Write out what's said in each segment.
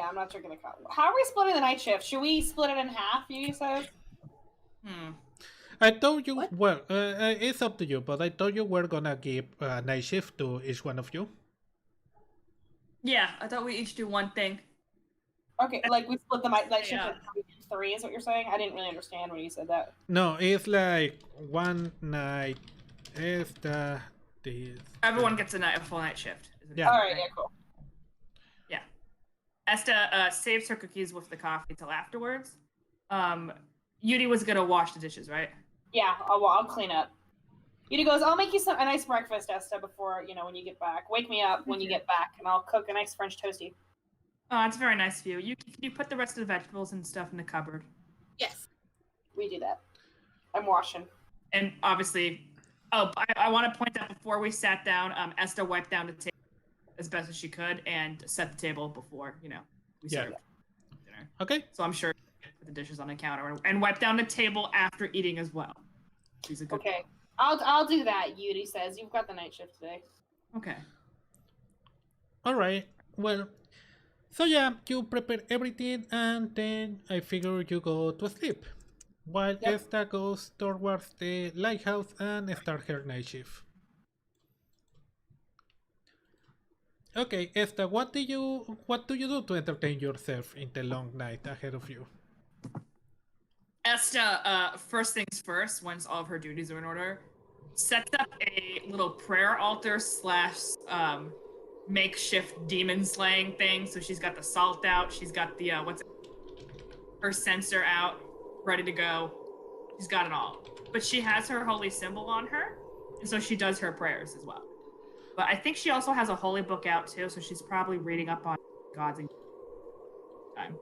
I'm not checking the count. How are we splitting the night shift? Should we split it in half, you says? I told you, well, it's up to you, but I told you we're gonna give a night shift to each one of you. Yeah, I thought we each do one thing. Okay, like we split the night shift in three is what you're saying? I didn't really understand when you said that. No, it's like one night. Esta, this. Everyone gets a full night shift. Yeah. Alright, yeah, cool. Yeah. Esta saves her cookies with the coffee till afterwards. Yuri was gonna wash the dishes, right? Yeah, I'll clean up. Yuri goes, I'll make you a nice breakfast, Esta, before, when you get back. Wake me up when you get back, and I'll cook a nice French toasty. Oh, it's very nice of you. Can you put the rest of the vegetables and stuff in the cupboard? Yes. We do that. I'm washing. And obviously, I want to point out before we sat down, Esta wiped down the table as best as she could and set the table before, we served dinner. Okay. So I'm sure put the dishes on the counter and wipe down the table after eating as well. She's a good Okay. I'll do that, Yuri says. You've got the night shift today. Okay. Alright. Well, so yeah, you prepare everything and then I figure you go to sleep. While Esta goes towards the lighthouse and starts her night shift. Okay, Esta, what do you do to entertain yourself in the long night ahead of you? Esta, first things first, once all of her duties are in order, sets up a little prayer altar / makeshift demon slaying thing. So she's got the salt out, she's got the her censer out, ready to go. She's got it all. But she has her holy symbol on her, and so she does her prayers as well. But I think she also has a holy book out too, so she's probably reading up on gods and time.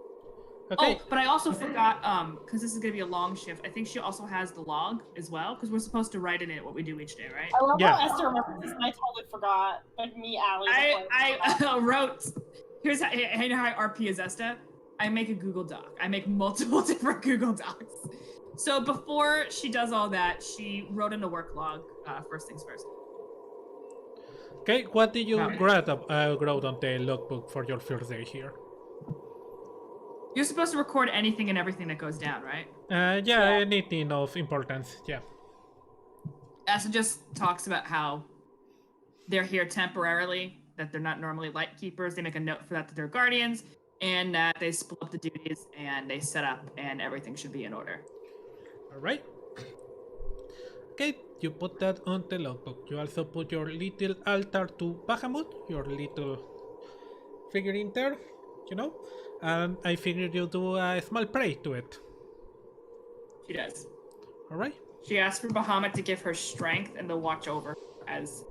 Okay. Oh, but I also forgot, because this is going to be a long shift, I think she also has the log as well, because we're supposed to write in it what we do each day, right? I love how Esther remembers this, and I totally forgot. Like me, Allie. I wrote, here's how, I know how I RP as Esta. I make a Google Doc. I make multiple different Google Docs. So before she does all that, she wrote in a work log, first things first. Okay, what did you write on the logbook for your first day here? You're supposed to record anything and everything that goes down, right? Yeah, anything of importance, yeah. Esta just talks about how they're here temporarily, that they're not normally light keepers. They make a note for that to their guardians, and that they split up the duties and they set up and everything should be in order. Alright. Okay, you put that on the logbook. You also put your little altar to Bahamut, your little figurine there, and I figured you do a small prayer to it. She does. Alright. She asks for Bahamut to give her strength and to watch over as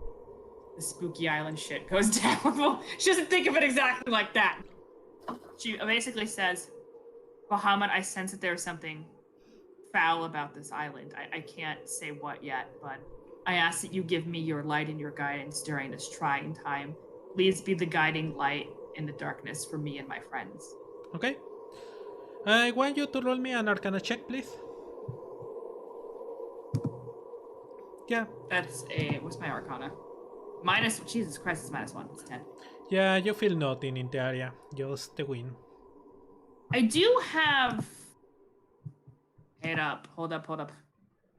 the spooky island shit goes down. She doesn't think of it exactly like that. She basically says, Bahamut, I sense that there's something foul about this island. I can't say what yet, but I ask that you give me your light and your guidance during this trying time. Please be the guiding light in the darkness for me and my friends. Okay. I want you to roll me an Arcana check, please. Yeah. That's what's my Arcana? Jesus Christ, it's -1. It's 10. Yeah, you feel nothing in the area, just the wind. I do have... Hold up.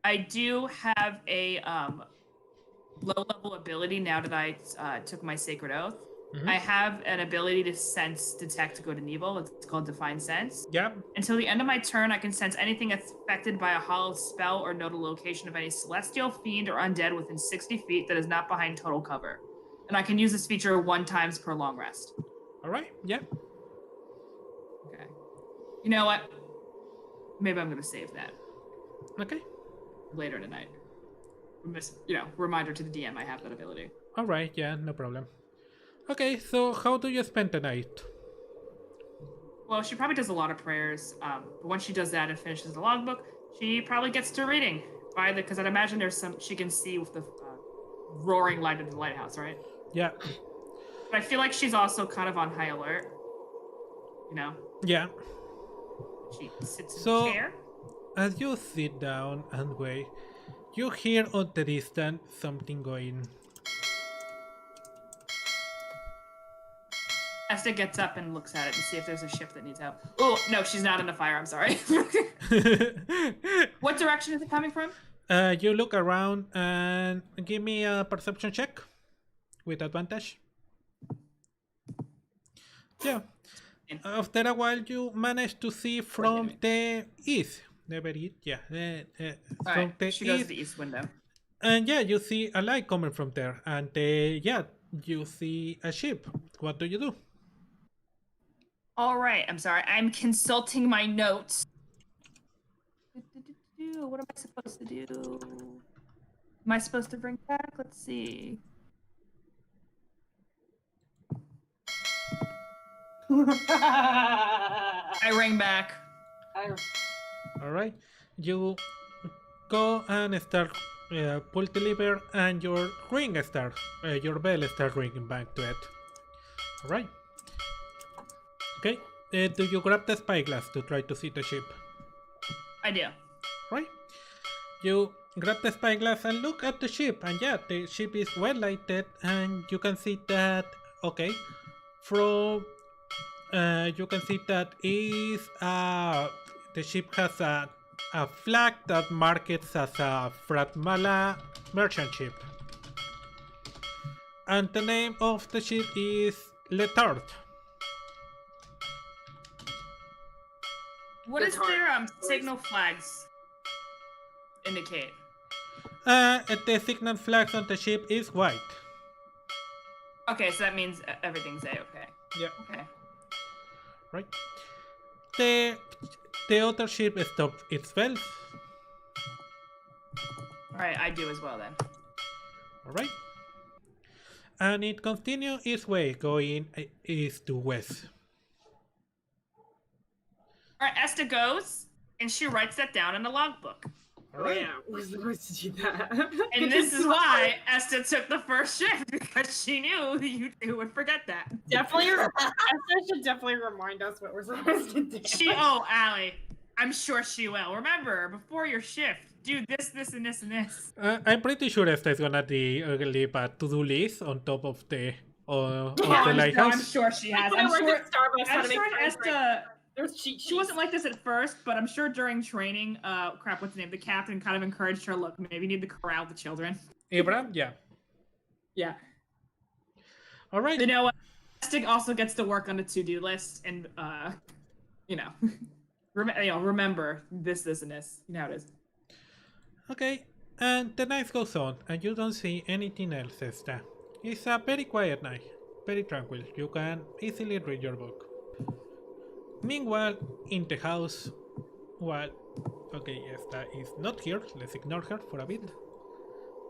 I do have a low-level ability now that I took my Sacred Oath. Mm-hmm. I have an ability to sense, detect good and evil. It's called Divine Sense. Yeah. Until the end of my turn, I can sense anything affected by a hollow spell or know the location of any celestial, fiend, or undead within 60 feet that is not behind total cover. And I can use this feature 1 time per long rest. Alright, yeah. Okay. You know what? Maybe I'm going to save that. Okay. Later tonight. Reminder to the DM I have that ability. Alright, yeah, no problem. Okay, so how do you spend the night? Well, she probably does a lot of prayers, but once she does that and finishes the logbook, she probably gets to reading. Because I'd imagine there's some she can see with the roaring light of the lighthouse, right? Yeah. But I feel like she's also kind of on high alert. Yeah. She sits in the chair. As you sit down and wait, you hear on the distance something going. Esta gets up and looks at it to see if there's a ship that needs help. Oh, no, she's not in the fire. I'm sorry. What direction is it coming from? You look around and give me a perception check with advantage. Yeah. After a while, you manage to see from the east. From the she goes to the east window. And yeah, you see a light coming from there. And yeah, you see a ship. What do you do? All right, I'm sorry. I'm consulting my notes. What am I supposed to do? Am I supposed to bring back? Let's see. I ring back. All right, you go and start pull the lever, and your ring start, your bell start ringing back to it. All right. Okay. Do you grab the spyglass to try to see the ship? I do. Right. You grab the spyglass and look at the ship, and yeah, the ship is well lighted, and you can see that. Okay. From you can see that is the ship has a flag that marks as a Fratmala merchant ship, and the name of the ship is Deatror. What does their signal flags indicate? The signal flags on the ship is white. Okay, so that means everything's A-okay. Yeah. Okay. Right. The other ship stopped its bells. Alright, I do as well then. Alright. And it continues its way, going east to west. Alright, Esta goes, and she writes that down in the logbook. Alright. Yeah, we're supposed to do that. And this is why Esta took the first shift, because she knew you two would forget that. Definitely, Esther should definitely remind us what we're supposed to do. Allie, I'm sure she will. Remember, before your shift, do this, this, and this, and this. I'm pretty sure Esta is gonna leave a to-do list on top of the lighthouse. I'm sure she has. I'm sure Esta. She wasn't like this at first, but I'm sure during training, what's his name? The captain kind of encouraged her, look, maybe you need to corral the children. Abraham, yeah. Yeah. All right. You know what? Esta also gets to work on the to-do list, and remember this, and this. You know how it is. Okay, and the night goes on, and you don't see anything else, Esta. It's a very quiet night, very tranquil. You can easily read your book. Meanwhile, in the house, Esta is not here, let's ignore her for a bit.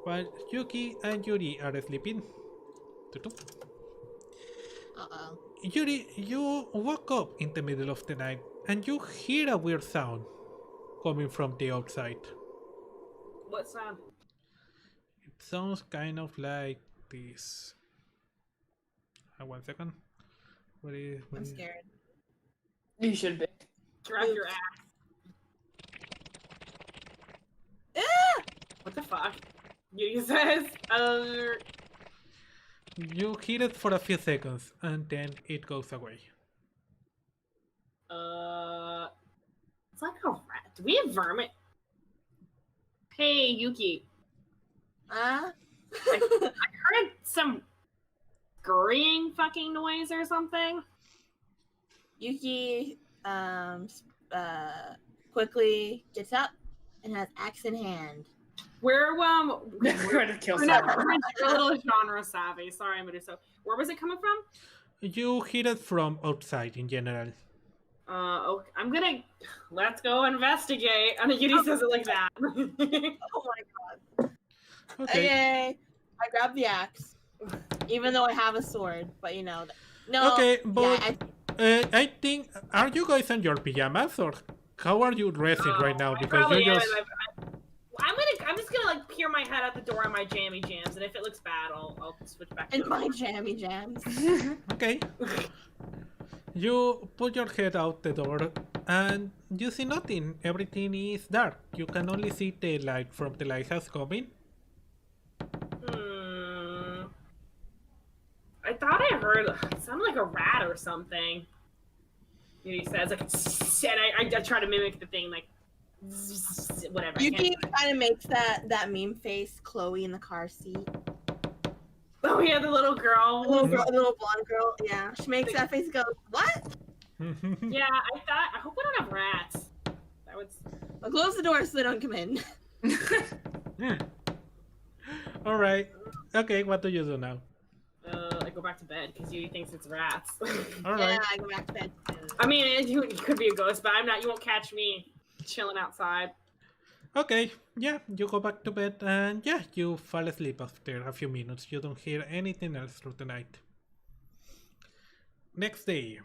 While Yuki and Yuri are sleeping. Uh-oh. Yuri, you woke up in the middle of the night, and you hear a weird sound coming from the outside. What sound? It sounds kind of like this. 1 second. I'm scared. You should be. Drop your ass. Ah! What the fuck? You says, You hear it for a few seconds, and then it goes away. It's like a rat. Do we have vermin? Hey, Yuki. I heard some scurrying fucking noise or something. Yuki quickly gets up and has axe in hand. We're going to kill we're someone. a little genre savvy. Sorry, Medusa. Where was it coming from? You hear it from outside in general. Okay. Let's go investigate. And Yuri says it like that. Oh my god. Okay. I grab the axe, even though I have a sword, but no. Okay, but yeah, I think, are you guys in your pajamas, or how are you dressing right now? Because you just... I'm just gonna peer my head out the door in my jammy jams, and if it looks bad, I'll switch back. in my jammy jams. Okay. You put your head out the door, and you see nothing. Everything is dark. You can only see the light from the lighthouse coming. I thought I heard it sounded like a rat or or something. He says, like, and I try to mimic the thing, like, whatever. Yuki kind of makes that meme face, Chloe in the car seat. Oh yeah, the little girl. The little blonde girl. Yeah, she makes that face. Go, what? Yeah, I hope we don't have rats. That would. I'll close the door so they don't come in. All right. Okay, what do you do now? I go back to bed because Yuri thinks it's rats. All right. Yeah, I go back to bed. I mean, it could be a ghost, but I'm not. You won't catch me chilling outside. Okay, yeah, you go back to bed and yeah, you fall asleep after a few minutes. You don't hear anything else through the night. Next day.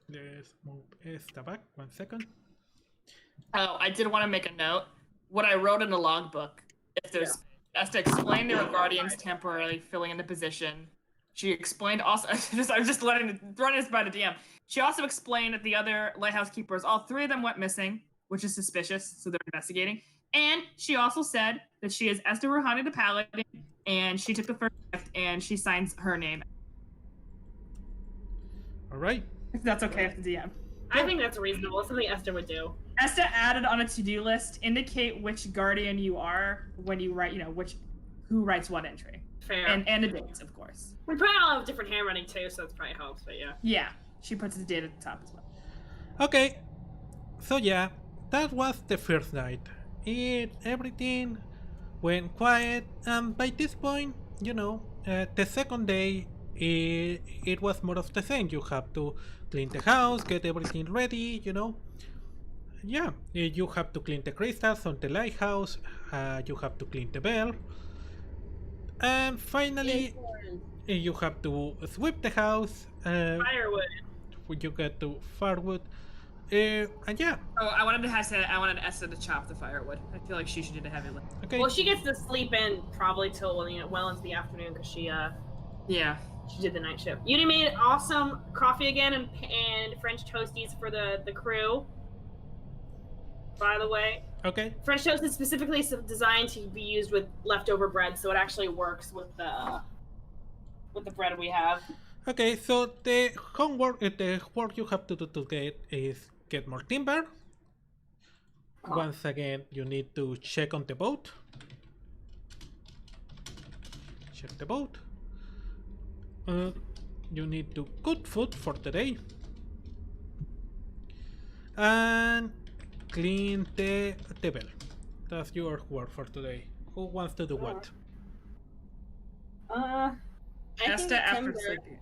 Let's move Esta back. 1 second. Oh, I did want to make a note. What I wrote in the logbook, if there's as to explain they were guardians temporarily filling in the position. She explained also I was just running this by the DM. She also explained that the other lighthouse keepers, all 3 of them went missing, which is suspicious, so they're investigating. And she also said that she is Esta Rouhani the Paladin, and she took the first gift, and she signs her name. All right. If that's okay with the DM. I think that's reasonable. It's something Esta would do. Esta added on a to-do list, indicate which guardian you are when you write, who writes what entry. Fair. And the dates, of course. We probably all have different handwriting too, so that probably helps, but yeah. Yeah, she puts the date at the top as well. Okay. So yeah, that was the first night. Everything went quiet, and by this point, the second day, it was more of the same. You have to clean the house, get everything ready, Yeah, you have to clean the crystals on the lighthouse, you have to clean the bell, and finally, you have to sweep the house. Firewood. You get to firewood. And yeah. Oh, I wanted Esta to chop the firewood. I feel like she should do the heavy lift. Okay. Well, she gets to sleep in probably till well into the afternoon because she did the night shift. Yuri made awesome coffee again and French toasties for the crew. By the way. Okay. French toast is specifically designed to be used with leftover bread, so it actually works with the bread we have. Okay, so the work you have to do to get more timber. Once again, you need to check on the boat. Check the boat. You need to cook food for the day. And clean the bell. That's your work for today. Who wants to do what? I can Esta get after timber. sleeping.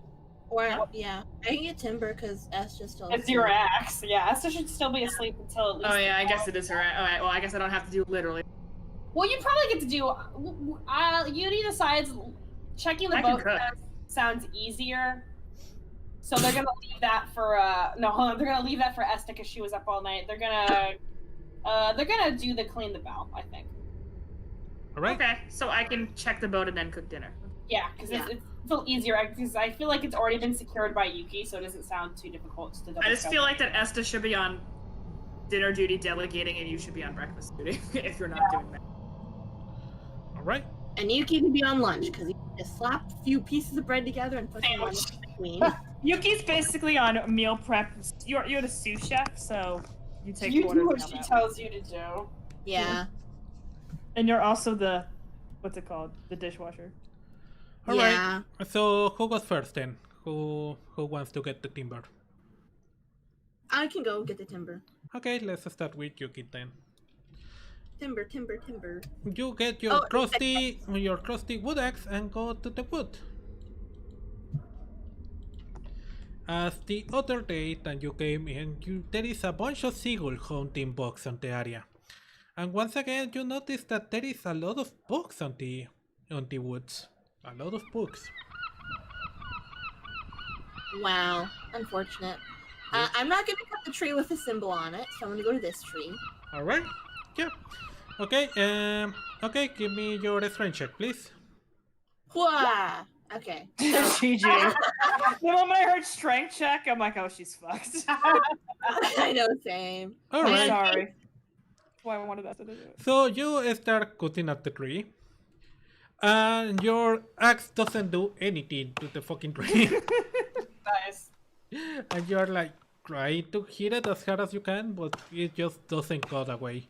Or yeah, I can get timber because Esta's still. It's your axe. Yeah, Esta should still be asleep until at least. Oh yeah, I guess it is her. Alright, well I guess I don't have to do literally. Well, you probably get to do. Yuri decides checking the boat sounds easier, so they're gonna leave that for. No, hold on. They're gonna leave that for Esta because she was up all night. They're gonna do the clean the bow, I think. All right. Okay, so I can check the boat and then cook dinner. Yeah, because it's a little easier. Because I feel like it's already been secured by Yuki, so it doesn't sound too difficult to double I just check. feel like that Esta should be on dinner duty delegating and you should be on breakfast duty if you're not doing that. All right. And Yuki can be on lunch because he just slapped a few pieces of bread together and put them on the queen. Yuki's basically on meal prep. You're the sous chef, so you take You orders. do and what all she that. tells you to do. Yeah. And you're also the, what's it called? The dishwasher. All right. Yeah. So who goes first then? Who wants to get the timber? I can go get the timber. Okay, let's start with Yuki then. Timber, timber, timber. You get your crusty wood axe and go to the wood. As the other day that you came in, there is a bunch of seagull hunting bugs on the area. And once again, you notice that there is a lot of bugs on the woods. A lot of bugs. Wow. Unfortunate. I'm not going to cut the tree with a symbol on it, so I'm going to go to this tree. Alright. Yeah. Okay, okay, give me your strength check, please. Wah! Okay. GG. The moment I heard strength check, I'm like, oh, she's fucked. I know, same. I'm Alright. sorry. That's why I wanted that to do it. So you start cutting up the tree. And your axe doesn't do anything to the fucking tree. Nice. And you're like trying to hit it as hard as you can, but it just doesn't go that way.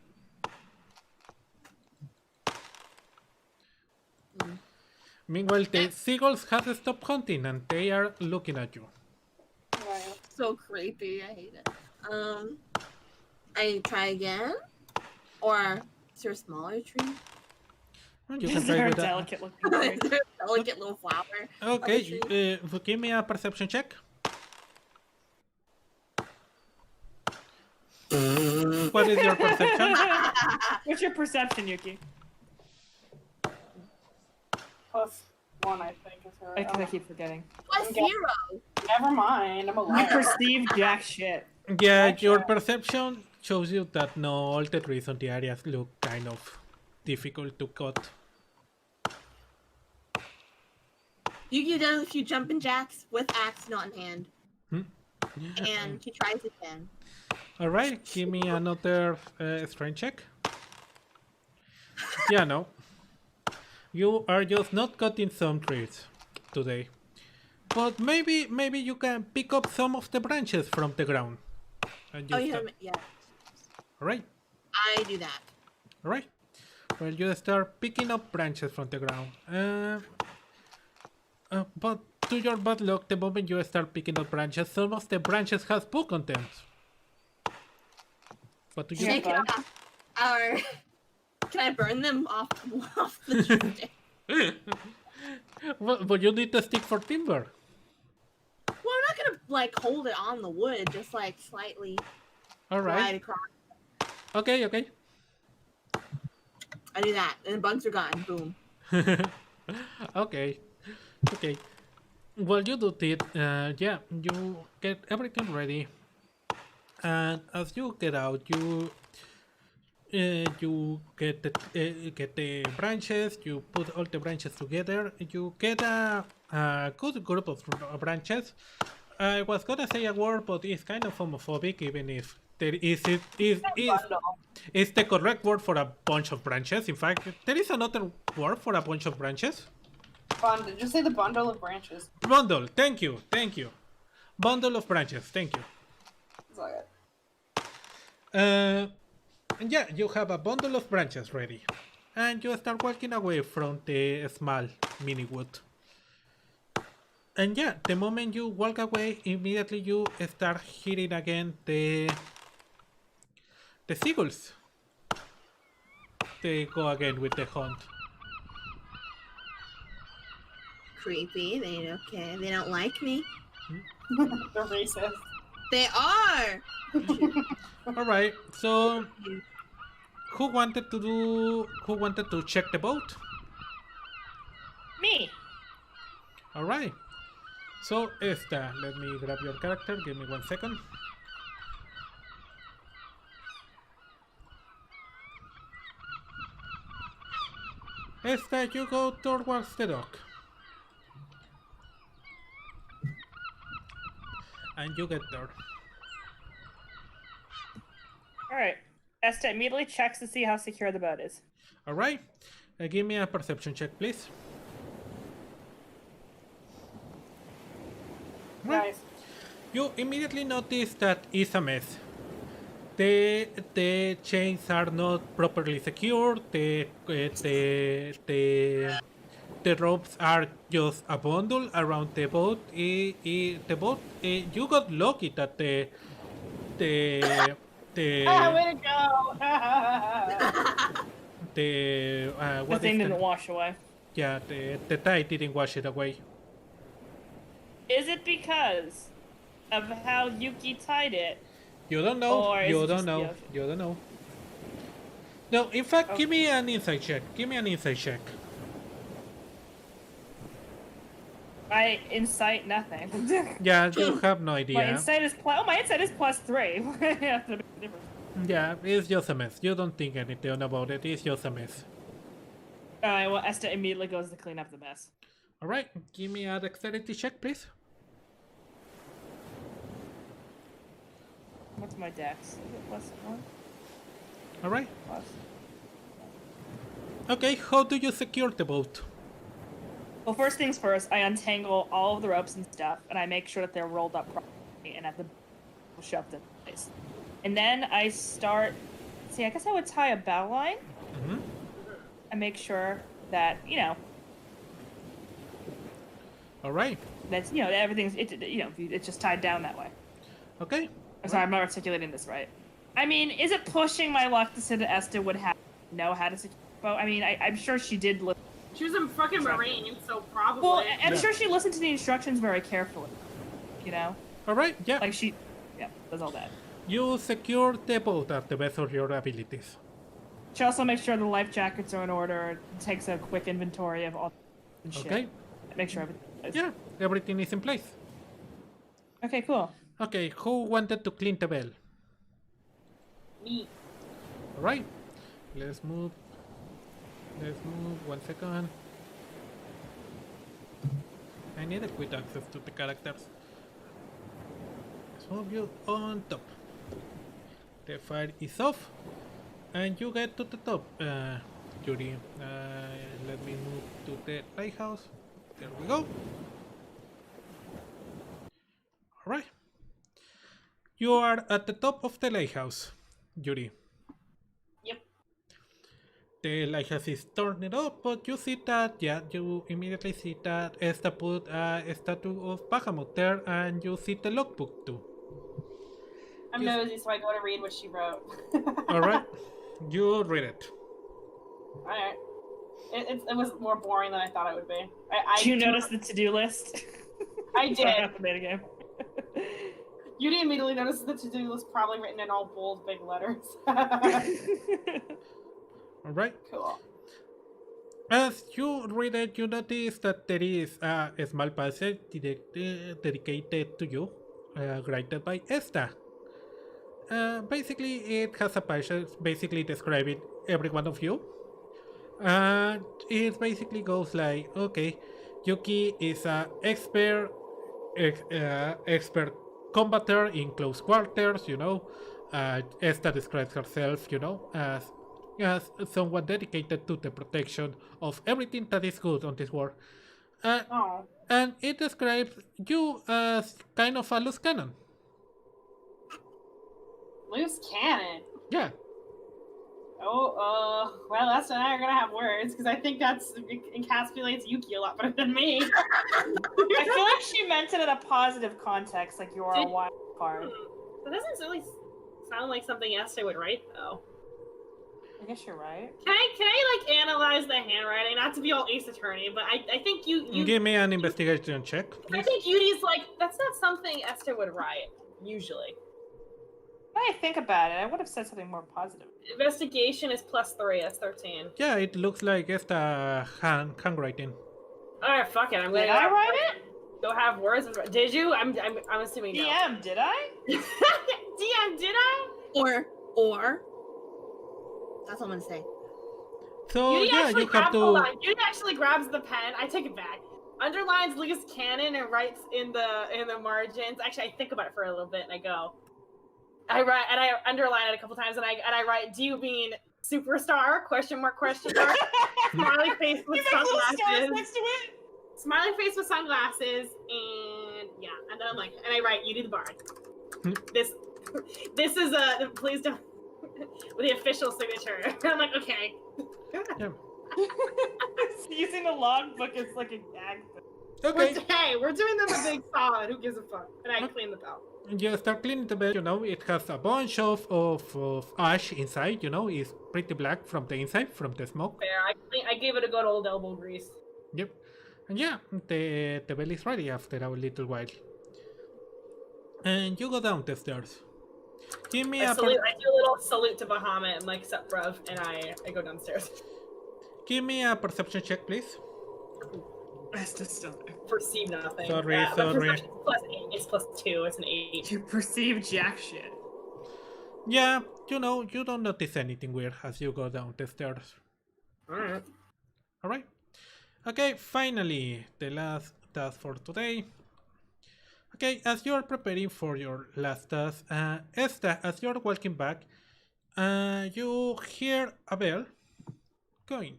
Meanwhile, the seagulls have stopped hunting and they are looking at you. Right. So creepy. I hate it. I try again, or is there a smaller tree? Well, you Is can try there a with that. delicate looking Is tree? there a delicate little flower? Okay, give me a perception check. What is your perception? What's your perception, Yuki? +1, I think, is her. I keep forgetting. Plus Okay. 0. Never mind. I'm a You liar. perceive jack shit. Yeah, Gotcha. your perception shows you that no, all the trees on the areas look kind of difficult to cut. Yuki does a few jumping jacks with axe not in hand, Hmm? and he tries again. Alright, give me another strength check. Yeah, no. You are just not cutting some trees today. But maybe you can pick up some of the branches from the ground. And Oh, just, yeah. Alright, I do that. alright. Well, you start picking up branches from the ground. But to your bad luck, the moment you start picking up branches, some of the branches have book on them. What do you Shake it off. Or can I burn them off the tree? But you need a stick for timber. Well, I'm not gonna like hold it on the wood, just like slightly All slide right. across. Okay. I do that, and the bugs are gone. Boom. Okay. Well, you do it. Yeah, you get everything ready, and as you get out, you get the branches. You put all the branches together. You get a good group of branches. I was gonna say a word, but it's kind of homophobic, even if there is it's the correct word for a bunch of branches. In fact, there is another word for a bunch of branches. Bundle. Just say the bundle of branches. Bundle. Thank you. Bundle of branches. Thank you. That's all good. And yeah, you have a bundle of branches ready, and you start walking away from the small mini wood. And yeah, the moment you walk away, immediately you start hitting again the seagulls. They go again with the hunt. Creepy. They don't like me. They're racist. They are. All right. So, who wanted to check the boat? Me. All right. So, Esta, let me grab your character. Give me 1 second. Esta, you go towards the dock. And you get there. Alright. Esta immediately checks to see how secure the boat is. Alright. Give me a perception check, please. Nice. You immediately notice that it's a mess. The chains are not properly secured. The ropes are just a bundle around the boat. You got lucky that the Way to go! the The what thing is didn't wash away. yeah, the tide didn't wash it away. Is it because of how Yuki tied it? You don't know. Or is You it don't just the know. ocean? You don't know. No, in fact, Oh. give me an insight check. I incite nothing. Yeah, you have no My idea. insight is my insight is +3. That's a big difference. Yeah, it's just a mess. You don't think anything about it. It's just a mess. Alright, well Esta immediately goes to clean up the mess. Alright, give me a dexterity check, please. What's my dex? Is it +1? Alright. Plus. Okay, how do you secure the boat? Well, first things first, I untangle all of the ropes and stuff, and I make sure that they're rolled up properly. and have the shoved in place. And then I start. See, I guess I would tie a bow line and make sure that All right. that's everything's it's just tied down that way. Okay. I'm sorry, I'm not articulating this right. I mean, is it pushing my luck to say that Esta would know how to secure a boat? I mean, I'm sure she did listen. She was a fucking Marine, so probably. Well, I'm sure she listened to the instructions very carefully. All right. Yeah. Like she, does all that. You secure the boat at the best of your abilities. She also makes sure the life jackets are in order. Takes a quick inventory of all the shit. Okay. Make sure everything is. Yeah, everything is in place. Okay, cool. Okay, who wanted to clean the bell? Me. All right. Let's move. 1 second. I need a quick access to the characters. Let's move you on top. The fire is off, and you get to the top, Yuri. Let me move to the lighthouse. There we go. Alright. You are at the top of the lighthouse, Yuri. Yep. The lighthouse is turned up, but you see that, you immediately see that Esta put a statue of Bahamut there, and you see the logbook too. I'm nosy, so I go to read what she wrote. Alright, you read it. Alright. It was more boring than I thought it would be. Did you notice the to-do list? I did. Not the metagame. You didn't immediately notice the to-do list probably written in all bold big letters. Alright. Cool. As you read it, you notice that there is a small passage dedicated to you, written by Esta. Basically, it has a passage basically describing every one of you. It basically goes like, okay, Yuki is an expert combater in close quarters, Esta describes herself, as someone dedicated to the protection of everything that is good on this world. And it describes you as kind of a loose cannon. Loose cannon? Yeah. Oh, well, Esta and I are gonna have words, because I think that encapsulates Yuki a lot better than me. I feel like she meant it in a positive context, like you're a wild card. That doesn't really sound like something Esta would write, though. I guess you're right. Can I analyze the handwriting? Not to be all Ace Attorney, but I think you give me an investigation check, please. I think Yudi's like, that's not something Esta would write, usually. When I think about it, I would have said something more positive. Investigation is +3, that's 13. Yeah, it looks like Esta handwriting. Alright, fuck it. Did I write it? Go have words. Did you? I'm assuming no. DM, did I? DM, did I? Or. That's what I'm gonna say. So Yuri yeah, you have to. Hold on. Yuri actually grabs the pen. I take it back. Underlines Lee's canon and writes in the margins. Actually, I think about it for a little bit and I go. I write and I underline it a couple times and I write. Do you mean superstar? Question mark? Smiley face with sunglasses. Next to it. Smiley face with sunglasses and yeah, and then I'm like, and I write Yuri the Bard. This is please don't. With the official signature. I'm like, okay. Yeah. Using the logbook is like a gag. Okay. We're doing them a big solid. Who gives a fuck? And I clean the bell. You start cleaning the bed, it has a bunch of ash inside, it's pretty black from the inside, from the smoke. Fair. I gave it a good old elbow grease. Yep. And yeah, the bell is ready after a little while. And you go down the stairs. Give me I do a little salute to Bahamut and like sup bruv, and I go downstairs. Give me a perception check, please. Perceive nothing. Sorry. It's +2. It's an 8. You perceive jack shit. Yeah, you don't notice anything weird as you go down the stairs. Alright. Okay, finally, the last task for today. Okay, as you are preparing for your last task, Esta, as you are walking back, you hear a bell going.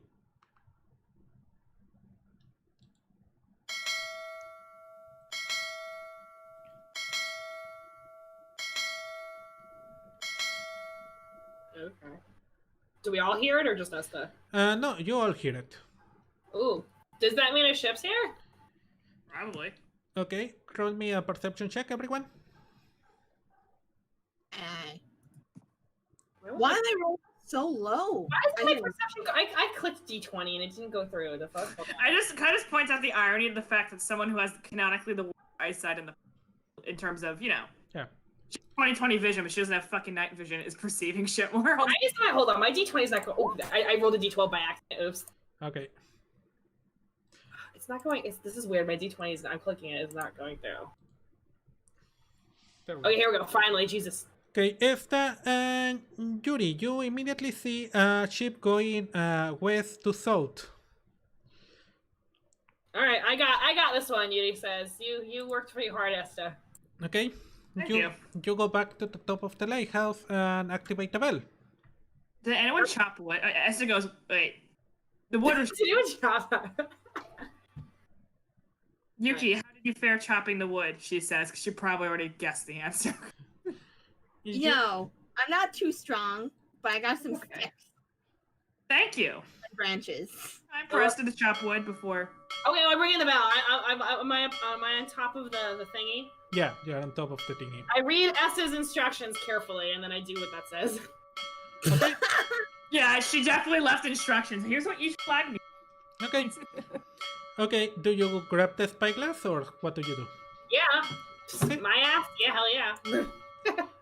Okay. Do we all hear it or just Esta? No, you all hear it. Ooh. Does that mean a ship's here? Probably. Okay, roll me a perception check, everyone. Why did I roll so low? Why is my perception? I clicked D20 and it didn't go through. The fuck? I just kind of point out the irony of the fact that someone who has canonically the worst eyesight in terms of, you know, Yeah. 20/20 vision, but she doesn't have fucking night vision, is perceiving shit more. Hold on. My D20 is not going. Oh, I rolled a D12 by accident. Oops. Okay. It's not going. This is weird. My D20 is. I'm clicking it. It's not going through. Okay, here we go. Finally, Jesus. Okay, Esta and Yuri, you immediately see a ship going west to south. All right, I got this one. Yuri says you worked pretty hard, Esta. Okay, Thank you. You go back to the top of the lighthouse and activate the bell. Did anyone chop wood? Esther goes, wait. The wood was... Did anyone chop? Yuki, how did you fare chopping the wood? She says, because she probably already guessed the answer. Yo, I'm not too strong, but I got some sticks Thank you. and branches. I'm pressed to chop wood before. Okay, I'm ringing the bell. Am I on top of the thingy? Yeah, you're on top of the thingy. I read Esta's instructions carefully, and then I do what that says. Okay. Yeah, she definitely left instructions. Here's what you should flag me. Okay. Okay, do you grab the spyglass or what do you do? Yeah. Okay. My ass? Yeah, hell yeah.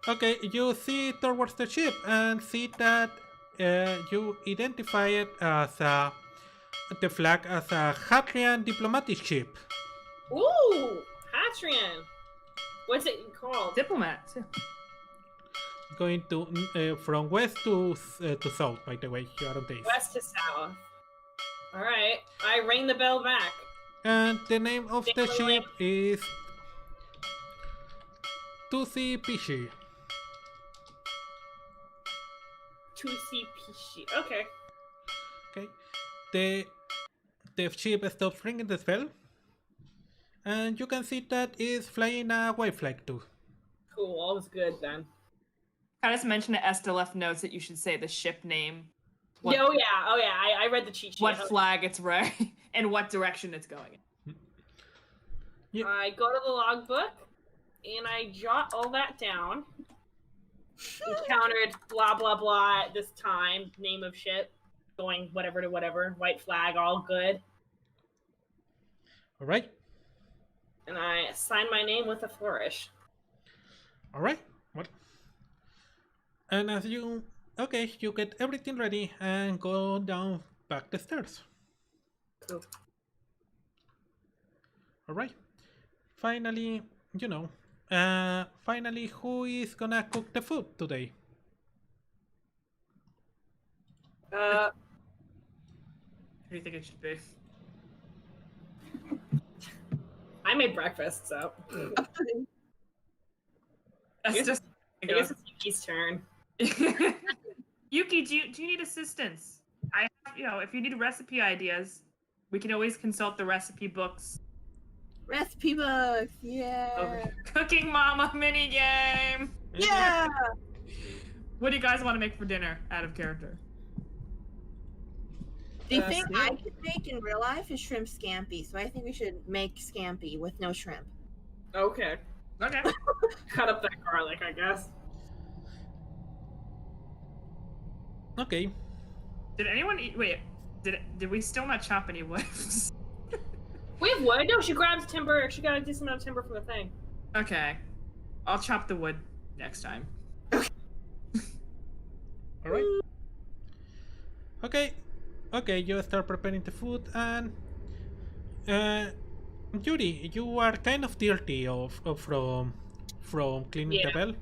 Okay, you see towards the ship and see that you identify it as the flag as a Hatrian diplomatic ship. Ooh, Hatrian. What's it called? Diplomats. Going to from west to south, by the way. You are on the east. West to south. All right, I ring the bell back. And the name of the ship is Tusi Pishi. Tusi Pishi. Okay. Okay. The ship stops ringing the bell, and you can see that is flying a white flag too. Cool. All was good then. I just mentioned that Esta left notes that you should say the ship name. Oh yeah. I read the cheat sheet. What flag it's right and what direction it's going in. Yeah. I go to the logbook and I jot all that down. Encountered blah blah blah at this time. Name of ship. Going whatever to whatever. White flag. All good. All right. And I sign my name with a flourish. All right. What? And as you get everything ready and go down back the stairs. Cool. All right. Finally, who is gonna cook the food today? Who do you think it should be? I made breakfast, so That's just. I guess it's Yuki's turn. Yuki, do you need assistance? I have, if you need recipe ideas, we can always consult the recipe books. Recipe books, yeah. Cooking Mama minigame! Yeah! What do you guys want to make for dinner, out of character? The thing I could make in real life is shrimp scampi, so I think we should make scampi with no shrimp. Okay. Okay. Cut up that garlic, I guess. Okay. Did anyone eat? Wait, did we still not chop any wood? We have wood? No, she grabbed timber. She got a decent amount of timber from the thing. Okay. I'll chop the wood next time. All right. Okay, you start preparing the food, and Yuri, you are kind of dirty from cleaning the bell.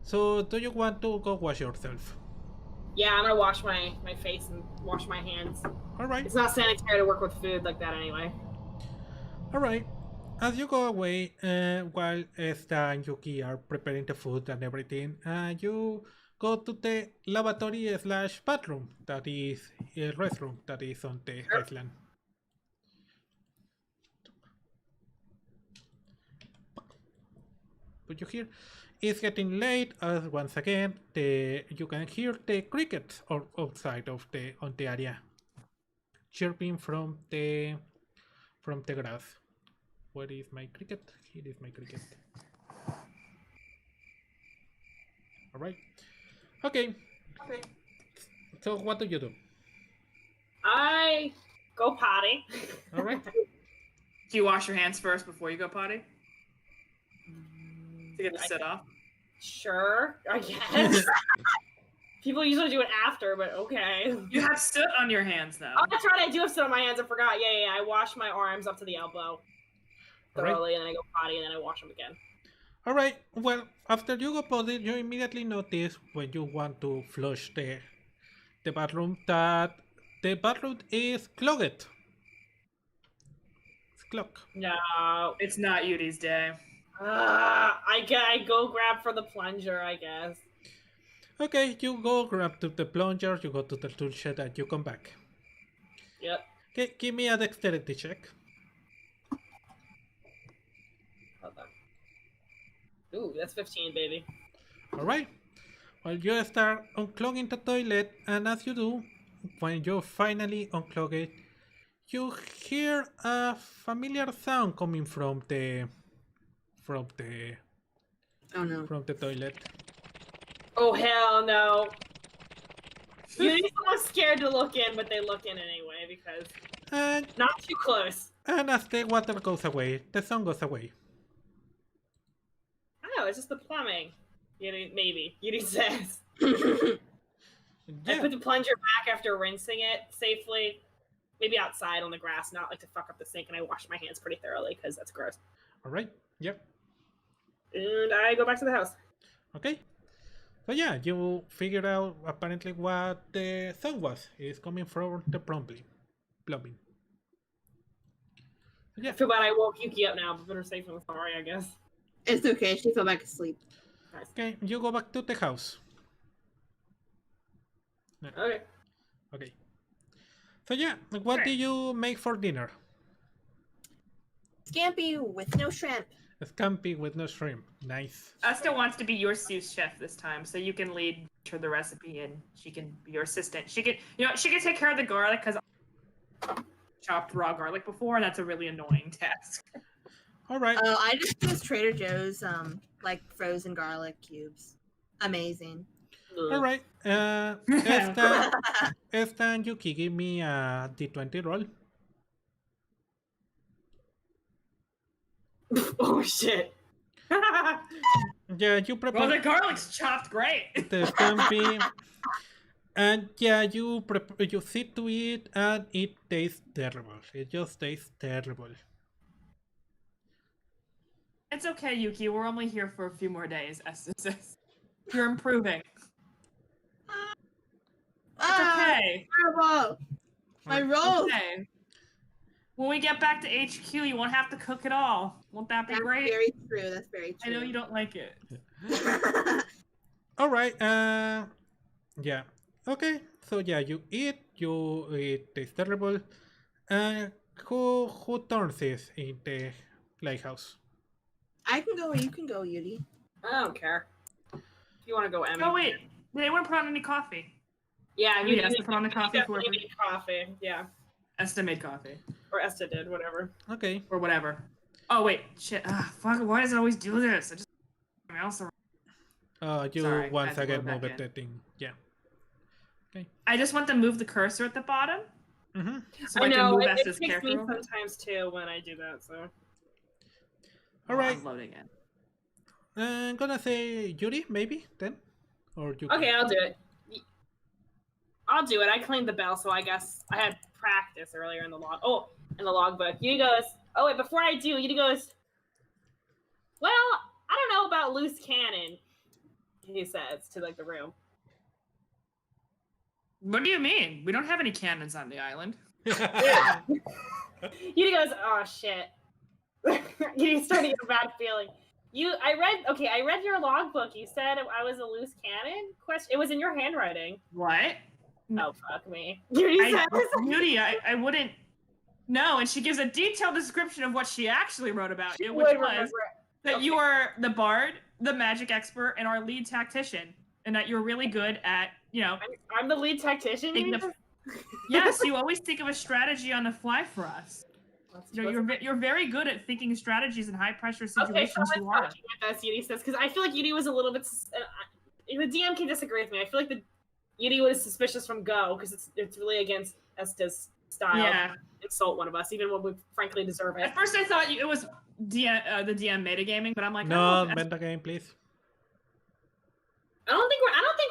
So do you want to go wash yourself? Yeah, I'm gonna wash my face and wash my hands. All right. It's not sanitary to work with food like that anyway. All right. As you go away, while Esta and Yuki are preparing the food and everything, you go to the lavatory / bathroom that is a restroom that is on the island. But you hear, It's getting late as once again you can hear the crickets outside of on the area chirping from the grass. Where is my cricket? Here is my cricket. All right. Okay. So what do you do? I go potty. All right. Do you wash your hands first before you go potty? To get the sit off? Sure, I guess. People usually do it after, but okay. You have soot on your hands, though. Oh, that's right. I do have soot on my hands. I forgot. Yeah. I wash my arms up to the elbow thoroughly, and then I go potty, and then I wash them again. All right. Well, after you go potty, you immediately notice when you want to flush the bathroom that the bathroom is clogged. It's clogged. No. It's not Yuri's day. I go grab for the plunger, I guess. Okay, you go grab to the plunger, you go to the tool shed, and you come back. Yep. Okay, give me a dexterity check. Hold on. Ooh, that's 15, baby. Alright. Well, you start unclogging the toilet, and as you do, when you finally unclog it, you hear a familiar sound coming from the Oh no. from the toilet. Oh, hell no. You're almost scared to look in, but they look in anyway, because And not too close. as the water goes away, the sound goes away. Oh, it's just the plumbing. Maybe. Yuri says. I Yeah. put the plunger back after rinsing it safely. Maybe outside on the grass, not like to fuck up the sink, and I wash my hands pretty thoroughly, because that's gross. Alright. Yep. And I go back to the house. Okay. So yeah, you figured out apparently what the sound was. It's coming from the plumbing. I feel bad I woke Yuki up now, but better safe than sorry, I guess. It's okay. She fell back asleep. Nice. Okay, you go back to the house. Okay. Okay. So yeah, what do you make for dinner? Scampi with no shrimp. Scampi with no shrimp. Nice. Esta wants to be your sous chef this time, so you can lead her the recipe, and she can be your assistant. She can, she can take care of the garlic because chopped raw garlic before, and that's a really annoying task. All right. Oh, I just use Trader Joe's like frozen garlic cubes. Amazing. All right. Esta and Yuki, give me a D20 roll. Oh shit. Yeah, you prepare Well, the garlic's chopped great. the scampi, and yeah, you sit to it, and it tastes terrible. It just tastes terrible. It's okay, Yuki. We're only here for a few more days, Esta says. You're improving. It's okay. Terrible. My roll. Okay. When we get back to HQ, you won't have to cook it all. Won't that be That's great? very true. That's very I true. know you don't like it. All right. Yeah. Okay. So yeah, you eat. It tastes terrible. Who turns this in the lighthouse? I can go or you can go, Yuri. I don't care. If you want to go, Emmy. Oh, wait. Did anyone put on any coffee? Yeah, You have to put on the coffee for definitely made coffee. Yeah. Esta made coffee. Or Esta did, whatever. Okay. Or whatever. Oh, wait. Shit. Fuck. Why does it always do this? I just... mouse around. You Sorry, I once had to again go back move in. the thing. Yeah. I just want to move the cursor at the bottom. Mm-hmm. So I I know, can move it Esta's takes character me over. sometimes too when I do that, so. All right. I'm loading in. I'm gonna say Yuri, maybe then, or you. Okay, I'll do it. I'll do it. I cleaned the bell, so I guess I had practice earlier in the log. Oh, in the logbook. Yuri goes, oh wait, before I do, Yuri goes, well, I don't know about loose cannon, he says to like the room. What do you mean? We don't have any cannons on the island. Yeah. Yuri goes, oh shit. Yuri's starting to get a bad feeling. I read your logbook. You said I was a loose cannon? It was in your handwriting. What? Oh, fuck me. Yuri says. Yuri, I wouldn't. No, and she gives a detailed description of what she actually wrote about you, which Would was remember. that you Okay. are the bard the magic expert and our lead tactician, and that you're really good at, I'm the lead tactician. Yes, you always think of a strategy on the fly for us. You're very good at thinking strategies in high pressure situations. Okay, so let's with us, Yuri says, because I feel like Yuri was a little bit. The DM can disagree with me. I feel like the Yuri was suspicious from go because it's really against Esta's style. Yeah. To insult one of us, even when we frankly deserve it. At first, I thought it was the DM metagaming, but I'm like, no, metagame, please. I don't think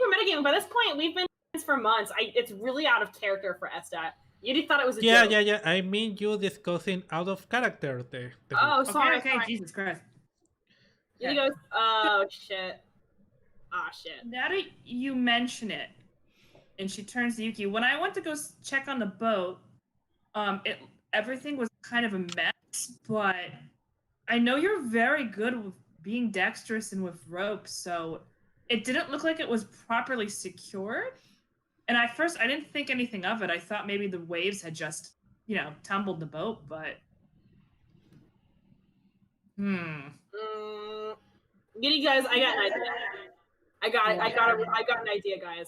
we're metagaming. By this point, we've been friends for months. It's really out of character for Esta. Yuri thought it was a joke. Yeah. I mean, you discussing out of character. Oh, sorry. Okay, Jesus Christ. Yuri goes, oh shit. Ah, shit. Now that you mention it, and she turns to Yuki, when I went to go check on the boat, everything was kind of a mess, but I know you're very good with being dexterous and with ropes, so it didn't look like it was properly secured. And at first, I didn't think anything of it. I thought maybe the waves had just, tumbled the boat, but... Yuri, guys, I got an idea. I got an idea, guys.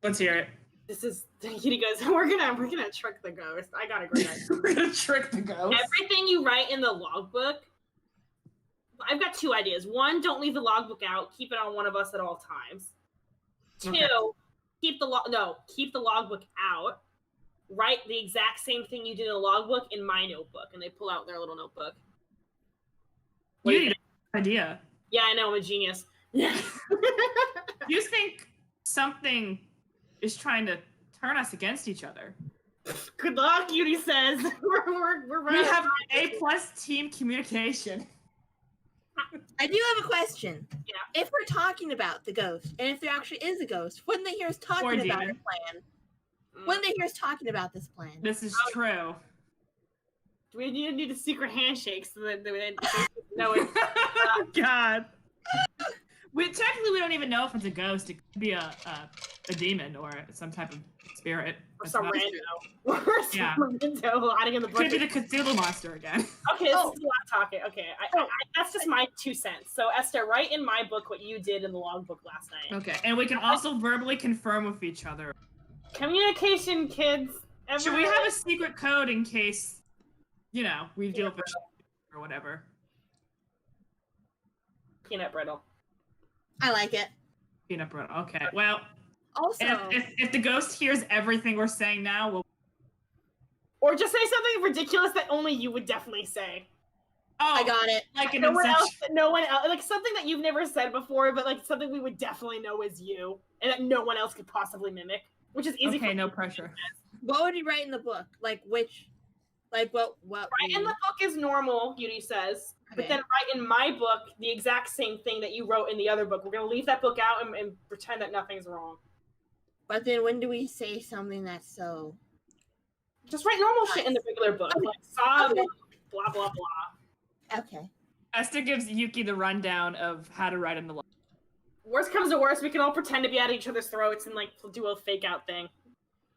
Let's hear it. This is Yuri goes, we're gonna trick the ghost. I got a great idea. We're gonna trick the ghost. Everything you write in the logbook. I've got two ideas. One, don't leave the logbook out. Keep it on one of us at all times. Okay. Two, keep the logbook out. Write the exact same thing you did in the logbook in my notebook, and they pull out their little notebook. You need an idea. Yeah, I know. I'm a genius. Yeah. You think something is trying to turn us against each other? Good luck, Yuri says. We're We have A+ team communication. I do have a question. Yeah. If we're talking about the ghost, and if there actually is a ghost, wouldn't they hear us talking about the plan? Wouldn't they hear us talking about this plan? This is true. Do we need a secret handshake so that they know it's... God. Technically, we don't even know if it's a ghost. It could be a demon or some type of spirit. Or some rando. Or some rando hiding in the bushes. Could be the Cthulhu monster again. Okay, this is a lot talking. Okay, that's just my 2 cents. So, Esther, write in my book what you did in the logbook last night. Okay, and we can also verbally confirm with each other. Communication, kids. Should we have a secret code in case, we deal with or whatever? Peanut brittle. I like it. Peanut brittle. Okay. Well, also, if the ghost hears everything we're saying now, we'll... Or just say something ridiculous that only you would definitely say. Oh, I got it. Like an no one else, like something that you've never said before, but like something we would definitely know is you, and that no one else could possibly mimic, which is easy. Okay, no pressure. What would you write in the book? Like which? Like what? Write in the book is normal, Yuri says. Okay. But then write in my book the exact same thing that you wrote in the other book. We're going to leave that book out and pretend that nothing's wrong. But then when do we say something that's so... Just write normal shit in the regular book. Okay. Like, saw, blah, blah, blah. Okay. Esther gives Yuki the rundown of how to write in the log. Worst comes to worst, we can all pretend to be at each other's throats and, like, do a fake-out thing.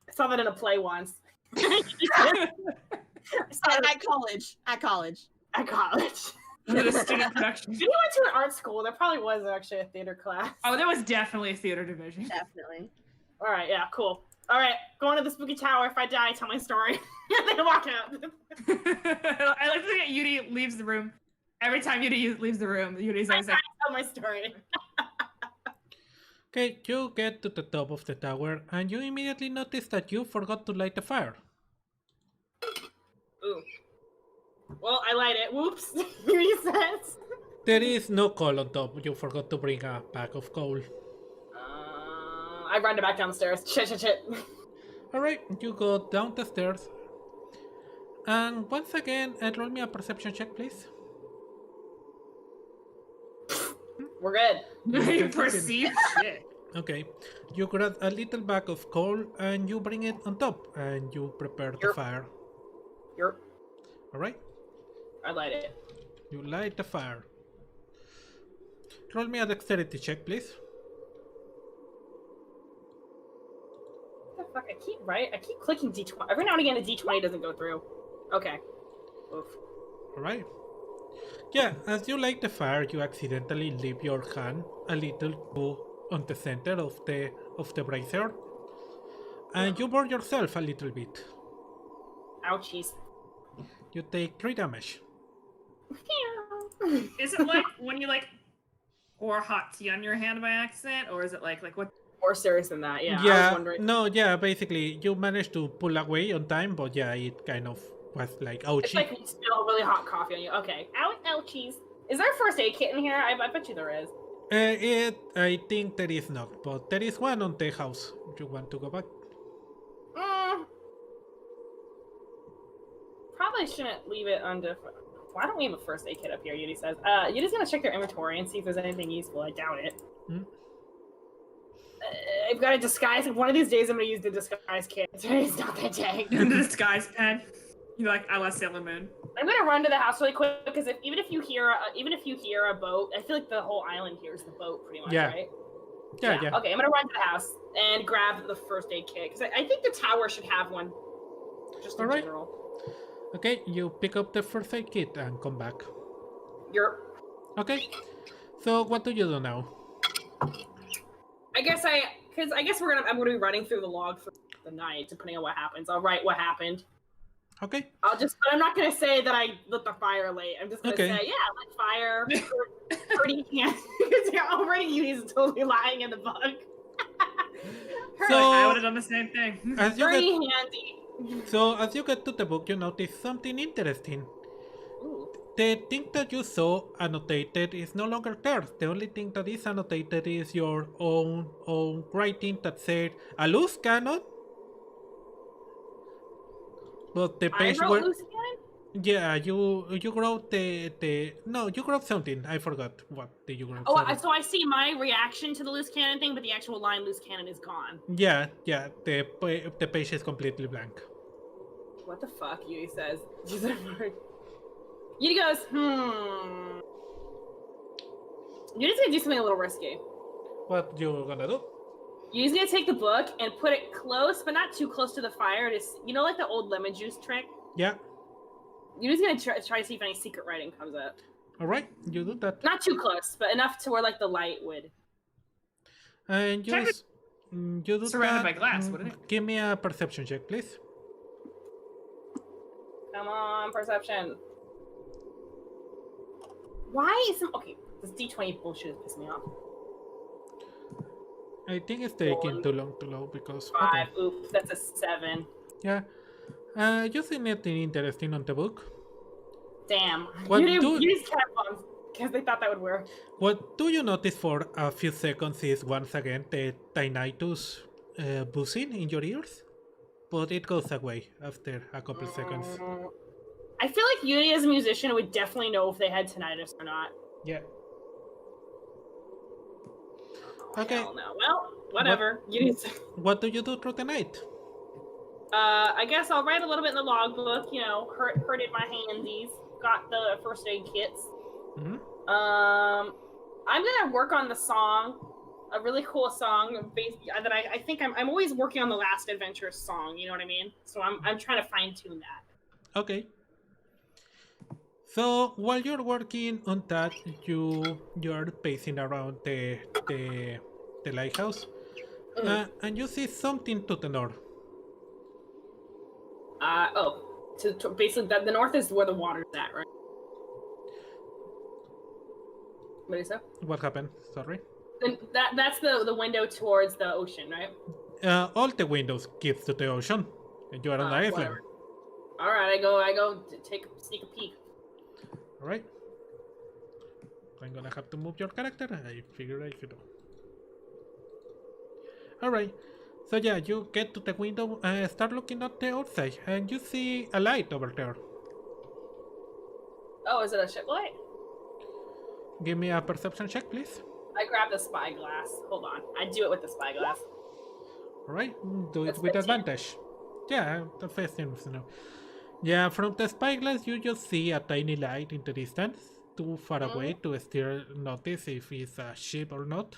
I saw that in a play once. At college. At college. Was it a student production? Maybe went to an art school. There probably was actually a theater class. Oh, there was definitely a theater division. Definitely. All right, yeah, cool. All right, going to the spooky tower. If I die, tell my story. Then walk out. I like to think that Yuri leaves the room. Every time Yuri leaves the room, Yuri's always like, tell my story. Okay, you get to the top of the tower, and you immediately notice that you forgot to light the fire. Ooh. Well, I light it. Whoops. Yuri says. There is no coal on top. You forgot to bring a pack of coal. I run back down the stairs. Shit. Alright, you go down the stairs. And once again, roll me a perception check, please. We're good. you perceive shit. Okay, you grab a little bag of coal and you bring it on top and you prepare the fire. Alright? I light it. You light the fire. Roll me a dexterity check, please. What the fuck? I keep clicking D20. Every now and again a D20 doesn't go through. Okay. Oof. Alright. Yeah, as you light the fire, you accidentally leave your hand a little too on the center of the brazier, and you burn yourself a little bit. Ouchies. You take 3 damage. Is it like when you like pour hot tea on your hand by accident, or is it like what? More serious than that, yeah. I was Yeah, wondering. no, yeah, basically you managed to pull away on time, but yeah, it kind of was like ouchy. It's like still really hot coffee on you. Okay. Ouchies. Is there a first aid kit in here? I bet you there is. I think there is not, but there is one on the house. You want to go back? Probably shouldn't leave it under. Why don't we have a first aid kit up here? Yuri says. Yuri's gonna check their inventory and see if there's anything useful. I doubt it. I've got a disguise. One of these days, I'm gonna use the disguise kit. Today's not that day. The disguise pen. You like I love Sailor Moon. I'm gonna run to the house really quick because even if you hear a boat, I feel like the whole island hears the boat pretty much, right? Yeah. Okay, I'm gonna run to the house and grab the first aid kit because I think the tower should have one. Just in general. Okay, you pick up the first aid kit and come back. Okay. So what do you do now? I guess I'm gonna be running through the log for the night, depending on what happens. I'll write what happened. Okay. But I'm not gonna say that I lit the fire late. I'm just gonna say, yeah, I lit fire. Pretty handy. Already Yuri's totally lying in the book. So I would have done the same thing. Pretty handy. So as you get to the book, you notice something interesting. Ooh. The thing that you saw annotated is no longer there. The only thing that is annotated is your own writing that said a loose cannon. But the page where loose cannon? yeah, you wrote you wrote something. I forgot what did you wrote. Oh, so I see my reaction to the loose cannon thing, but the actual line loose cannon is gone. Yeah, the page is completely blank. What the fuck? Yuri says. Yuri goes, Yuri's gonna do something a little risky. What you gonna do? Yuri's gonna take the book and put it close, but not too close to the fire. Like the old lemon juice trick? Yeah. Yuri's gonna try to see if any secret writing comes up. Alright, you do that. Not too close, but enough to where like the light would. And you do Surrounded that. by glass, wouldn't it? Give me a perception check, please. Come on, perception. Why is this D20 bullshit is pissing me off. I think it's taking too long to load because 5. Oops, that's a 7. Yeah. You see anything interesting on the book? Damn. What You used cat bombs because they thought that would work. What do you notice for a few seconds is once again the tinnitus buzzing in your ears, but it goes away after a couple seconds. I feel like Yuri as a musician would definitely know if they had tinnitus or not. Yeah. Okay. Hell no. Well, whatever. What do you do through the night? I guess I'll write a little bit in the logbook. Hurted my handies. Got the first aid kits. Mm-hmm. I'm gonna work on the song, a really cool song. That I think I'm always working on the Last Adventure song. You know what I mean? So I'm trying to fine tune that. Okay. So while you're working on that, you're pacing around the lighthouse, and you see something to the north. To basically the north is where the water's at, right? What do you say? What happened? Sorry. That's the window towards the ocean, right? All the windows give to the ocean, and you are on the island. Whatever. All right, I go sneak a peek. All right. I'm gonna have to move your character. I figure I could. All right. So yeah, you get to the window and start looking at the outside, and you see a light over there. Oh, is it a ship light? Give me a perception check, please. I grab the spyglass. Hold on. I do it with the spyglass. All right, do That's it with 15. advantage. Yeah, the first thing to know. Yeah, from the spyglass, you just see a tiny light in the distance, too far away to still notice if it's a ship or not.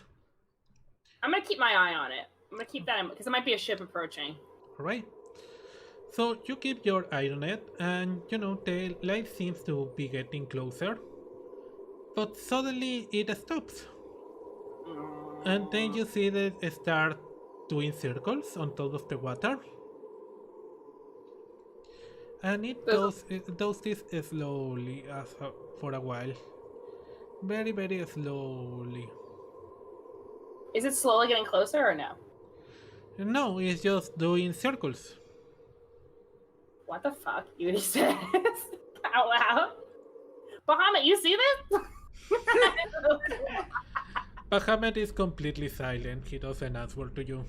I'm gonna keep my eye on it. I'm gonna keep that in because it might be a ship approaching. All right. So you keep your eye on it, and the light seems to be getting closer, but suddenly it stops, and then you see that it start doing circles on top of the water, and it does this slowly for a while, very very slowly. Is it slowly getting closer or no? No, it's just doing circles. What the fuck? Yuri says out loud. Bahamut, you see this? Bahamut is completely silent. He doesn't answer to you.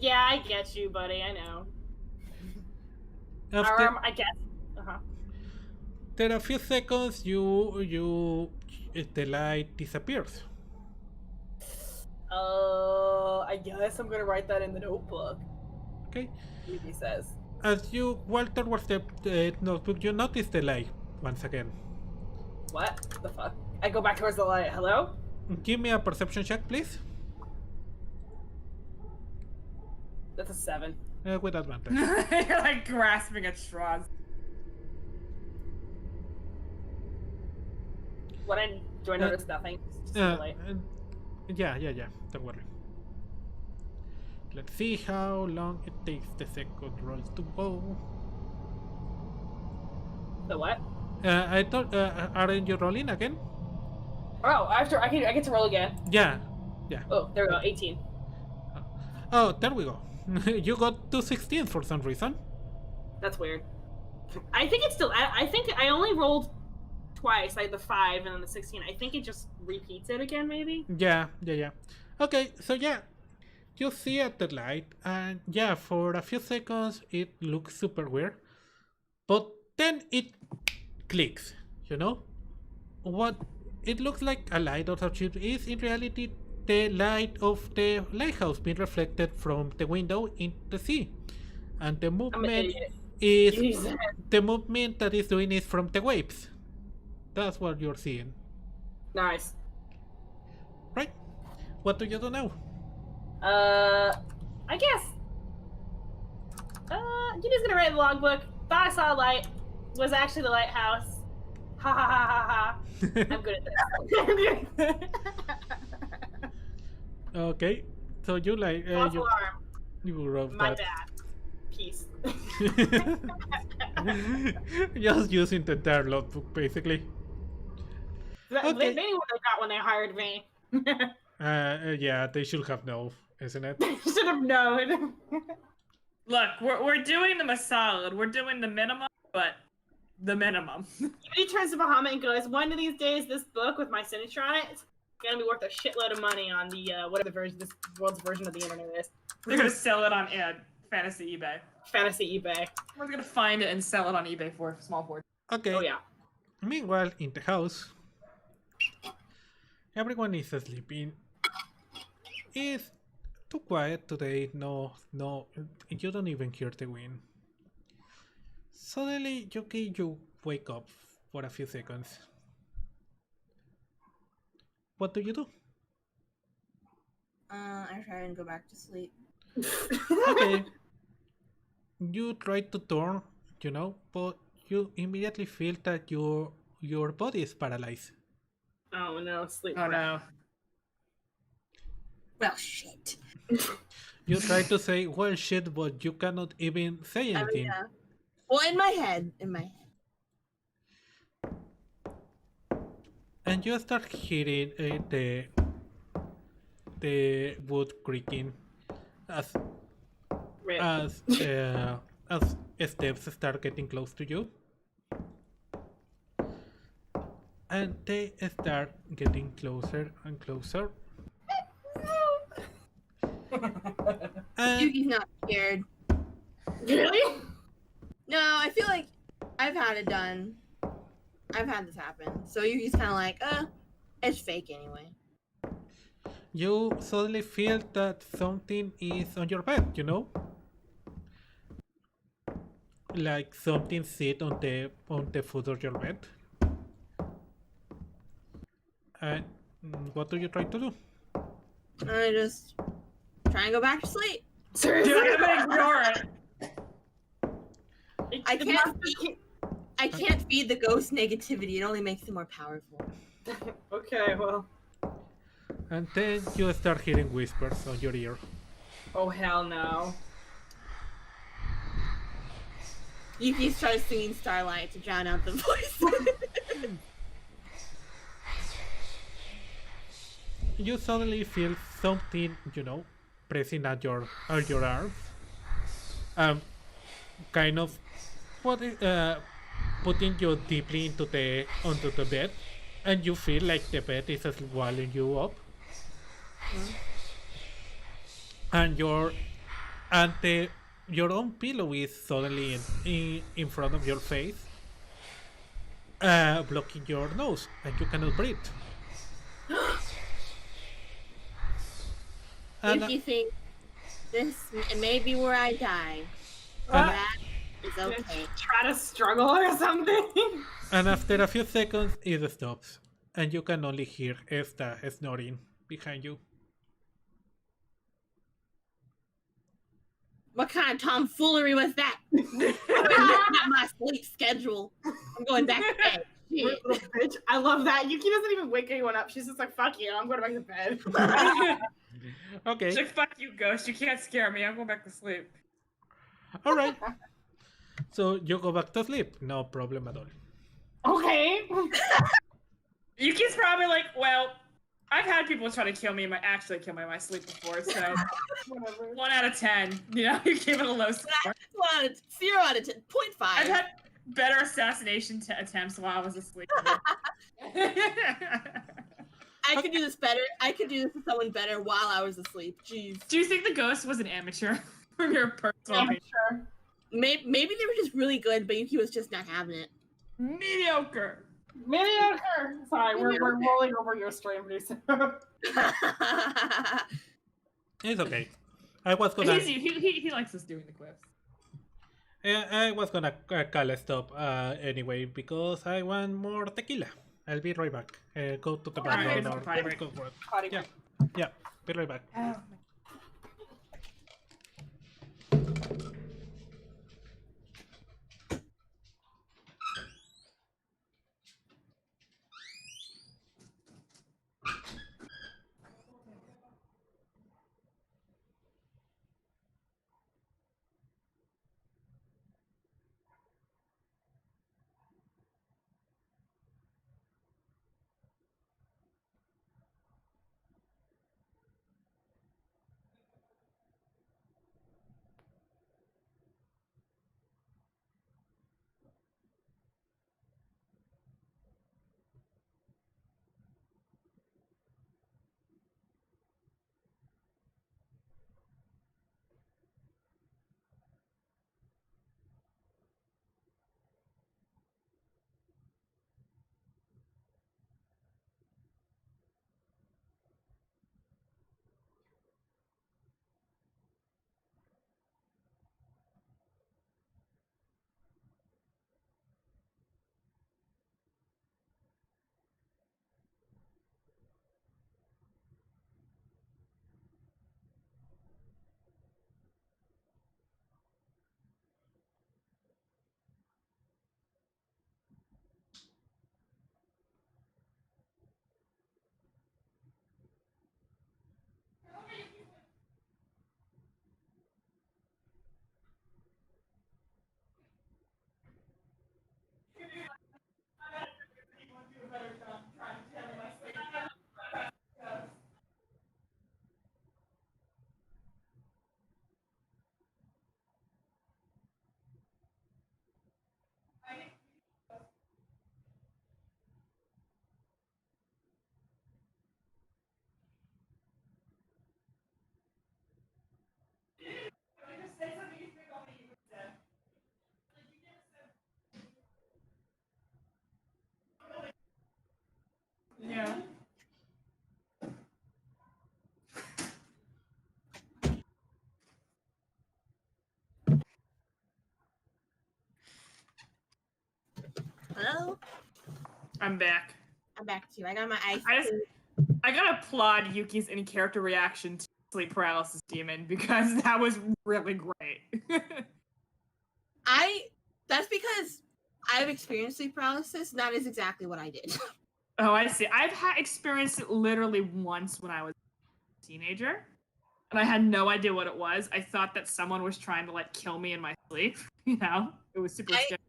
Yeah, I get you, buddy. I know. After I guess. there are a few seconds, the light disappears. I guess I'm gonna write that in the notebook. Okay. He says. As you walk towards the notebook, you notice the light once again. What the fuck? I go back towards the light. Hello? Give me a perception check, please. That's a 7. With advantage. You're like grasping at straws. Do I notice nothing? Just the light. Yeah. Don't worry. Let's see how long it takes the second roll to go. The what? I thought, aren't you rolling again? Oh, after I get to roll again. Yeah. Oh, there we go. 18. Oh, there we go. You got 216 for some reason. That's weird. I think it's still. I think I only rolled twice. I had the 5 and then the 16. I think it just repeats it again, maybe. Yeah. Okay, so yeah, you see at the light, and yeah, for a few seconds it looks super weird, but then it clicks. What it looks like a light or something is in reality the light of the lighthouse being reflected from the window in the sea, and the movement that is doing is from the waves. That's what you're seeing. Nice. Right? What do you do now? I guess. Yuri's gonna write the logbook. Thought I saw a light. Was actually the lighthouse. Ha ha ha ha ha. I'm good at this. Okay, so you like False alarm. you wrote My that. bad. Peace. Just using the entire logbook, basically. Okay. They knew what they got when they hired me. Yeah, they should have known, isn't it? Should have known. Look, we're doing them a solid. We're doing the minimum, but the minimum. He turns to Bahamut and goes, "One of these days, this book with my signature on it is gonna be worth a shitload of money on the whatever version this world's version of the internet is." They're gonna sell it on fantasy eBay. Fantasy eBay. We're gonna find it and sell it on eBay for a small fortune. Okay. Oh yeah. Meanwhile, in the house, everyone is sleeping. It's too quiet today. No, you don't even hear the wind. Suddenly, Yuki, you wake up for a few seconds. What do you do? I try and go back to sleep. Okay. You try to turn, but you immediately feel that your body is paralyzed. Oh no, sleep. Oh no. Well, shit. You try to say, well, shit, but you cannot even say anything. Well, in my head. And you start hearing the wood creaking as steps start getting close to you, and they start getting closer and closer. And Yuki's not scared. Really? No, I feel like I've had it done. I've had this happen. So Yuki's kind of like, it's fake anyway. you suddenly feel that something is on your bed, like something sit on the foot of your bed. And what do you try to do? I just try and go back to sleep. Dude, I'm gonna ignore it. I can't feed the ghost negativity. It only makes them more powerful. Okay, well. And then you start hearing whispers on your ear. Oh, hell no. Yuki starts singing Starlight to drown out the voice. You suddenly feel something, pressing at your arms. Kind of putting you deeply onto the bed, and you feel like the bed is swallowing you up. And your own pillow is suddenly in front of your face, blocking your nose, and you cannot breathe. And, Yuki thinks, this may be where I die. And- That is okay. Try to struggle or something. and after a few seconds, it stops, and you can only hear Esta snoring behind you. What kind of tomfoolery was that? Not my sleep schedule. I'm going back to bed. Shit. Little bitch. I love that. Yuki doesn't even wake anyone up. She's just like, fuck you, I'm going back to bed. Okay, She's like, fuck you, ghost. You can't scare me. I'm going back to sleep. all right. So you go back to sleep, no problem at all. Okay. Yuki's probably like, well, I've had people try to kill me, actually kill me in my sleep before, so Whatever. 1 out of 10. You know, you gave it a low score. 0 out of 10. 0.5. I've had better assassination attempts while I was asleep. I could do this better. I could do this with someone better while I was asleep. Jeez. Do you think the ghost was an amateur from your personal opinion? Sure. Maybe they were just really good, but Yuki was just not having it. Mediocre. Mediocre. Sorry, we're rolling over your stream pretty soon. It's okay. I was gonna. He likes us doing the quips. I was gonna call a stop anyway because I want more tequila. I'll be right back. Go to the Alright, bathroom or potty break. go for it. Potty Yeah, yeah. Be right back. Yeah. Hello? I'm back. I'm back to you. I got my ice. I gotta applaud Yuki's in-character reaction to sleep paralysis demon because that was really great. That's because I've experienced sleep paralysis, and that is exactly what I did. Oh, I see. I've experienced it literally once when I was a teenager, and I had no idea what it was. I thought that someone was trying to like kill me in my sleep. You know, it was super scary.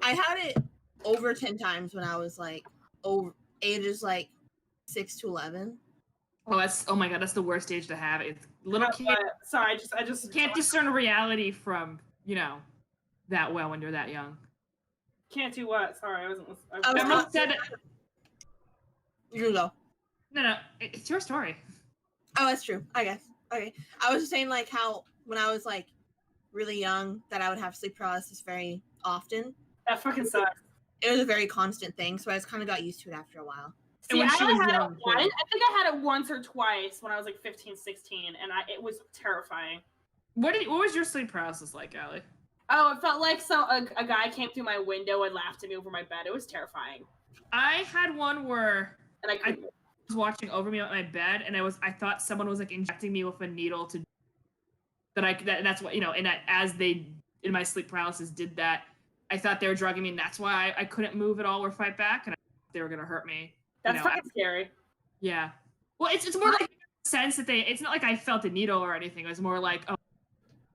I had it over 10 times when I was like over ages like 6 to 11. Oh my god, that's the worst age to have. It's little kids. Sorry, I just Can't discern reality from that well when you're that young. Can't do what? Sorry, I wasn't listening. I was Emma said it. You go. No, it's your story. Oh, that's true. I guess. Okay. I was just saying like how when I was like really young that I would have sleep paralysis very often. That fucking sucks. It was a very constant thing, so I just kind of got used to it after a while. See, I think I had it once or twice when I was like 15, 16, and it was terrifying. What was your sleep paralysis like, Allie? Oh, it felt like a guy came through my window and laughed at me over my bed. It was terrifying. I had one where and I was watching over me on my bed, and I thought someone was like injecting me with a needle to that's what and as they in my sleep paralysis did that, I thought they were drugging me, and that's why I couldn't move at all or fight back, and they were gonna hurt me. That's fucking scary. Yeah. Well, it's more like a sense that it's not like I felt a needle or anything. It was more like, oh,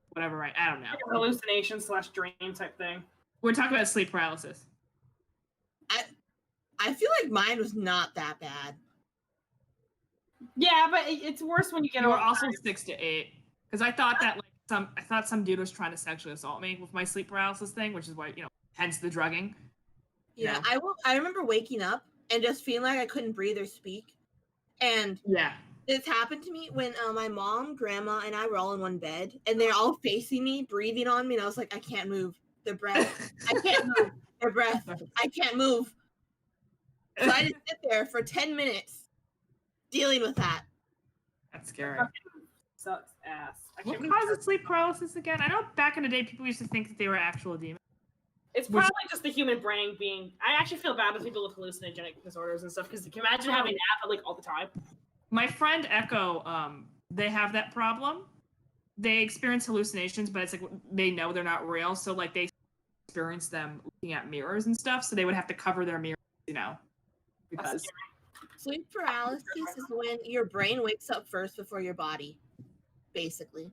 whatever, right? I don't know. Like hallucination / dream type thing. We're talking about sleep paralysis. I feel like mine was not that bad. Yeah, but it's worse when you get. You were also 6 to 8 because I thought that some dude was trying to sexually assault me with my sleep paralysis thing, which is why hence the drugging. Yeah, I remember waking up and just feeling like I couldn't breathe or speak, and this happened to me when my mom, grandma, and I were all in one bed, and they're all facing me, breathing on me, and I was like, I can't move. Their breath, I can't move. Their breath, I can't move. So I just sit there for 10 minutes dealing with that. That's scary. Sucks ass. What causes sleep paralysis again? I know back in the day people used to think that they were actual demons. It's probably just the human brain being. I actually feel bad with people with hallucinogenic disorders and stuff because you can imagine having that happen like all the time. My friend Echo, they have that problem. They experience hallucinations, but it's like they know they're not real, so like they experience them looking at mirrors and stuff. So they would have to cover their mirrors, because sleep paralysis is when your brain wakes up first before your body, basically.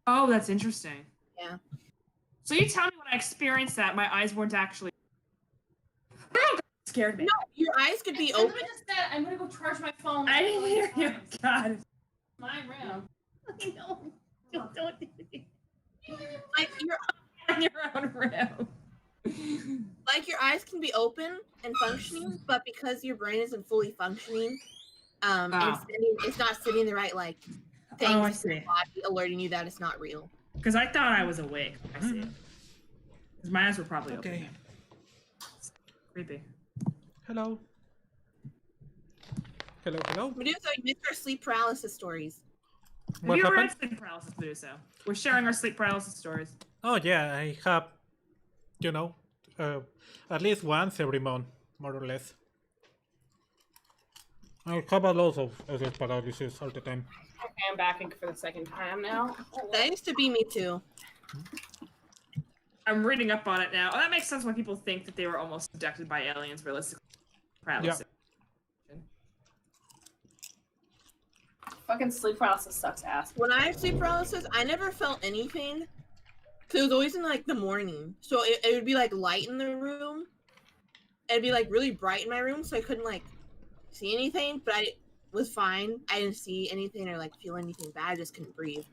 Oh, that's interesting. Yeah. So you tell me when I experienced that, my eyes weren't actually scared me. No, your eyes could be open. I'm gonna go charge my phone. I didn't hear you. God. My room. No. Don't do it. Like your own room. Like your eyes can be open and functioning, but because your brain isn't fully functioning, it's not sitting the right things in your body alerting you that it's not real. Because I thought I was awake. I see. Because my eyes were probably open. It's creepy. Hello. Medusa, you missed our sleep paralysis stories. Have you ever had sleep paralysis, Medusa? We're sharing our sleep paralysis stories. Oh yeah, I have, at least once every month, more or less. I have a lot of sleep paralysis all the time. Okay, I'm back for the second time now. That used to be me too. I'm reading up on it now. Oh, that makes sense when people think that they were almost abducted by aliens, realistically. Paralysis. Yeah. Fucking sleep paralysis sucks ass. When I had sleep paralysis, I never felt anything. Cause it was always in the morning. So it would be light in the room. It'd be really bright in my room, so I couldn't see anything, but I was fine. I didn't see anything or feel anything bad. I just couldn't breathe.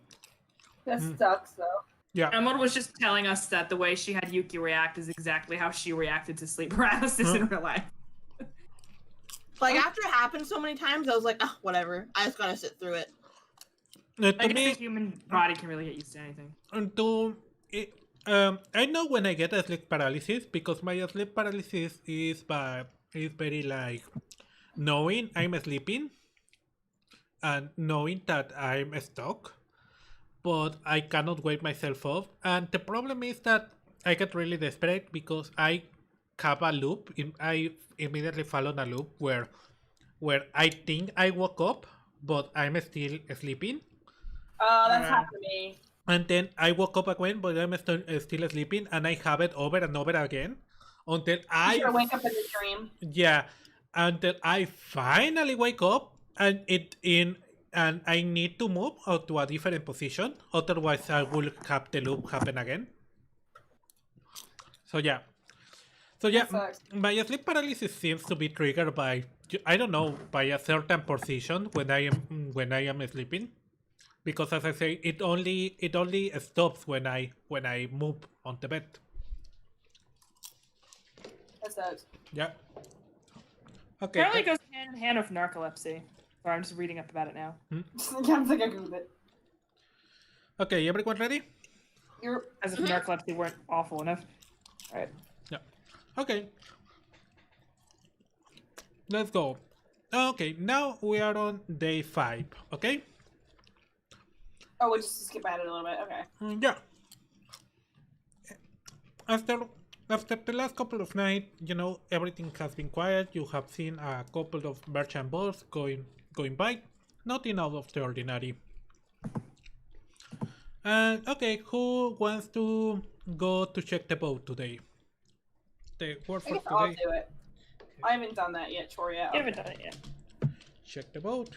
That sucks though. Yeah. Emma was just telling us that the way she had Yuki react is exactly how she reacted to sleep paralysis in real life. After it happened so many times, I was like, oh, whatever. I just gotta sit through it. I guess the human body can really get used to anything. I know when I get a sleep paralysis because my sleep paralysis is very knowing I'm sleeping and knowing that I'm stuck, but I cannot wake myself up. And the problem is that I get really desperate because I have a loop. I immediately fall on a loop where I think I woke up, but I'm still sleeping. Oh, that's happened to me. And then I woke up again, but I'm still sleeping, and I have it over and over again until I wake up in the dream. Yeah, until I finally wake up and and I need to move out to a different position. Otherwise, I will have the loop happen again. So yeah. So yeah, my sleep paralysis seems to be triggered by, I don't know, by a certain position when I am sleeping, because as I say, it only stops when I move on the bed. That sucks. Yeah. Okay. Apparently, it goes hand in hand with narcolepsy. Or I'm just reading up about it now. I'm like I googled it. Okay, everyone ready? As if narcolepsy weren't awful enough. All right. Yeah. Okay. Let's go. Okay, now we are on day 5. Okay. Oh, we'll just skip ahead a little bit. Okay. Yeah. After the last couple of nights, everything has been quiet. You have seen a couple of merchant boats going by. Nothing out of the ordinary. Okay, who wants to go to check the boat today? The word for today. I'll do it. I haven't done that yet, chore yet. I haven't done it yet. Check the boat.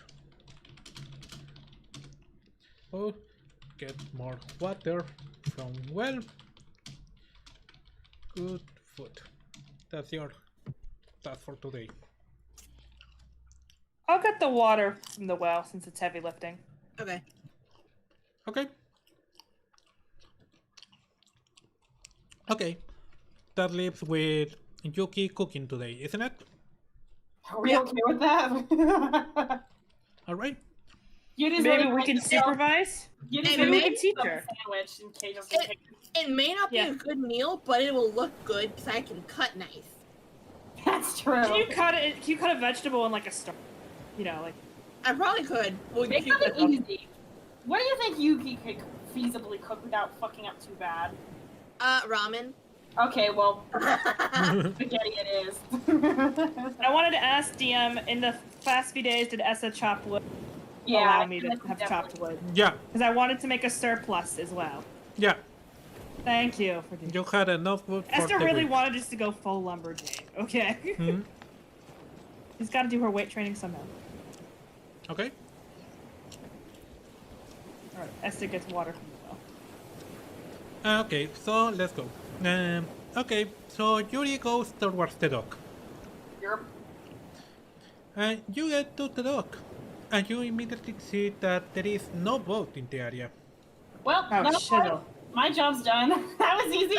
Oh, get more water from well. Good food. That's for today. I'll get the water from the well since it's heavy lifting. Okay. Okay. Okay. That leaves with Yuki cooking today, isn't it? Are we okay with that? Alright. Maybe we can supervise? Maybe we can teach her. Sandwich in case it may not be a good meal, but it will look good because I can cut nice. That's true. Can you cut a vegetable in like a star? Like. I probably could. Make something easy. What do you think Yuki could feasibly cook without fucking up too bad? Ramen. Okay, well, spaghetti it is. I wanted to ask DM, in the past few days, did Esta chop wood? Yeah, allow me to have chopped wood. Yeah. Because I wanted to make a surplus as well. Yeah. Thank you for doing. You had enough wood for Esta the really week. wanted us to go full lumberjane. Okay. Mm-hmm. She's got to do her weight training somehow. Okay. All right. Esta gets water from the well. Okay, so let's go. Okay, so Yuri goes towards the dock. Yep. And you get to the dock, and you immediately see that there is no boat in the area. Well, my job's done. That was easy.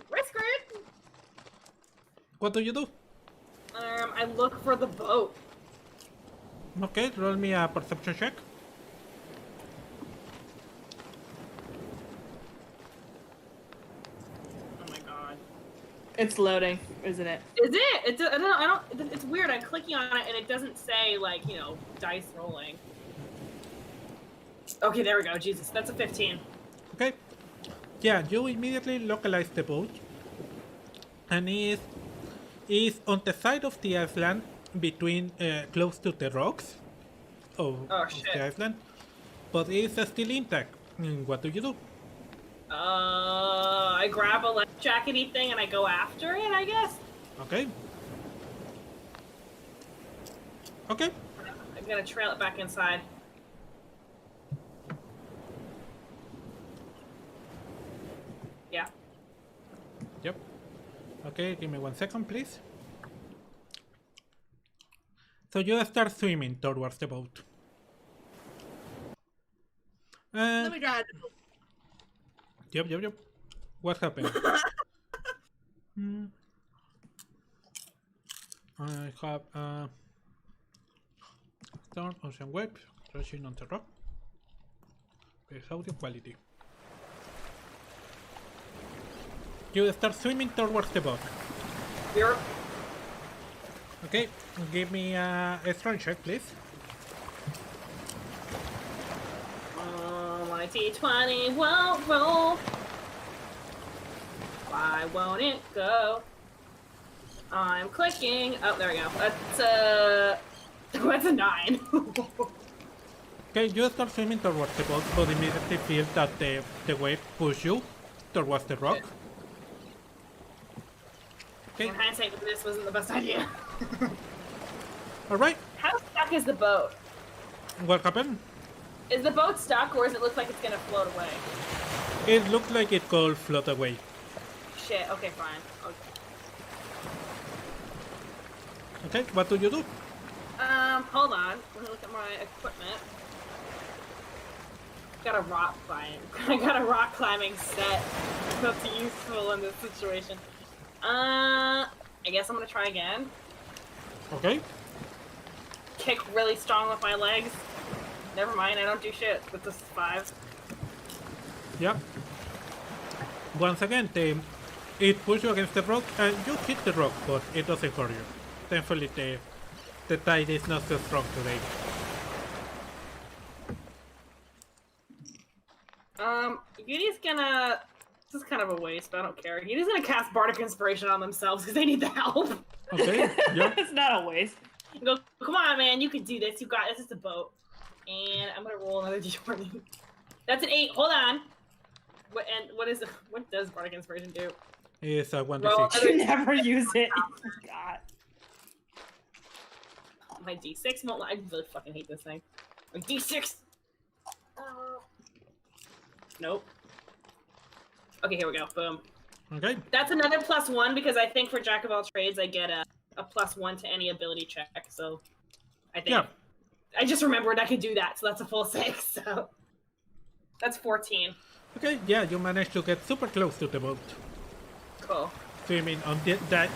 We're screwed. What do you do? I look for the boat. Okay, roll me a perception check. Oh my god. It's loading, isn't it? Is it? I don't. It's weird. I'm clicking on it and it doesn't say dice rolling. Okay, there we go. Jesus, that's a 15. Okay. Yeah, you immediately localize the boat, and is on the side of the island between close to the rocks of the island, but it's still intact. What do you do? I grab a life jackety thing and I go after it, I guess. Okay. Okay. I'm gonna trail it back inside. Yeah. Yep. Okay, give me 1 second, please. So you start swimming towards the boat. Let me try it. Yep. What happened? I have turn ocean wave, rushing on the rock. With audio quality. You start swimming towards the boat. Here. Okay, give me a strength check, please. My T20 won't roll. Why won't it go? I'm clicking. Oh, there we go. That's a 9. Okay, you start swimming towards the boat, but immediately feel that the wave pushes you towards the rock. Okay. In hindsight, this wasn't the best idea. Alright. How stuck is the boat? What happened? Is the boat stuck, or does it look like it's gonna float away? It looks like it could float away. Shit, okay, fine. Okay, what do you do? Hold on. Let me look at my equipment. Got a rock climb. I got a rock climbing set. That's useful in this situation. I guess I'm gonna try again. Okay. Kick really strong with my legs. Never mind, I don't do shit with this 5. Yeah. Once again, it pushes you against the rock, and you hit the rock, but it doesn't hurt you. Thankfully, the tide is not so strong today. Yuri's gonna... This is kind of a waste, but I don't care. Yuri's gonna cast Bardic Inspiration on themselves because they need the help. Okay, yeah. It's not a waste. Go, come on, man, you can do this. You got this. It's a boat. And I'm gonna roll another d20. That's an 8. Hold on. What does Bardic Inspiration do? It's a 1d6. Roll Never use it. God. My d6 won't. I really fucking hate this thing. My d6. Nope. Okay, here we go. Boom. Okay. That's another +1 because I think for Jack of all trades I get a +1 to any ability check. So I think. Yeah. I just remembered I could do that, so that's a full 6. So that's 14. Okay, yeah, you managed to get super close to the boat. Cool. Swimming on that.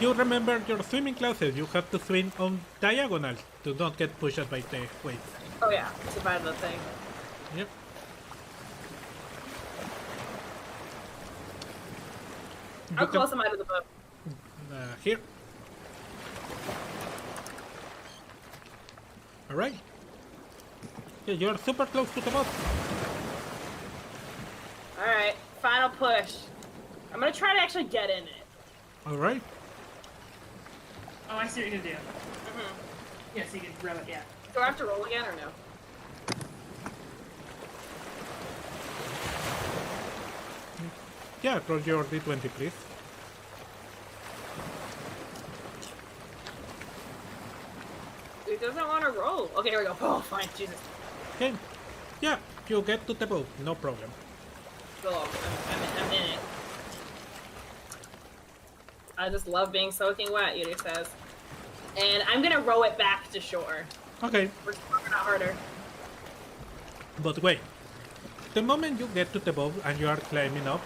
You remember your swimming classes. You have to swim on diagonal to not get pushed by the waves. Oh yeah, survive the thing. Yep. How close am I to the boat? Here. Alright. Yeah, you're super close to the boat. Alright, final push. I'm gonna try to actually get in it. Alright. Oh, I see what you're gonna do. Yeah, so you can grab it, yeah. Do I have to roll again or no? Yeah, roll your d20, please. It doesn't want to roll. Okay, here we go. Oh, fine. Jesus. Okay. Yeah, you get to the boat, no problem. Cool. I'm in it. I just love being soaking wet, Yuri says. And I'm gonna row it back to shore. Okay, We're not harder. but wait. The moment you get to the boat and you are climbing up,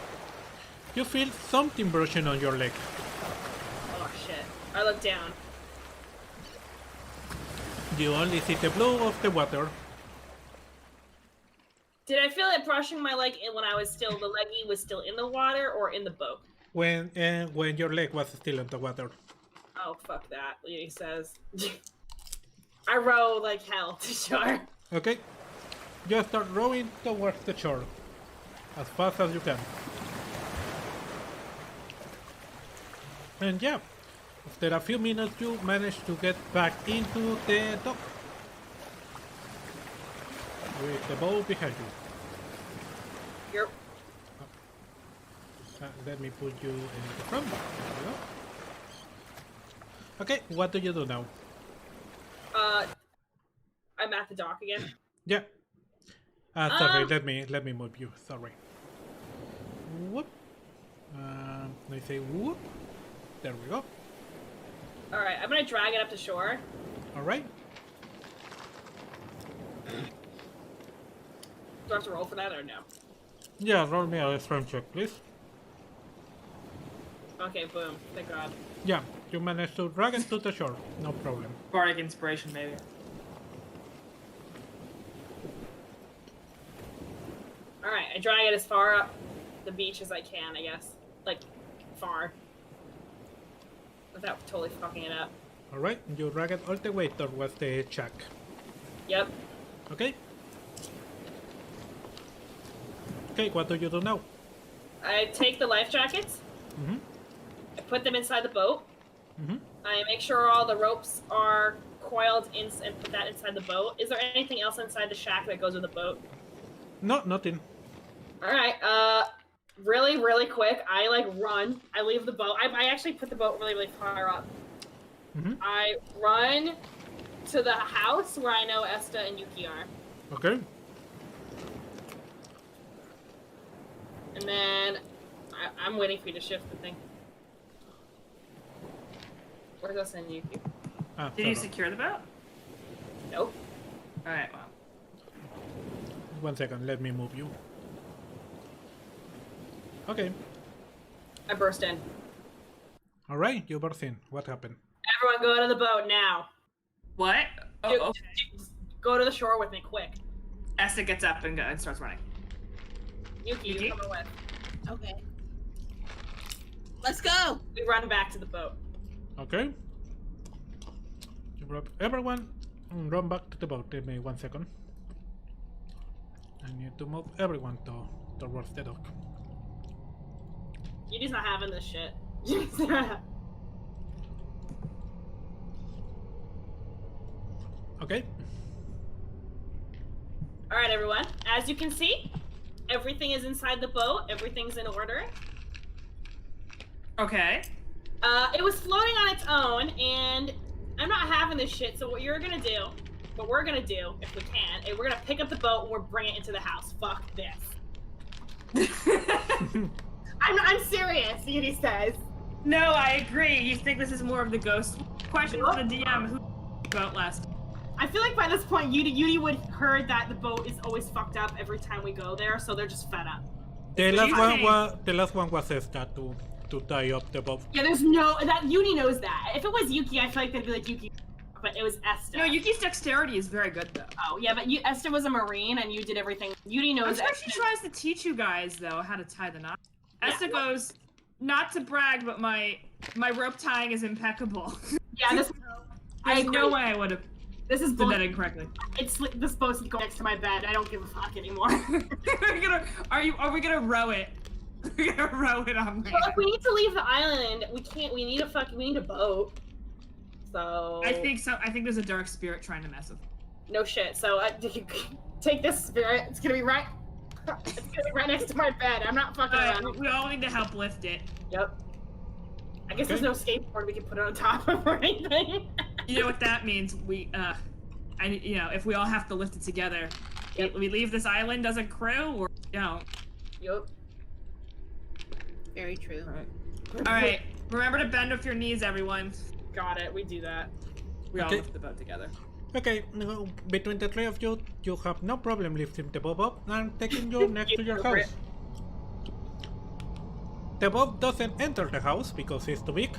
you feel something brushing on your leg. Oh shit. I look down. You only see the blue of the water. Did I feel it brushing my leg when I was still, the leggy was still in the water or in the boat? When your leg was still in the water. Oh, fuck that, Yuri says. I row like hell to shore. Okay. You start rowing towards the shore. As fast as you can. And yeah, after a few minutes you manage to get back into the dock. With the boat behind you. Yep. Let me put you in the front. There you go. Okay, what do you do now? I'm at the dock again. Yeah. Sorry, let me move you. Sorry. Whoop. Let me say whoop. There we go. Alright, I'm gonna drag it up to shore. Alright. Do I have to roll for that or no? Yeah, roll me a strength check, please. Okay, boom. Thank God. Yeah, you managed to drag it to the shore. No problem. Bardic Inspiration, maybe. Alright, I drag it as far up the beach as I can, I guess. Like, far. Without totally fucking it up. Alright, you drag it all the way towards the shack. Yep. Okay? Okay, what do you do now? I take the life jackets. Mm-hmm. I put them inside the boat. Mm-hmm. I make sure all the ropes are coiled and put that inside the boat. Is there anything else inside the shack that goes with the boat? No, nothing. All right. Really quick. I run. I leave the boat. I actually put the boat really far up. Mm-hmm. I run to the house where I know Esta and Yuki are. Okay. And then I'm waiting for you to shift the thing. Where's Esta and Yuki? Did you secure the boat? Nope. Alright, well. 1 second, let me move you. Okay. I burst in. Alright, you burst in. What happened? Everyone go to the boat now. What? Oh, okay. Just go to the shore with me, quick. Esta gets up and starts running. Yuki, you coming with. Okay. Let's go! We run back to the boat. Okay. You grab everyone and run back to the boat. Give me 1 second. I need to move everyone towards the dock. Yuki's not having this shit. Okay. Alright, everyone. As you can see, everything is inside the boat. Everything's in order. Okay. It was floating on its own, and I'm not having this shit, so what we're gonna do, if we can, is we're gonna pick up the boat and we're bringing it into the house. Fuck this. I'm serious, Yuri says. No, I agree. You think this is more of the ghost question for the DM who boat last? I feel like by this point, Yuri would heard that the boat is always fucked up every time we go there, so they're just fed up. The last one was Esta to tie up the boat. Yeah, that Yuri knows that. If it was Yuki, I feel like they'd be like Yuki, but it was Esta. No, Yuki's dexterity is very good though. Oh yeah, but Esta was a marine and you did everything. Yuri knows. I'm sure she tries to teach you guys though how to tie the knot. Esta goes, not to brag, but my rope tying is impeccable. Yeah, There's no way I would have. This is did that incorrectly. This boat's going next to my bed. I don't give a fuck anymore. Are we gonna row it? We're gonna row it on land. Well, if we need to leave the island, we can't. We need a boat. So. I think so. I think there's a dark spirit trying to mess with. No shit. So take this spirit. It's gonna be right. It's gonna be right next to my bed. I'm not fucking around. We all need to help lift it. Yep. I guess there's no skateboard we can put it on top of or anything. You know what that means? If we all have to lift it together, we leave this island as a crew, or don't. Yep. Very true. All right. Remember to bend with your knees, everyone. Got it. We do that. We all lift the boat together. Okay, between the three of you, you have no problem lifting the boat up and taking you next to your house. The boat doesn't enter the house because it's too big.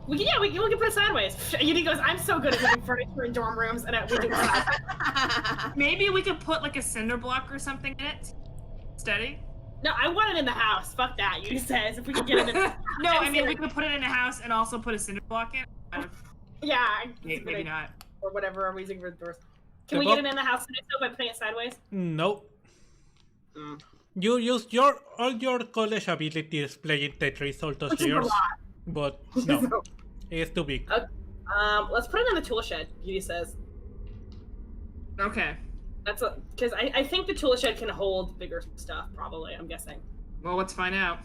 We can put it sideways. Yuri goes, I'm so good at moving furniture in dorm rooms, and we do it. Maybe we could put like a cinder block or something in it. Steady. No, I want it in the house. Fuck that. Yuri says if we can get it in the No, I mean we could put it in the house and also put a cinder block in. Yeah. Maybe not. Or whatever I'm using for the doors. Can we get it in the house today by putting it sideways? No. You use all your college abilities playing Tetris all those years, but no, it's too big. Let's put it in the tool shed. Yuri says. Okay. That's because I think the tool shed can hold bigger stuff. Probably, I'm guessing. Well, let's find out.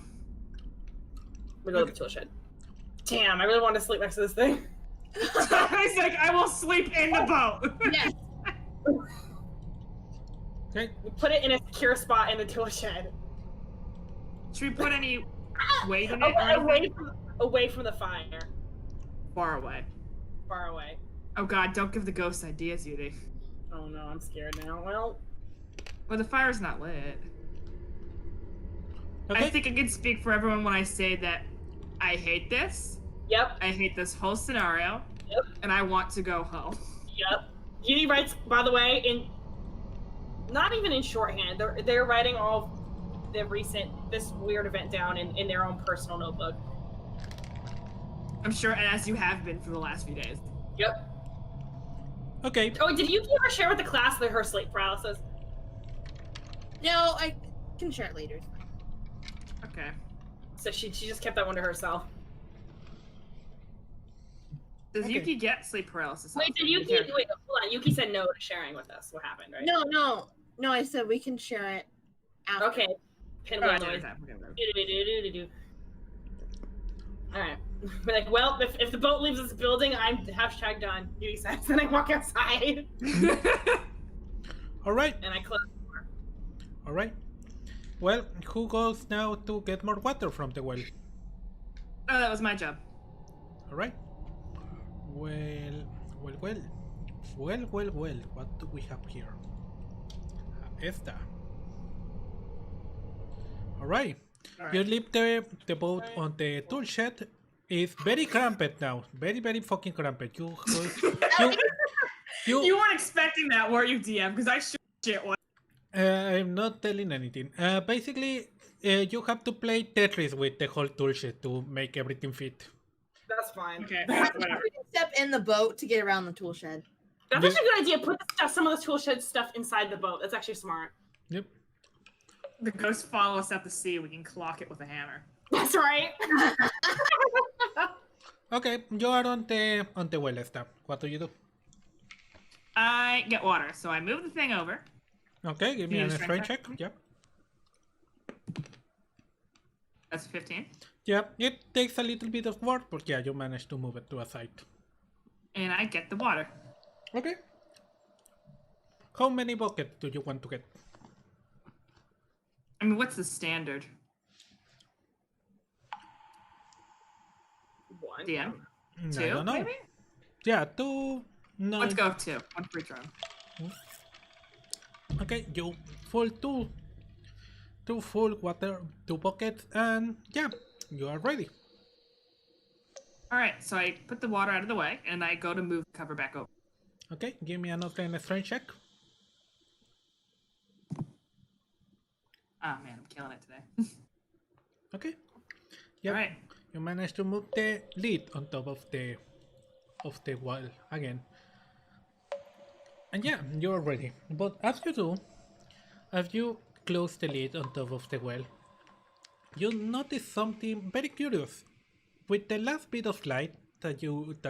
We go to the tool shed. Damn, I really want to sleep next to this thing. He's like, I will sleep in the boat. Yes. Okay. We put it in a secure spot in the tool shed. Should we put any weight in it? Away from the fire. Far away. Far away. Oh god, don't give the ghost ideas, Yuri. Oh no, I'm scared now. Well, the fire's not lit. Okay. I think I can speak for everyone when I say that I hate this. Yep. I hate this whole scenario. Yep. And I want to go home. Yep. Yuri writes, by the way, not even in shorthand. They're writing all this weird event down in their own personal notebook. I'm sure, as you have been for the last few days. Yep. Okay. Oh, did you ever share with the class her sleep paralysis? No, I can share it later. Okay. So she just kept that one to herself. Does Yuki get sleep paralysis? Wait, did Yuki? Wait, hold on. Yuki said no to sharing with us. What happened, right? No. I said we can share it. After. Okay. Pinwheel noise. Okay. All right. Be like, well, if the boat leaves this building, I'm hashtag done. Yuki says, and I walk outside. All right. And I close the door. All right. Well, who goes now to get more water from the well? Oh, that was my job. All right. Well. What do we have here? Esta. All right. You leave the boat on the tool shed. It's very cramped now. Very, very fucking cramped. You weren't expecting that, were you, DM? Because I sure shit was. I'm not telling anything. Basically, you have to play Tetris with the whole tool shed to make everything fit. That's fine. Okay, Whatever. whatever. Step in the boat to get around the tool shed. That's actually a good idea. Put some of the tool shed stuff inside the boat. That's actually smart. Yep. The ghosts follow us up the sea. We can clock it with a hammer. That's right. Okay, you are on the well, Esta. What do you do? I get water, so I move the thing over. Okay, give me You a need a strength strength check. Yep. That's 15. Yeah, it takes a little bit of work, but yeah, you managed to move it to a side. And I get the water. Okay. How many buckets do you want to get? I mean, what's the standard? One. DM? I 2, don't know. maybe? Yeah, 2. No. Let's go with 2. One for each round. Okay, you full two full water, 2 buckets, and yeah, you are ready. Alright, so I put the water out of the way, and I go to move the cover back over. Okay, give me another strength check. Ah, man, I'm killing it today. Okay. Yep. Alright. You managed to move the lid on top of the wall again. And yeah, you're ready. But as you close the lid on top of the well, you notice something very curious. With the last bit of light that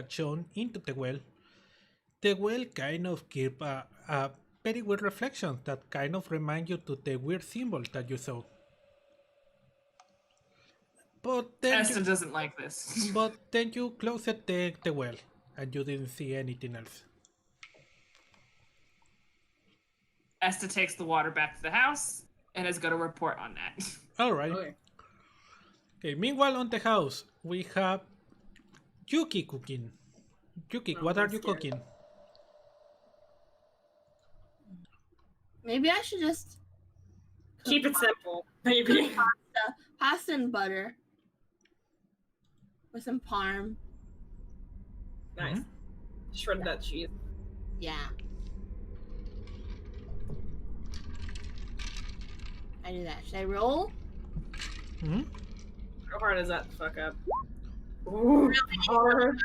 shone into the well kind of gives a very weird reflection that kind of remind you to the weird symbol that you saw. But then Esta doesn't like this. But then you closed the well and you didn't see anything else. Esta takes the water back to the house and is going to report on that. Alright. Okay, meanwhile on the house, we have Yuki cooking. Yuki, what are you cooking? Maybe I should just keep it simple. Maybe pasta and butter with some parm. Nice. Shred that cheese. Yeah. I do that. Should I roll? Mm-hmm. How hard is that to fuck up? Ooh, Really hard.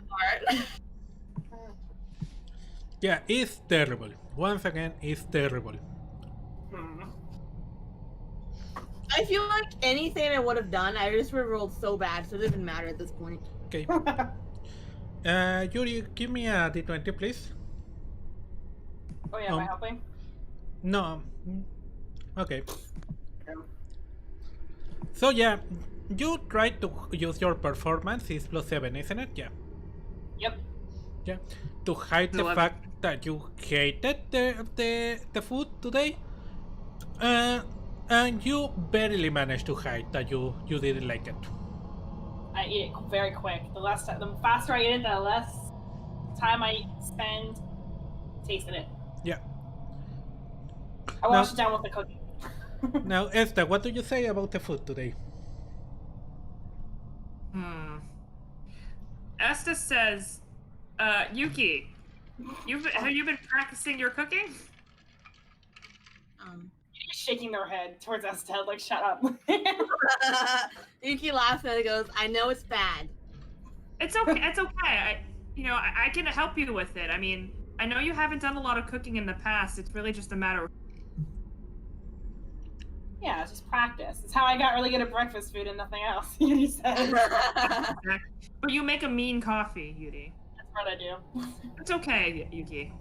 Yeah, it's terrible. Once again, it's terrible. I feel like anything I would have done, I just would have rolled so bad, so it doesn't matter at this point. Okay. Yuri, give me a d20, please. Oh yeah, am I helping? No. Okay. So yeah, you tried to use your performance, it's +7, isn't it? Yeah. Yep. Yeah. To hide the fact that you hated the food today. And you barely managed to hide that you didn't like it. I eat it very quick. The faster I eat it, the less time I spend tasting it. Yeah. I wash it down with the cookie. Now, Esta, what do you say about the food today? Esta says, Yuki, have you been practicing your cooking? Shaking their head towards Esta, like, shut up. Yuki laughs and goes, I know it's bad. It's okay. It's okay. I can help you with it. I mean, I know you haven't done a lot of cooking in the past. It's really just a matter of... Yeah, it's just practice. It's how I got really good at breakfast food and nothing else, Yuri said. But you make a mean coffee, Yuri. That's what I do. It's okay, Yuki.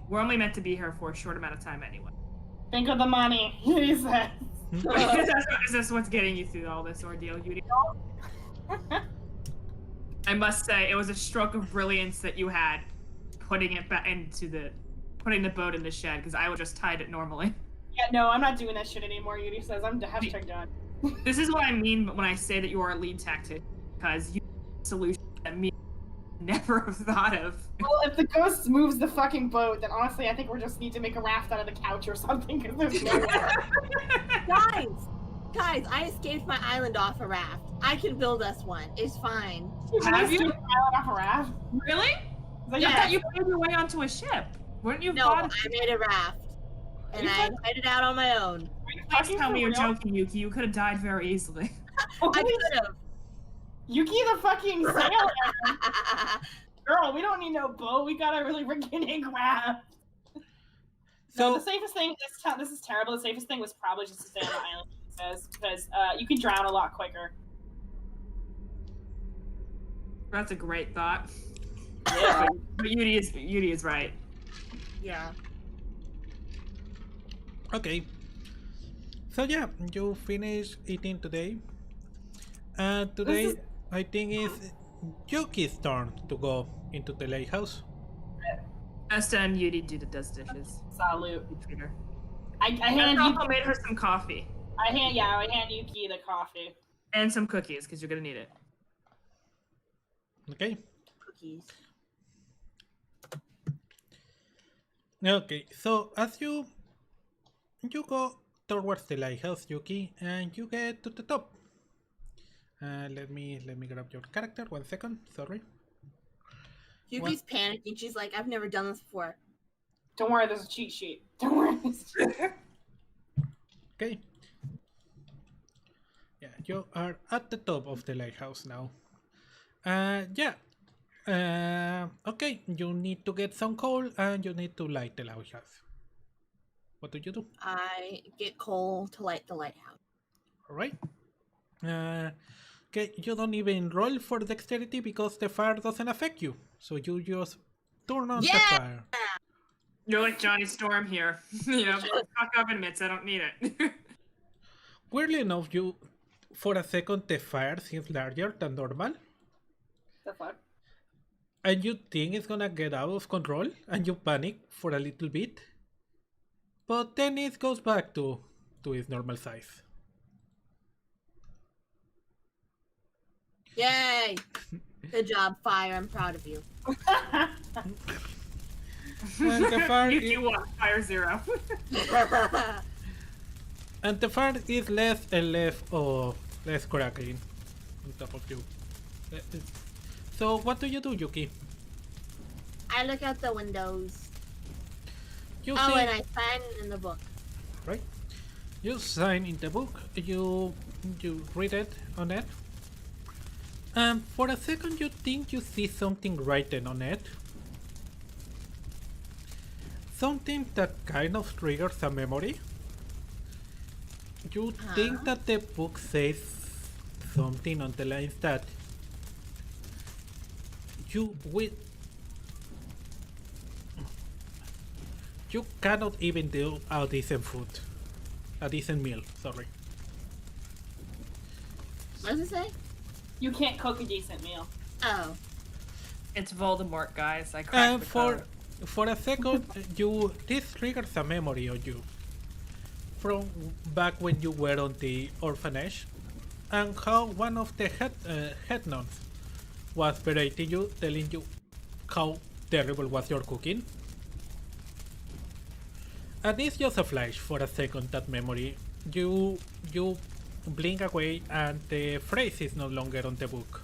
We're only meant to be here for a short amount of time anyway. Think of the money, he says. Is this what's getting you through all this ordeal, Yuri? I must say, it was a stroke of brilliance that you had putting it back putting the boat in the shed, because I would just tied it normally. Yeah, no, I'm not doing that shit anymore, Yuri says. I'm hashtag done. This is what I mean when I say that you are a lead tactic, because you have a solution that me never have thought of. Well, if the ghost moves the fucking boat, then honestly, I think we just need to make a raft out of the couch or something, because there's no way. Guys, I escaped my island off a raft. I can build us one. It's fine. Have you? Island off a raft? Really? Like, I thought you made your way onto a ship. Weren't you? No, I made a raft. And I headed out on my own. Please tell me you're joking, Yuki. You could have died very easily. I could have. Yuki the fucking sailor! Girl, we don't need no boat. We got a really beginning raft. So the safest thing, this is terrible. The safest thing was probably just to stay on the island, he says, because you can drown a lot quicker. That's a great thought. Yeah. But Yuri is right. Yeah. Okay. So yeah, you finish eating today. And today, I think it's Yuki's turn to go into the lighthouse. Esta and Yuri does dishes. Salute. Treat her. I hand also Yuki, made her some coffee. I hand Yuki the coffee. And some cookies, because you're gonna need it. Okay. Cookies. Okay, so as you go towards the lighthouse, Yuki, and you get to the top. Let me grab your character. 1 second. Sorry. Yuki's panicking. She's like, I've never done this before. Don't worry, there's a cheat sheet. Don't worry. Okay. Yeah, you are at the top of the lighthouse now. Yeah. Okay, you need to get some coal and you need to light the lighthouse. What do you do? I get coal to light the lighthouse. Alright. Okay, you don't even roll for dexterity because the fire doesn't affect you. So you just turn on the fire. You're like Johnny Storm here. Fuck up admits I don't need it. Weirdly enough, for a second the fire seems larger than normal. The fuck? And you think it's gonna get out of control and you panic for a little bit. But then it goes back to its normal size. Yay! Good job, fire. I'm proud of you. And the fire You want fire 0. and the fire is less and less crackling on top of you. So what do you do, Yuki? I look out the windows. You and see, I sign in the book. right? You sign in the book. You read it on it. And for a second, you think you see something written on it. Something that kind of triggers a memory. You think that the book says something on the lines that you cannot even do a decent meal, sorry. What does it say? You can't cook a decent meal. Oh. It's Voldemort, guys. I cracked And the code. for a second, this triggers a memory on you from back when you were on the orphanage, and how one of the head nuns was berating you, telling you how terrible was your cooking. And it's just a flash for a second, that memory. You blink away and the phrase is no longer on the book.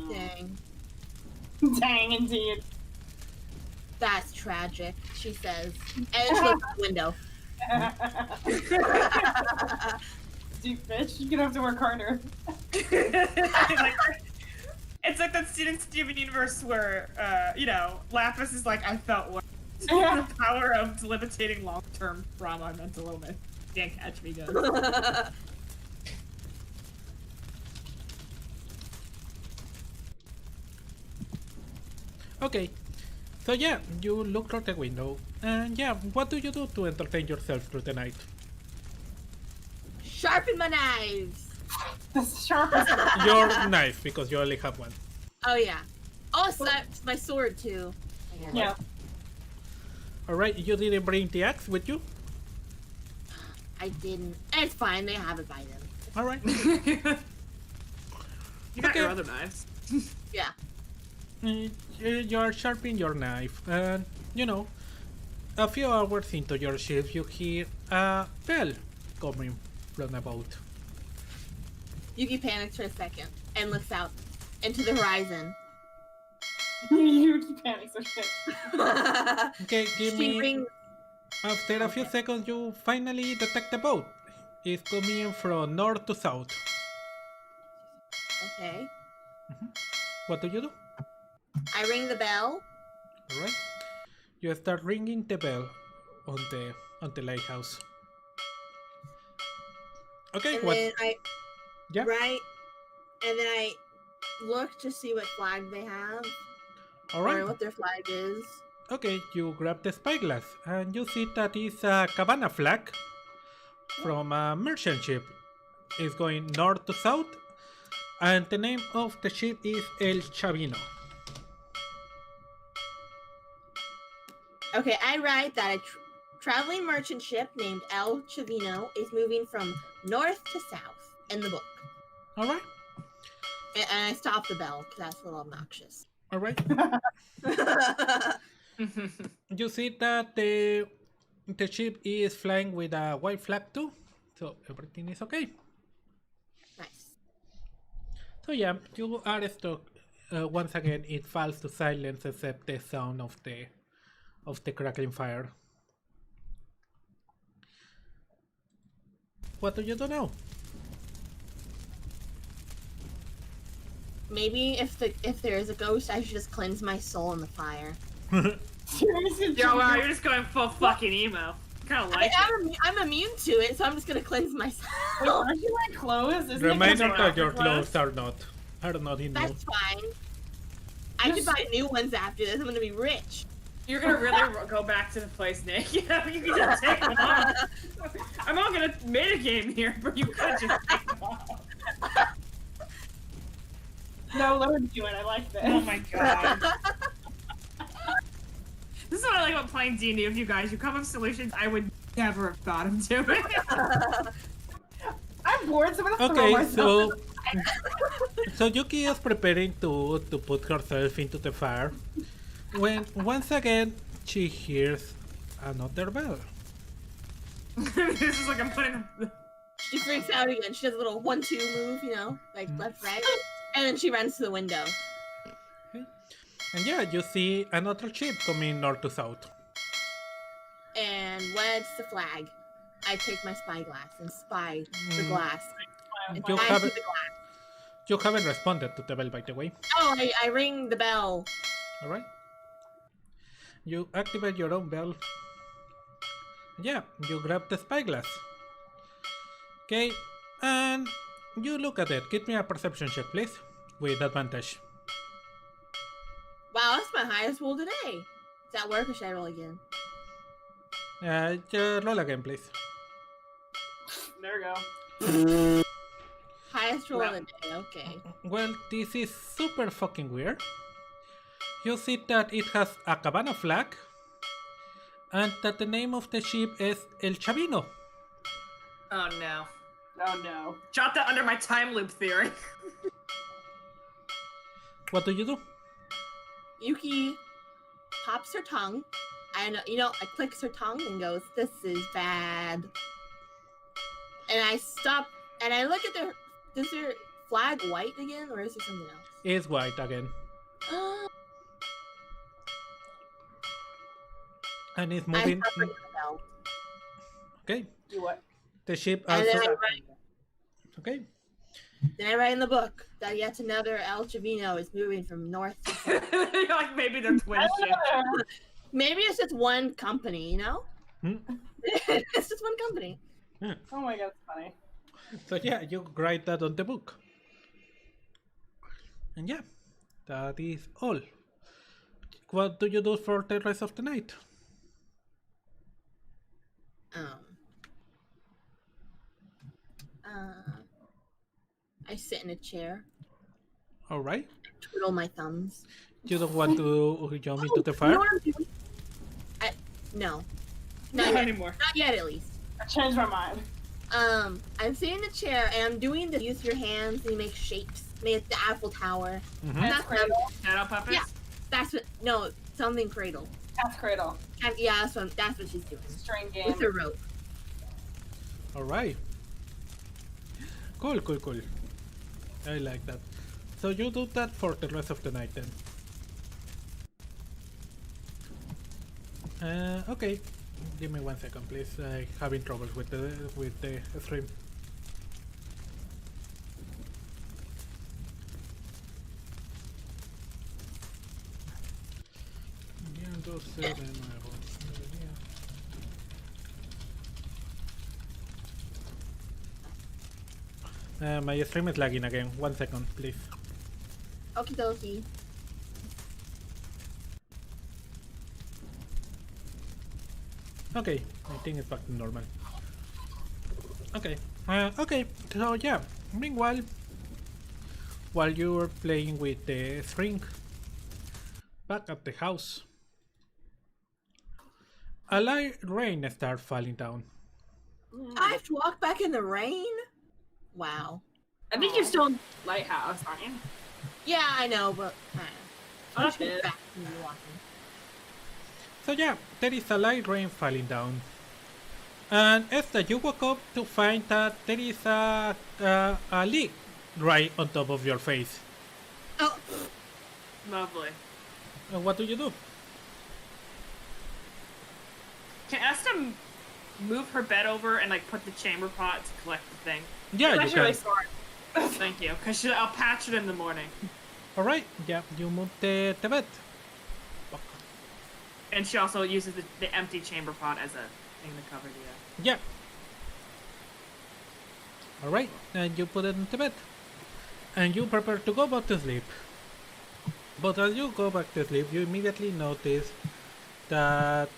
Dang. Dang, indeed. That's tragic, she says. And she looks out the window. Dude, bitch, you're gonna have to work harder. It's like that scene in Steven Universe where, Lapis is like, I felt worse. Yeah. The power of debilitating long-term trauma and mental illness. Can't catch me, guys. Okay. So yeah, you look through the window, and yeah, what do you do to entertain yourself through the night? Sharpen my knives. The sharpest. Your knife, because you only have one. Oh yeah. Oh, so that's my sword too. Yeah. Alright, you didn't bring the axe with you? I didn't. It's fine. They have it by them. Alright. You got Okay. your other knives. Yeah. You are sharpening your knife, and you know, a few hours into your shift, you hear a bell coming from the boat. Yuki panics for a second and looks out into the horizon. Yuki panics or shit. Okay, give me. rings. After a few seconds, you finally detect the boat. It's coming from north to south. Okay. What do you do? I ring the bell. Alright. You start ringing the bell on the lighthouse. Okay, And what? then I Yeah. right, and then I look to see what flag they have or Alright. what their flag is. Okay, you grab the spyglass and you see that it's a Cabana Flag from a merchant ship. It's going north to south, and the name of the ship is El Chavino. Okay, I write that a traveling merchant ship named El Chavino is moving from north to south in the book. Alright, And I stop the bell because that's a little obnoxious. alright. You see that the ship is flying with a white flag too, so everything is okay. Nice. So yeah, you are stuck. Once again, it falls to silence except the sound of the crackling fire. What do you do now? Maybe if there is a ghost, I should just cleanse my soul in the fire. Seriously, Yo, wow, you're just going full fucking emo. Kind of like it. I'm immune to it, so I'm just gonna cleanse myself. Wait, aren't you wearing clothes? Isn't it Reminder because that your you're clothes are not in you. That's fine. I could buy new ones after this. I'm gonna be rich. You're gonna really go back to the place naked? You can just take them off. I'm not gonna mitigame here, but you could just take them off. No, let him do it. I like this. Oh my god. This is what I like about playing D&D with you guys. You come up with solutions I would never have thought of doing. I'm bored, so I'm gonna throw Okay, myself. so Yuki is preparing to put herself into the fire when once again she hears another bell. This is like I'm putting. She freaks out again. She does a little 1-2 move, you know, like left, right, and then she runs to the window. And yeah, you see another ship coming north to south. And what's the flag? I take my spyglass and spy the glass. And You I see haven't- the glass. You haven't responded to the bell, by the way. Oh, I ring the bell. Alright. You activate your own bell. Yeah, you grab the spyglass. Okay, and you look at it. Give me a perception check, please. With advantage. Wow, that's my highest roll today. Does that work or should I roll again? Roll again, please. There we go. Highest roll Wow. of the day, okay. Well, this is super fucking weird. You see that it has a Cabana Flag, and that the name of the ship is El Chavino. Oh no. Oh no. Drop that under my time loop theory. What do you do? Yuki pops her tongue. I know, you know, I clicks her tongue and goes, "This is bad." And I stop and I look at their. Is their flag white again, or is there something else? It's white again. And it's moving. I stop ringing the bell. Okay. Do what? The ship And then also. I write. Okay. Then I write in the book that yet another El Chavino is moving from north to south. You're like maybe they're twin ships. Maybe it's just one company, you know? Hmm? It's just one company. Oh my god, it's funny. So yeah, you write that on the book. And yeah, that is all. what do you do for the rest of the night? I sit in a chair. All right. Twiddle my thumbs. You don't want to jump into the fire? No. Not anymore. Not yet, at least. I changed my mind. I'm sitting in the chair and I'm doing the use your hands and you make shapes. Make the Eiffel Tower. Mm-hmm. That's Cradle. Shadow puppets? Yeah. That's what. No, something Cradle. That's Cradle. Yeah, that's what she's doing. String game. With her rope. All right. Cool. I like that. So you do that for the rest of the night then. Okay. Give me 1 second, please. I'm having troubles with the stream. My stream is lagging again. 1 second, please. Okie dokie. Okay, I think it's back to normal. Okay, okay, so yeah, meanwhile, while you were playing with the string, back at the house, a light rain starts falling down. I have to walk back in the rain? Wow. I think you're still in Lighthouse, aren't you? Yeah, I know, but Oh, shit. back when you're walking. So yeah, there is a light rain falling down. And Esta, you woke up to find that there is a leak right on top of your face. Oh, Lovely. What do you do? Can Esta move her bed over and like put the chamber pot to collect the thing? Yeah, you That's can. really smart. Thank you. Because I'll patch it in the morning. Alright, yeah, you move the bed. And she also uses the empty chamber pot as a thing to cover the... Yeah. Alright, and you put it in the bed. And you prepare to go back to sleep. But as you go back to sleep, you immediately notice that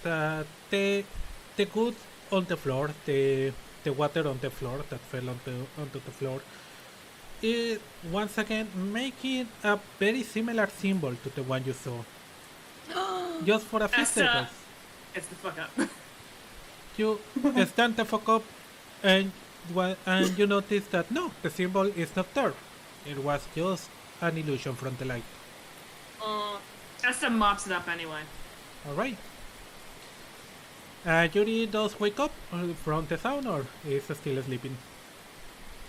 the goods on the floor, the water on the floor that fell onto the floor, is once again making a very similar symbol to the one you saw. Just for a few seconds. It's the fuck up. You stand the fuck up and you notice that no, the symbol is not there. It was just an illusion from the light. Esta mops it up anyway. Alright. Yuri does wake up from the sound or is still sleeping?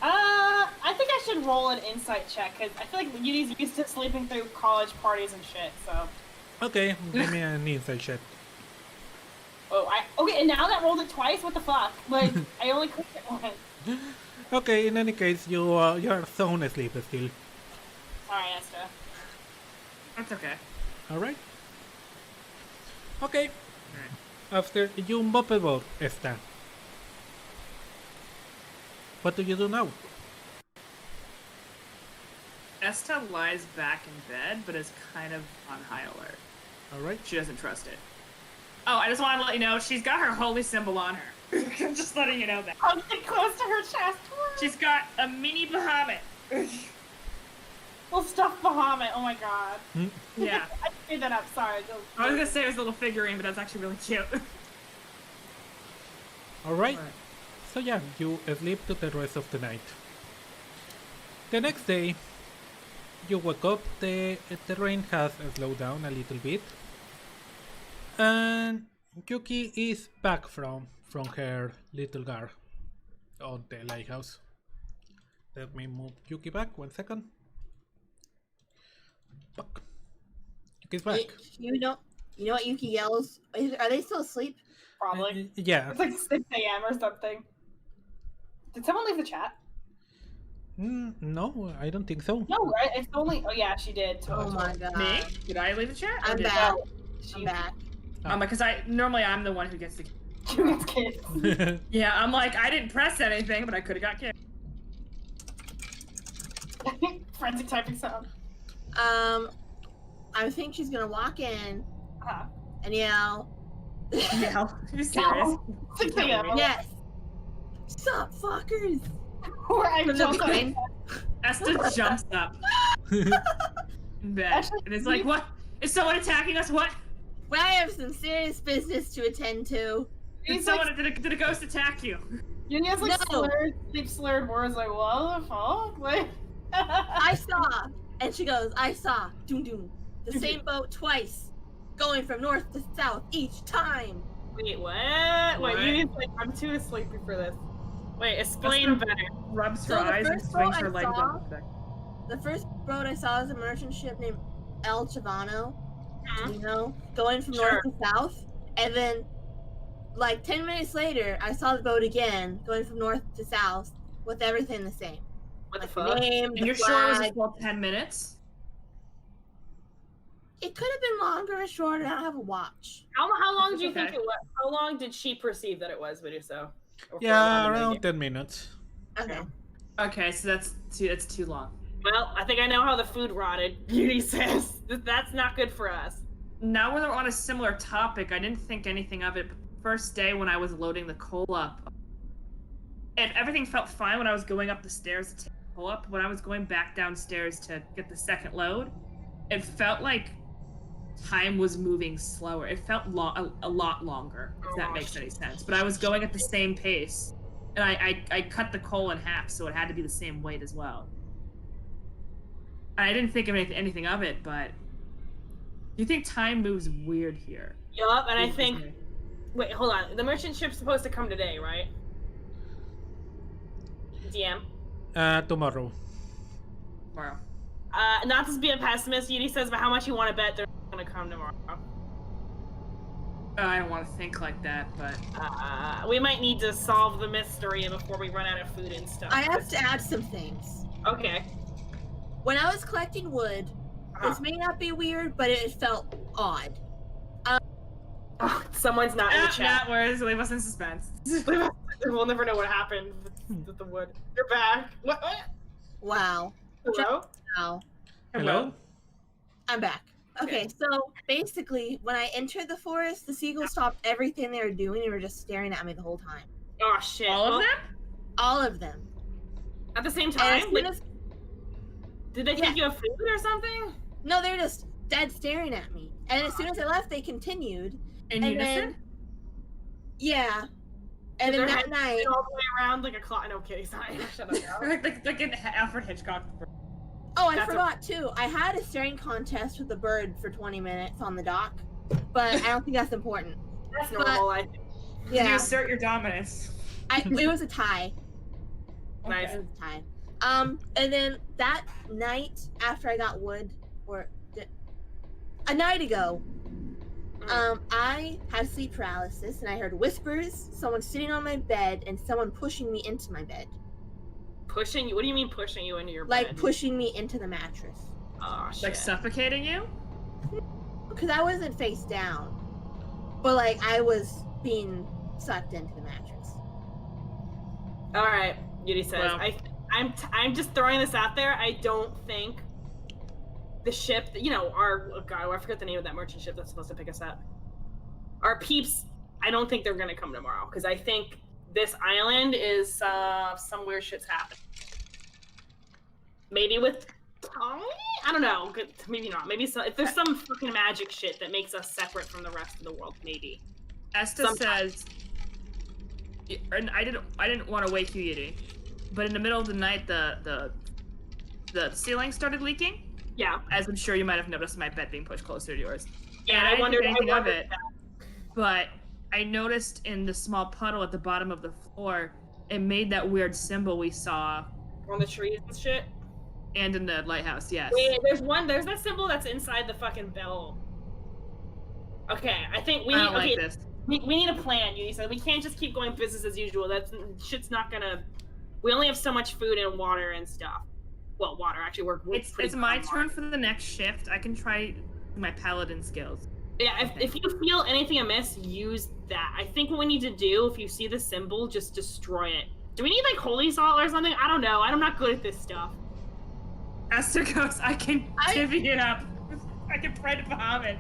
I think I should roll an insight check because I feel like Yuri's used to sleeping through college parties and shit. So. Okay, give me an insight check. Oh, okay, and now that rolled it twice. What the fuck? Like I only clicked it once. Okay, in any case, you are sound asleep still. Sorry, Esta. That's okay. Alright. Okay. After you mop about Esta, what do you do now? Esta lies back in bed, but is kind of on high alert. Alright. She doesn't trust it. Oh, I just want to let you know, she's got her holy symbol on her. Just letting you know that. I'll get close to her chest. She's got a mini Bahamut. Little stuffed Bahamut. Oh my god. Yeah. I made that up. Sorry. I was gonna say it was a little figurine, but that's actually really cute. Alright. So yeah, you sleep to the rest of the night. The next day, you wake up, the rain has slowed down a little bit. And Yuki is back from her little guard on the lighthouse. Let me move Yuki back, 1 second. Back. Yuki's back. You know what Yuki yells? Are they still asleep? Probably. Yeah. It's like 6 a.m. or something. Did someone leave the chat? No, I don't think so. No, right? It's only. Oh yeah, she did. Oh my god. Me? Did I leave the chat? I'm Or back. She I'm back. Because normally I'm the one who gets the... gets kids. Yeah, I'm like, I didn't press anything, but I could have got kicked. Forensic typing sound. I think she's gonna walk in Uh-huh. and yell. Yeah, you're serious? 6 a.m. Yes. Sup, fuckers? Or I'm From the just beginning. Esther jumps up in bed Actually, and is like, "What? Is someone attacking us? What? Well, I have some serious business to attend to. Did a ghost attack you?" Yuri has like No. slurred words like, what the fuck? Like, I saw, and she goes, I saw, doom doom, the same boat twice, going from north to south each time. Wait, what? What? Wait, Yuri's like, I'm too sleepy for this. Wait, explain better. Rubs So her the eyes and first swings boat her I legs saw- up. The first boat I saw was a merchant ship named El Chavano, Mhm. you know, going from Sure. north to south, and then, like 10 minutes later, I saw the boat again, going from north to south, with everything the same. What the Like fuck? the name, And the you're sure it was a flag. full 10 minutes? It could have been longer or shorter. I don't have a watch. How long do you Okay. think it was? How long did she perceive that it was, Medusa? Yeah, around 10 minutes. Okay. Okay, so that's too long. Well, I think I know how the food rotted. Yuri says that's not good for us. Now we're on a similar topic. I didn't think anything of it, but the first day when I was loading the coal up, and everything felt fine when I was going up the stairs to take the coal up. When I was going back downstairs to get the second load, it felt like time was moving slower. It felt a lot longer, if that makes any sense. But I was going at the same pace, and I cut the coal in half, so it had to be the same weight as well. I didn't think of anything of it, but do you think time moves weird here? Yup, and I think. Wait, hold on. The merchant ship's supposed to come today, right? DM. Tomorrow. Tomorrow. Not to be a pessimist, Yuri says, but how much you want to bet they're gonna come tomorrow? I don't want to think like that, but We might need to solve the mystery before we run out of food and stuff. I have to add some things. Okay. When I was collecting wood, this may not be weird, but it felt odd. Oh, someone's not in the chat. not worries. Leave us in suspense. We'll never know what happened with the wood. You're back. What? Wow. Hello? Wow. Hello? I'm back. Okay, so basically, when I entered the forest, the seagulls stopped everything they were doing and were just staring at me the whole time. Oh shit. All of them? All of them. At the same And time? as soon Like, as, did they think you have food or something? no, they were just dead staring at me. And as soon as I left, they continued. In And unison? then, yeah. And then Their that heads night, all the way around like a clock. No kidding. Sorry. Shut up. now. like an Alfred Hitchcock. oh, I That's forgot too. I had a staring contest with a bird for 20 minutes on the dock, but I don't think that's important. That's normal. I think. Did you Yeah, assert your dominance? it was a tie. Nice. It was a tie. And then that night after I got wood, or a night ago, I had sleep paralysis and I heard whispers, someone sitting on my bed, and someone pushing me into my bed. Pushing you? What do you mean pushing you into your Like bed? pushing me into the mattress. Oh shit. Like suffocating you? Because I wasn't face down, but like I was being sucked into the mattress. All right. Yuri says. Well. I'm just throwing this out there. I don't think the ship, I forgot the name of that merchant ship that's supposed to pick us up. Our peeps, I don't think they're gonna come tomorrow because I think this island is some weird shit's happening. Maybe with Tommy? I don't know. Maybe not. Maybe if there's some fucking magic shit that makes us separate from the rest of the world. Maybe. Esta says, and I didn't want to wake you, Yuri, but in the middle of the night, the ceiling started leaking. Yeah. As I'm sure you might have noticed, my bed being pushed closer to yours. Yeah. And I wondered didn't think anything of it, that. but I noticed in the small puddle at the bottom of the floor, it made that weird symbol we saw. On the trees and shit. And in the lighthouse, yes. Wait, there's that symbol that's inside the fucking bell. Okay, I think we I need don't like this. we need a plan, Yuri said. We can't just keep going business as usual. Shit's not gonna. We only have so much food and water and stuff. Well, water actually we're It's my turn for the next shift. I can try my paladin skills. Yeah, if you feel anything amiss, use that. I think what we need to do, if you see the symbol, just destroy it. Do we need like holy salt or something? I don't know. I'm not good at this stuff. Esther goes, I can divvy it up. I can pray to Bahamut.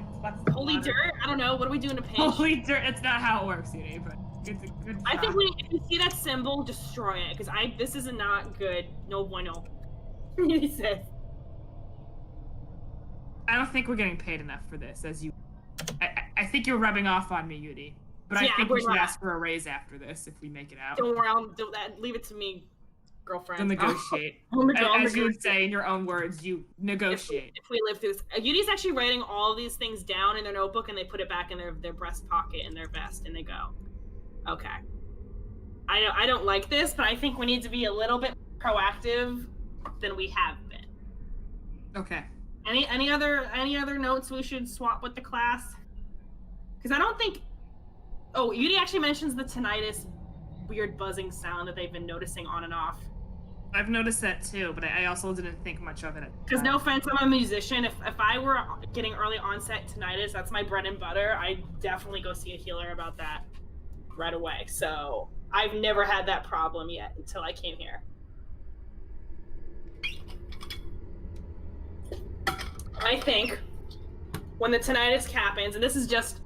Holy dirt? I don't know. What do we do in a pinch? Holy dirt. It's not how it works, Yuri, but it's a good I think if you see that symbol, destroy it. Because this is not good. No bueno. He says. I don't think we're getting paid enough for this, as you... I think you're rubbing off on me, Yuri. But I think we should ask for a raise after this if we make it out. Don't worry, I'll do that. Leave it to me, girlfriend. To negotiate. As you would say in your own words, you negotiate. If we live through this. Yudi's actually writing all these things down in their notebook, and they put it back in their breast pocket in their vest, and they go, okay. I don't like this, but I think we need to be a little bit proactive than we have been. Okay. Any other notes we should swap with the class? Because I don't think... Oh, Yuri actually mentions the tinnitus weird buzzing sound that they've been noticing on and off. I've noticed that too, but I also didn't think much of it. Because no offense, I'm a musician. If I were getting early onset tinnitus, that's my bread and butter. I'd definitely go see a healer about that right away. So I've never had that problem yet until I came here. I think when the tinnitus happens, and this is just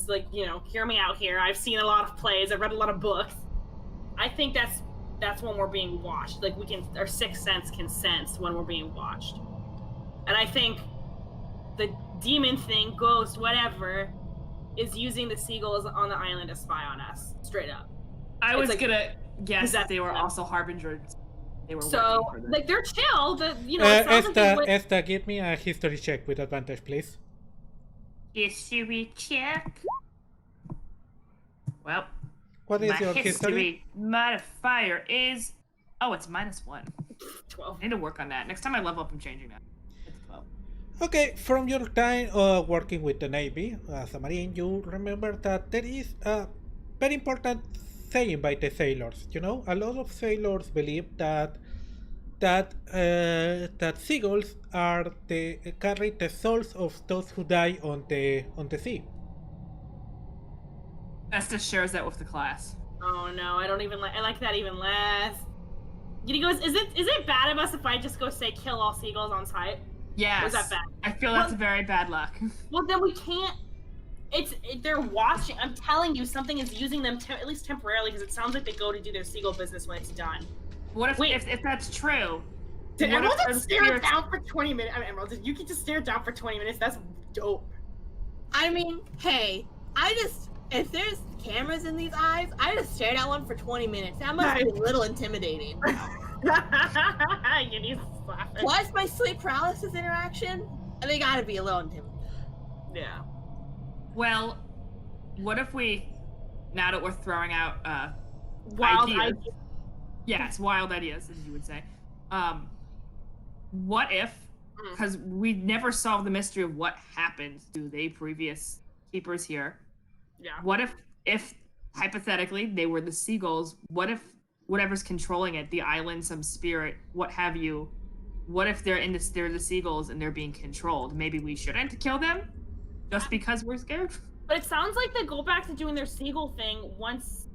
like, you know, hear me out here. I've seen a lot of plays. I've read a lot of books. I think that's when we're being watched. Like our sixth sense can sense when we're being watched. And I think the demon thing, ghost, whatever, is using the seagulls on the island to spy on us. Straight up. I was gonna guess that they were also harbingers. They were so, like, they're chill. You know, Esta, give me a history check with advantage, please. History check. Well, what is my your history modifier is... Oh, it's -1. 12. I need to work on that. Next time I level up, I'm changing that. It's 12. Okay, from your time working with the Navy as a Marine, you remember that there is a very important saying by the sailors. You know, a lot of sailors believe that seagulls carry the souls of those who die on the sea. Esta shares that with the class. Oh no, I don't even I like that even less. He goes, is it bad of us if I just go say kill all seagulls on sight? Yes. Or is that bad? I feel that's very bad luck. Well, then we can't. They're watching. I'm telling you, something is using them at least temporarily, because it sounds like they go to do their seagull business when it's done. What if that's true? Did Emerald just stare down for 20 minutes? I mean, Emerald, did Yuki just stare down for 20 minutes? That's dope. I mean, hey, if there's cameras in these eyes, I just stared at one for 20 minutes. That must be a little intimidating. Plus my sleep paralysis interaction, and they gotta be a little intimidating. Yeah. Well, what if we, now that we're throwing out wild ideas? Yes, wild ideas, as you would say. What if, because we never solved the mystery of what happened to the previous keepers here. Yeah. What if hypothetically they were the seagulls? What if whatever's controlling it, the island, some spirit, what have you? What if they're the seagulls and they're being controlled? Maybe we shouldn't kill them, just because we're scared. But it sounds like they go back to doing their seagull thing once.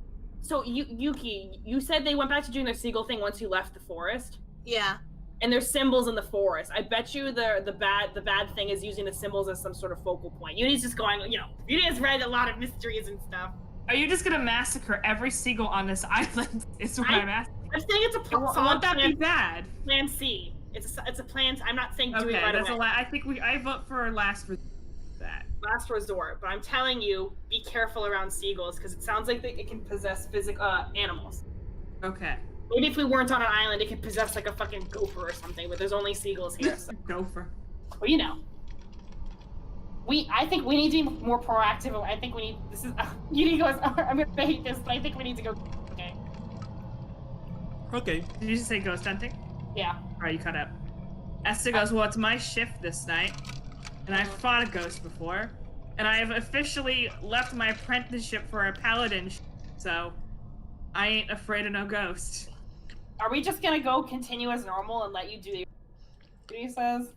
So Yuki, you said they went back to doing their seagull thing once you left the forest. Yeah. And there's symbols in the forest. I bet you the bad thing is using the symbols as some sort of focal point. Yuri's just going, you know, Yuri has read a lot of mysteries and stuff. Are you just gonna massacre every seagull on this island? Is what I'm asking. I'm saying it's a plan. Won't that be bad? Plan C. It's a plan. I'm not saying do it okay, right that's away. I think I vote for last resort. Last resort, but I'm telling you, be careful around seagulls because it sounds like it can possess animals. Okay. Maybe if we weren't on an island, it could possess like a fucking gopher or something, but there's only seagulls here. So. Gopher. Well, you know. I think we need to be more proactive. I think we need. Yuri goes. I'm gonna hate this, but I think we need to go. Okay. Okay. Did you just say ghost hunting? Yeah. Alright, you cut out. Esta goes, well, it's my shift this night, and I've fought a ghost before, and I have officially left my apprenticeship for a paladin, so I ain't afraid of no ghost. Are we just gonna go continue as normal and let you do what he says?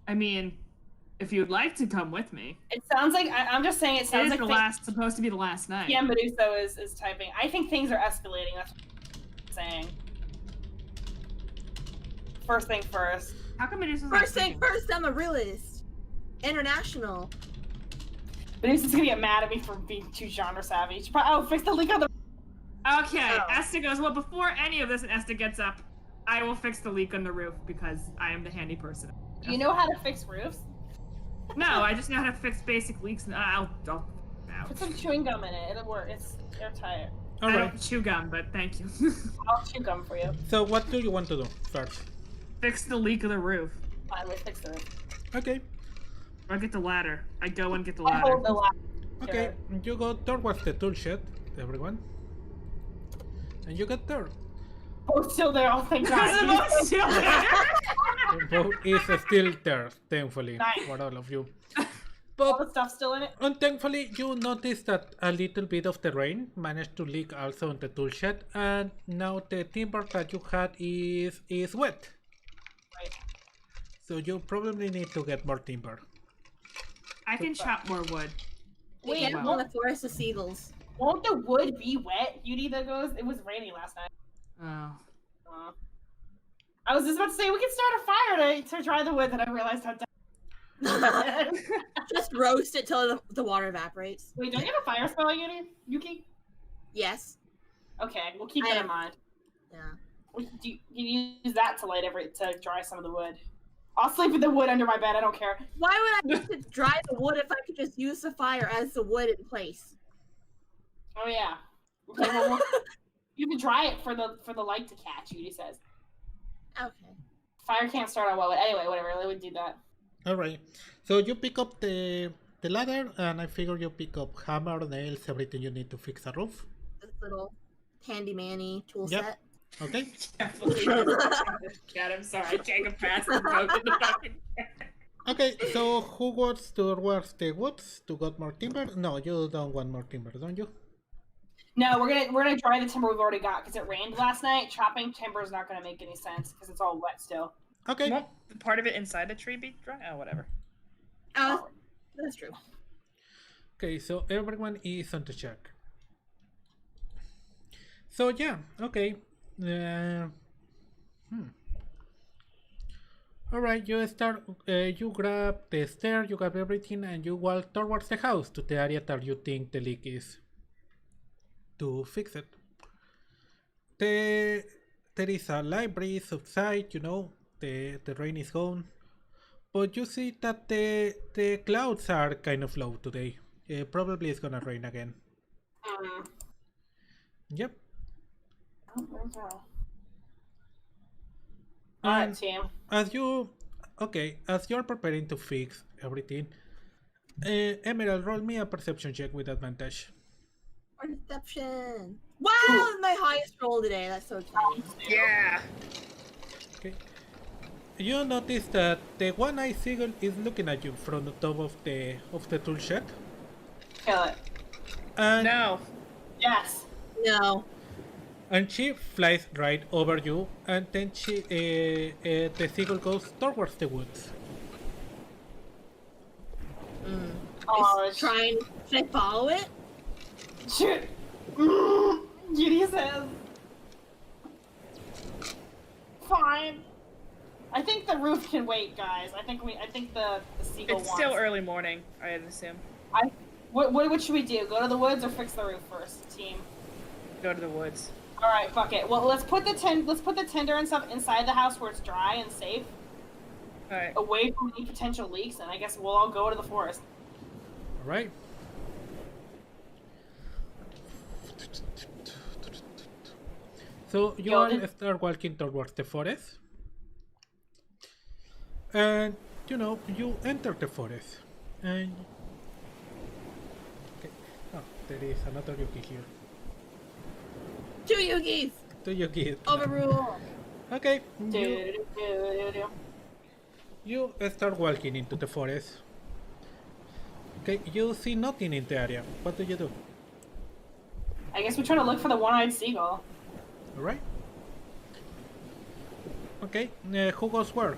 I mean, if you'd like to come with me. It sounds like, I'm just saying, it sounds like supposed to be the last night. Yeah, Medusa is typing. I think things are escalating, that's what I'm saying. First thing first. How come Medusa's First thing first, I'm a realist. International. Medusa's gonna get mad at me for being too genre savvy. Oh, fix the leak on the... Okay, Esta goes, well, before any of this and Esta gets up, I will fix the leak on the roof because I am the handy person. You know how to fix roofs? No, I just know how to fix basic leaks and I'll put some chewing gum in it. It'll work. It's airtight. I don't chew gum, but thank you. I'll chew gum for you. So what do you want to do first? Fix the leak of the roof. Fine, let's fix the roof. Okay. I'll get the ladder. I go and get the I ladder. hold the ladder. Okay, you go towards the tool shed, everyone. And you get there. Both still there, oh thank God. The boat's still there. The boat is still there, thankfully, Nice. for all of you. All But the stuff's still in it? unthankfully, you notice that a little bit of the rain managed to leak also on the tool shed, and now the timber that you had is wet. Right. So you probably need to get more timber. I can chop more wood. We can't go in the forest of seagulls. Won't the wood be wet? Yuri that goes, it was raining last night. Oh. I was just about to say we could start a fire to dry the wood, and I realized how dumb. Just roast it till the water evaporates. Wait, don't you have a fire spell, Yuki? Yes. Okay, we'll keep that in mind. Yeah. You can use that to dry some of the wood. I'll sleep with the wood under my bed. I don't care. Why would I need to dry the wood if I could just use the fire as the wood in place? Oh yeah. Okay, well, you can dry it for the light to catch. Yuri says. Okay. Fire can't start on wood. Anyway, whatever. Let me do that. All right. So you pick up the ladder, and I figure you pick up hammer, nails, everything you need to fix a roof. This little handy-manny tool Yep. set. Okay. God, I'm sorry. I can't go past the boat in the fucking. Okay. So who goes towards the woods to get more timber? No, you don't want more timber, don't you? No, we're gonna dry the timber we've already got because it rained last night. Chopping timber is not gonna make any sense because it's all wet still. Okay. Won't part of it inside the tree be dry? Oh, whatever. Oh, that's true. Okay, so everyone is on the check. So yeah, okay. Alright, you start, you grab the stair, you grab everything, and you walk towards the house to the area that you think the leak is, to fix it. There is a library subside, you know, the rain is gone. But you see that the clouds are kind of low today. Probably it's gonna rain again. Yep. Alright, team. As you're preparing to fix everything, Emerald, roll me a perception check with advantage. Perception. Wow, that's my highest roll today. That's so exciting. Yeah. Okay. You notice that the One-Eyed Seagull is looking at you from the top of the tool shed. Kill it. And No. Yes. No. And she flies right over you, and then the seagull goes towards the woods. Oh, It's trying. Should I follow it? Shoot. Yuri says. Fine. I think the roof can wait, guys. I think the seagull It's wants. still early morning, I'd assume. What should we do? Go to the woods or fix the roof first, team? Go to the woods. All right, fuck it. Well, let's put the tinder and stuff inside the house where it's dry and safe, Alright. away from any potential leaks, and I guess we'll all go to the forest. All right. So you all start walking towards the forest, and you enter the forest, and okay. Oh, there is another Yuki here. 2 Yugis. Do you get? Overrule. Okay. Do. You start walking into the forest. Okay, you see nothing in the area. What do you do? I guess we're trying to look for the One-Eyed Seagull. Alright. Okay, who goes where?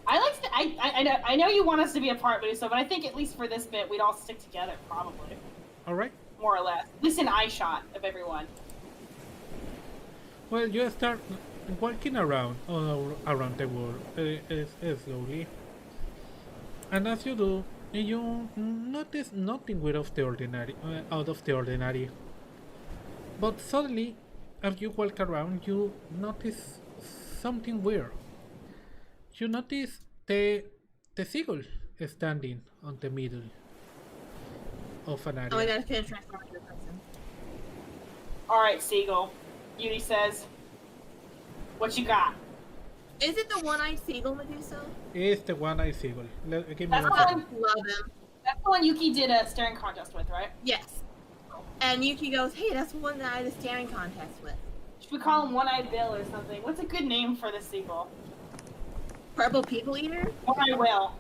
I know you want us to be apart, Musa, but I think at least for this bit, we'd all stick together, probably. Alright. More or less. At least an eye shot of everyone. Well, you start walking around around the world slowly. And as you do, you notice nothing out of the ordinary. But suddenly, as you walk around, you notice something weird. You notice the seagull standing on the middle of an area. Oh my god, I can't transform into a person. Alright, Seagull. Yuri says, what you got? Is it the One-Eyed Seagull, Medusa? It's the One-Eyed Seagull. Give me That's one the second. one, Love him. that's the one Yuki did a staring contest with, right? Yes. And Yuki goes, hey, that's the one that I had a staring contest with. Should we call him One-Eyed Bill or something? What's a good name for this seagull? Purple People Eater? One-Eyed Will.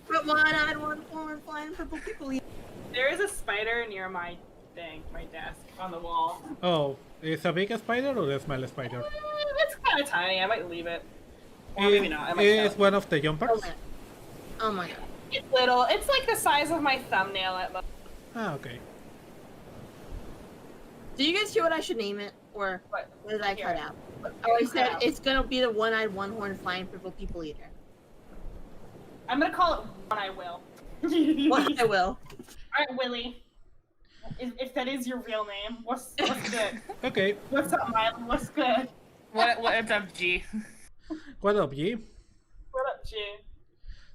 But one-eyed, one-horn, flying purple people eater. There is a spider near my thing, my desk, on the wall. Oh, is a big spider or a small spider? It's kind of tiny. I might leave it. Or maybe not. I might kill It's it. one of the jumpers? Oh my god. It's little. It's like the size of my thumbnail at most. Ah, okay. Do you guys hear what I should name it? Or What? what did I Hear cut it. out? Oh, I said out. it's gonna be the one-eyed, one-horn, flying purple people eater. I'm gonna call it One-Eyed Will. What I will. Alright, Willie. If that is your real name, what's good? Okay. What's up, Miley? What's good? What's up, G? What up, G? What up, G?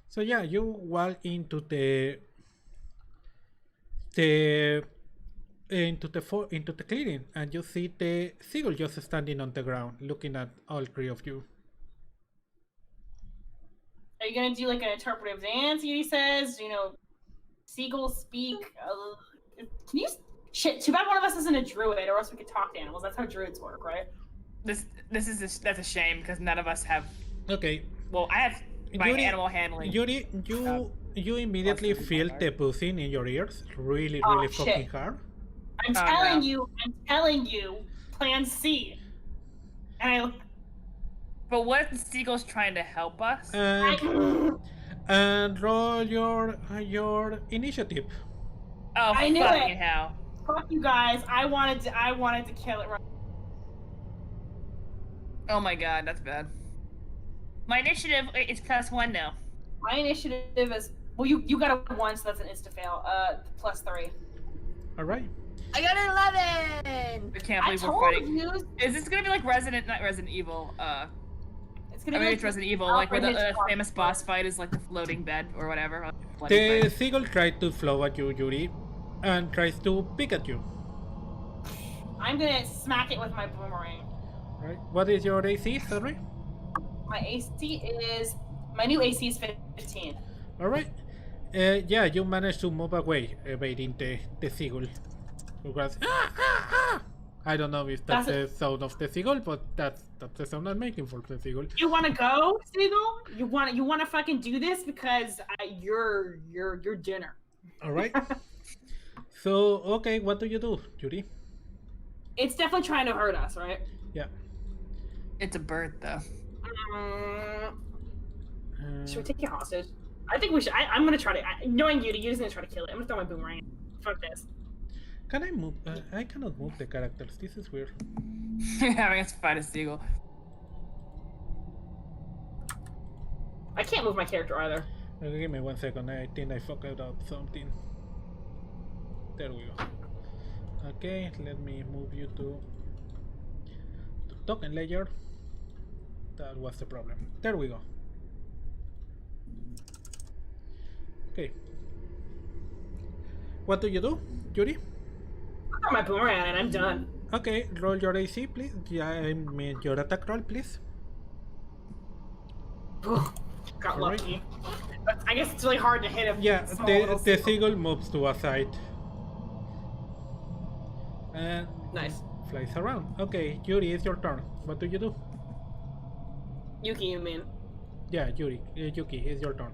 So yeah, you walk into the clearing, and you see the seagull just standing on the ground, looking at all three of you. Are you gonna do like an interpretive dance? Yuri says, you know, seagulls speak. Can you? Shit. Too bad one of us isn't a druid, or else we could talk to animals. That's how druids work, right? That's a shame because none of us have. Okay. Well, I have my Yuri- animal handling. Yuri, you immediately feel the buzzing in your ears, really Oh, fucking shit. hard. I'm Oh, telling no. you, Plan C. And But what if the seagull's trying to help us? And roll your initiative. Oh, I knew fucking it. hell! fuck you guys. I wanted to kill it right. Oh my god, that's bad. My initiative is +1 now. My initiative is well, you got a 1, so that's an insta fail. +3. All right. I got an 11! I can't I believe we're told fighting. you. Is this gonna be like not Resident Evil? It's I gonna mean, be it's Resident Evil, like where the Alfred famous boss fight is like the floating bed or whatever. The seagull tries to flow at you, Yuri, and tries to pick at you. I'm gonna smack it with my boomerang. Right. What is your AC, sorry? My new AC is 15. All right. Yeah, you managed to move away, evading the seagull. Who goes, I don't know if that's the sound of the seagull, but that's the sound I'm making for the seagull. You wanna go, Seagull? You wanna fucking do this because you're dinner. All right. So okay, what do you do, Yuri? It's definitely trying to hurt us, right? Yeah. It's a bird, though. Should we take it hostage? I think we should. I'm gonna try to. Knowing Yuri's gonna try to kill it. I'm gonna throw my boomerang. Fuck this. Can I move? I cannot move the characters. This is weird. Having us fight a seagull. I can't move my character either. Okay, give me 1 second. I think I fucked up something. There we go. Okay, let me move you to token layer. That was the problem. There we go. Okay. What do you do, Yuri? I throw my boomerang and I'm done. Okay, roll your AC, please. Yeah, I mean your attack roll, please. Got Alright. lucky. But I guess it's really hard to hit him. Yeah, the seagull moves to a side. And Nice. flies around. Okay, Yuri, it's your turn. What do you do? Yuki, you mean? Yeah, Yuri, Yuki, it's your turn.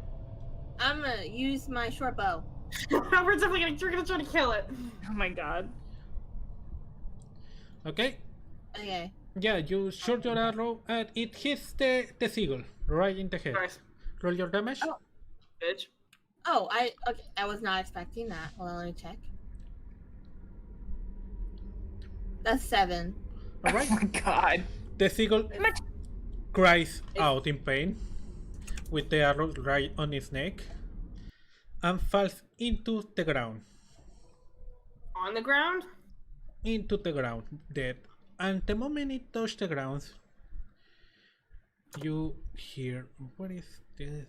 I'm gonna use my short bow. We're definitely you're gonna try to kill it. Oh my god. Okay. Okay. Yeah, you shoot your arrow and it hits the seagull right in the head. Nice. Roll your damage. Oh. Bitch. Oh, okay. I was not expecting that. Hold on, let me check. That's 7. All right. Oh my god. The seagull cries out in pain with the arrow right on his neck and falls into the ground. On the ground? Into the ground, dead. And the moment it touched the ground, you hear, what is this?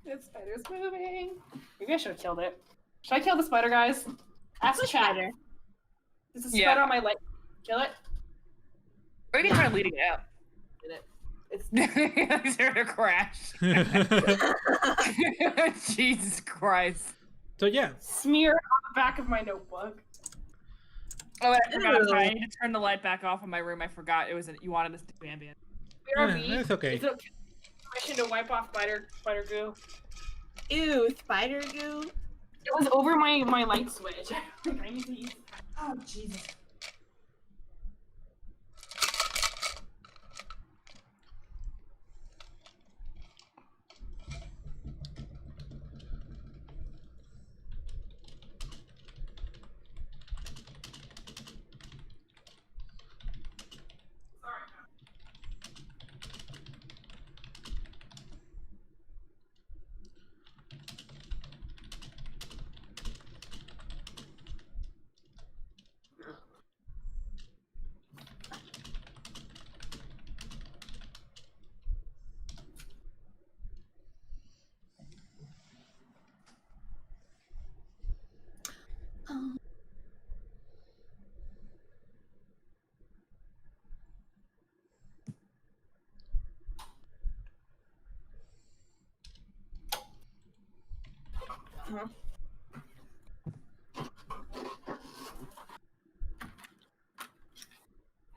The spider's moving. Maybe I should have killed it. Should I kill the spider, guys? Ask the spider. There's a spider on my leg. Kill it? Or you can try leading it out. Did it? It's It's going to crash. Jesus Christ. So yeah. smear on the back of my notebook. Oh, I forgot. I need to turn the light back off in my room. I forgot it was you wanted us to do ambient. BRB. It's okay. Is it permission to wipe off spider goo? Ew, spider goo. It was over my light switch. I need to use. Oh Jesus.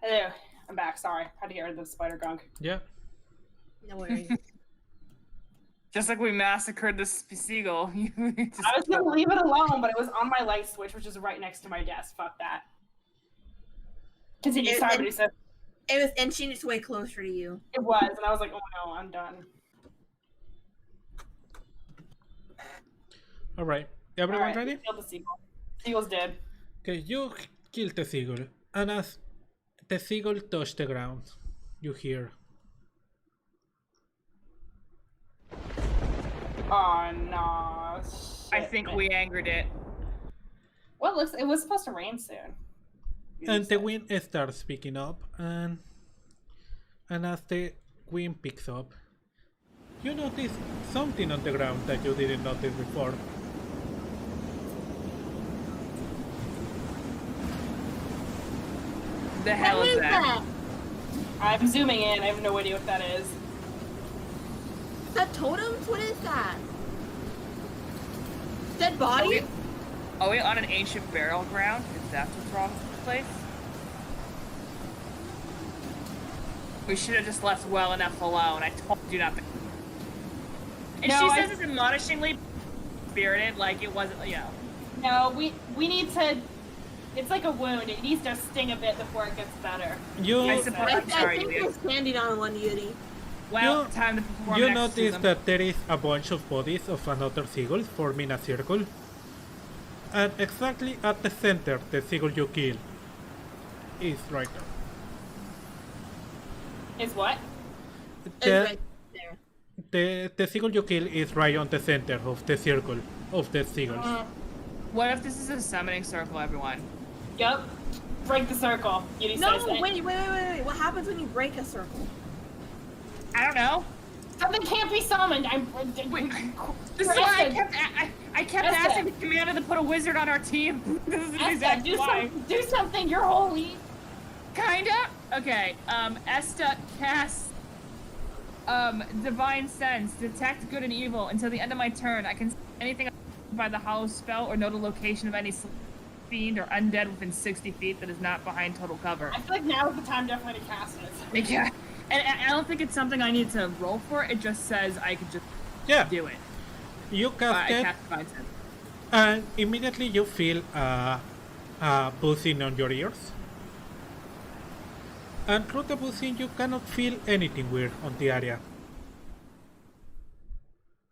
Hello, I'm back. Sorry, had to get rid of the spider gunk. Yeah. No worries. Just like we massacred this seagull. I was gonna leave it alone, but it was on my light switch, which is right next to my desk. Fuck that. Continue. Sorry, but he said it was inching its way closer to you. it was, and I was like, oh no, I'm done. All right. Everyone All right, ready? Killed the seagull. Seagull's dead. Okay, you killed the seagull, and as the seagull touched the ground, you hear. Oh no. I think we angered it. Well, it was supposed to rain soon. And the wind starts picking up, and as the wind picks up, you notice something on the ground that you didn't notice before. The hell is that? I'm zooming in. I have no idea what that is. Is that totems? What is that? Dead body? Are we on an ancient burial ground? Is that what's wrong with this place? We should have just left well enough alone. I told you not to. And No, she says it's admonishingly spirited, like it wasn't, you know. No, we need to. It's like a wound. It needs to sting a bit before it gets better. I suppose. I'm sorry, I think Yuri. we're standing on one, Yuri. Well, time to perform You an notice exorcism. that there is a bunch of bodies of another seagull forming a circle. And exactly at the center, the seagull you kill is right there. Is what? It's right there. The seagull you kill is right on the center of the circle of the seagulls. What if this is a summoning circle, everyone? Yep. Break the circle. Yuri No, says it. wait. What happens when you break a circle? I don't know. Something can't be summoned. This is why I kept asking the commander to put a wizard on our team. This is Esta, exactly why. do something. You're holy. Kinda? Okay, Esta casts Divine Sense, detect good and evil. Until the end of my turn, I can see anything by the hollow spell or know the location of any fiend or undead within 60 feet that is not behind total cover. I feel like now is the time definitely to cast it. Yeah. And I don't think it's something I need to roll for. It just says I could just do it. You cast it, I cast Divine Sense. and immediately you feel a buzzing on your ears. And through the buzzing, you cannot feel anything weird on the area.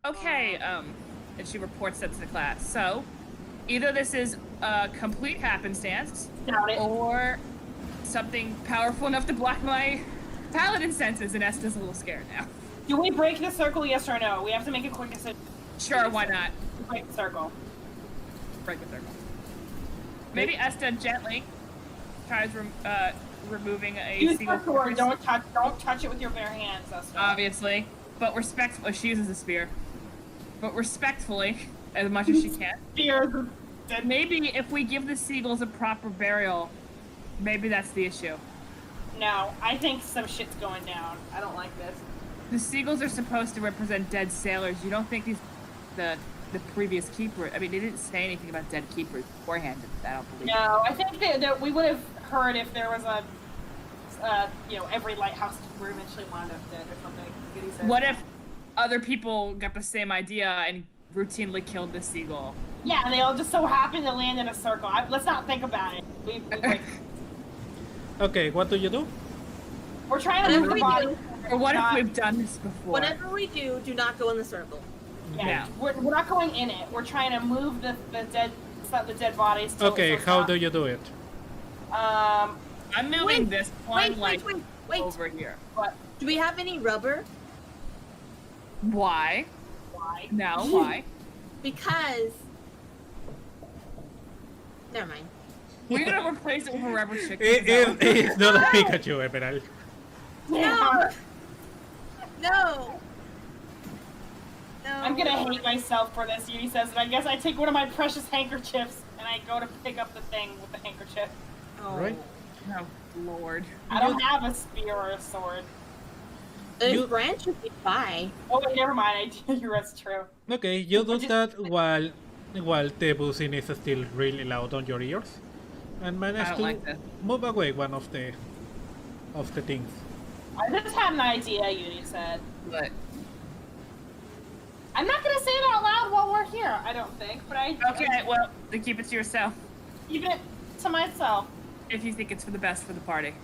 Okay, and she reports that to the class. So, either this is complete happenstance, Doubt it. or something powerful enough to block my paladin senses, and Esta's a little scared now. Do we break the circle, yes or no? We have to make a quick decision. Sure, why not? Break the circle. Break the circle. Maybe Esta gently tries removing a Use single your sword. focus. Don't touch it with your bare hands, Esta. Obviously, but respectfully, she uses a spear. But respectfully, as much as she can. Spear. Maybe if we give the seagulls a proper burial, maybe that's the issue. No, I think some shit's going down. I don't like this. The seagulls are supposed to represent dead sailors. You don't think these the previous keeper? I mean, they didn't say anything about dead keepers beforehand. I don't believe. No, I think that we would have heard if there was a, every lighthouse keeper eventually wound up dead or something. What if other people got the same idea and routinely killed the seagull? Yeah, and they all just so happen to land in a circle. Let's not think about it. Okay, what do you do? We're trying to move the body. Or what if we've done this before? Whatever we do not go in the circle. Yeah, we're not going in it. We're trying to move the dead bodies. Okay, how do you do it? I'm moving this one wait. over here. What? Do we have any rubber? Why? Why? No, why? Because. Never mind. We're gonna replace it with a rubber chicken. It's not a Pikachu, Emerald. Yeah. No. I'm gonna hate myself for this, Yuri says, and I guess I take one of my precious handkerchiefs and I go to pick up the thing with the handkerchief. Oh. Right. Oh, Lord. I don't have a spear or a sword. This branch would be fine. Oh, wait, never mind. That's true. Okay, you do that while the buzzing is still really loud on your ears, and manage to move away one of the things. I just had an idea, Yuri said. What? I'm not gonna say it out loud while we're here, I don't think, but Okay, well, then keep it to yourself. Keep it to myself. If you think it's for the best for the party,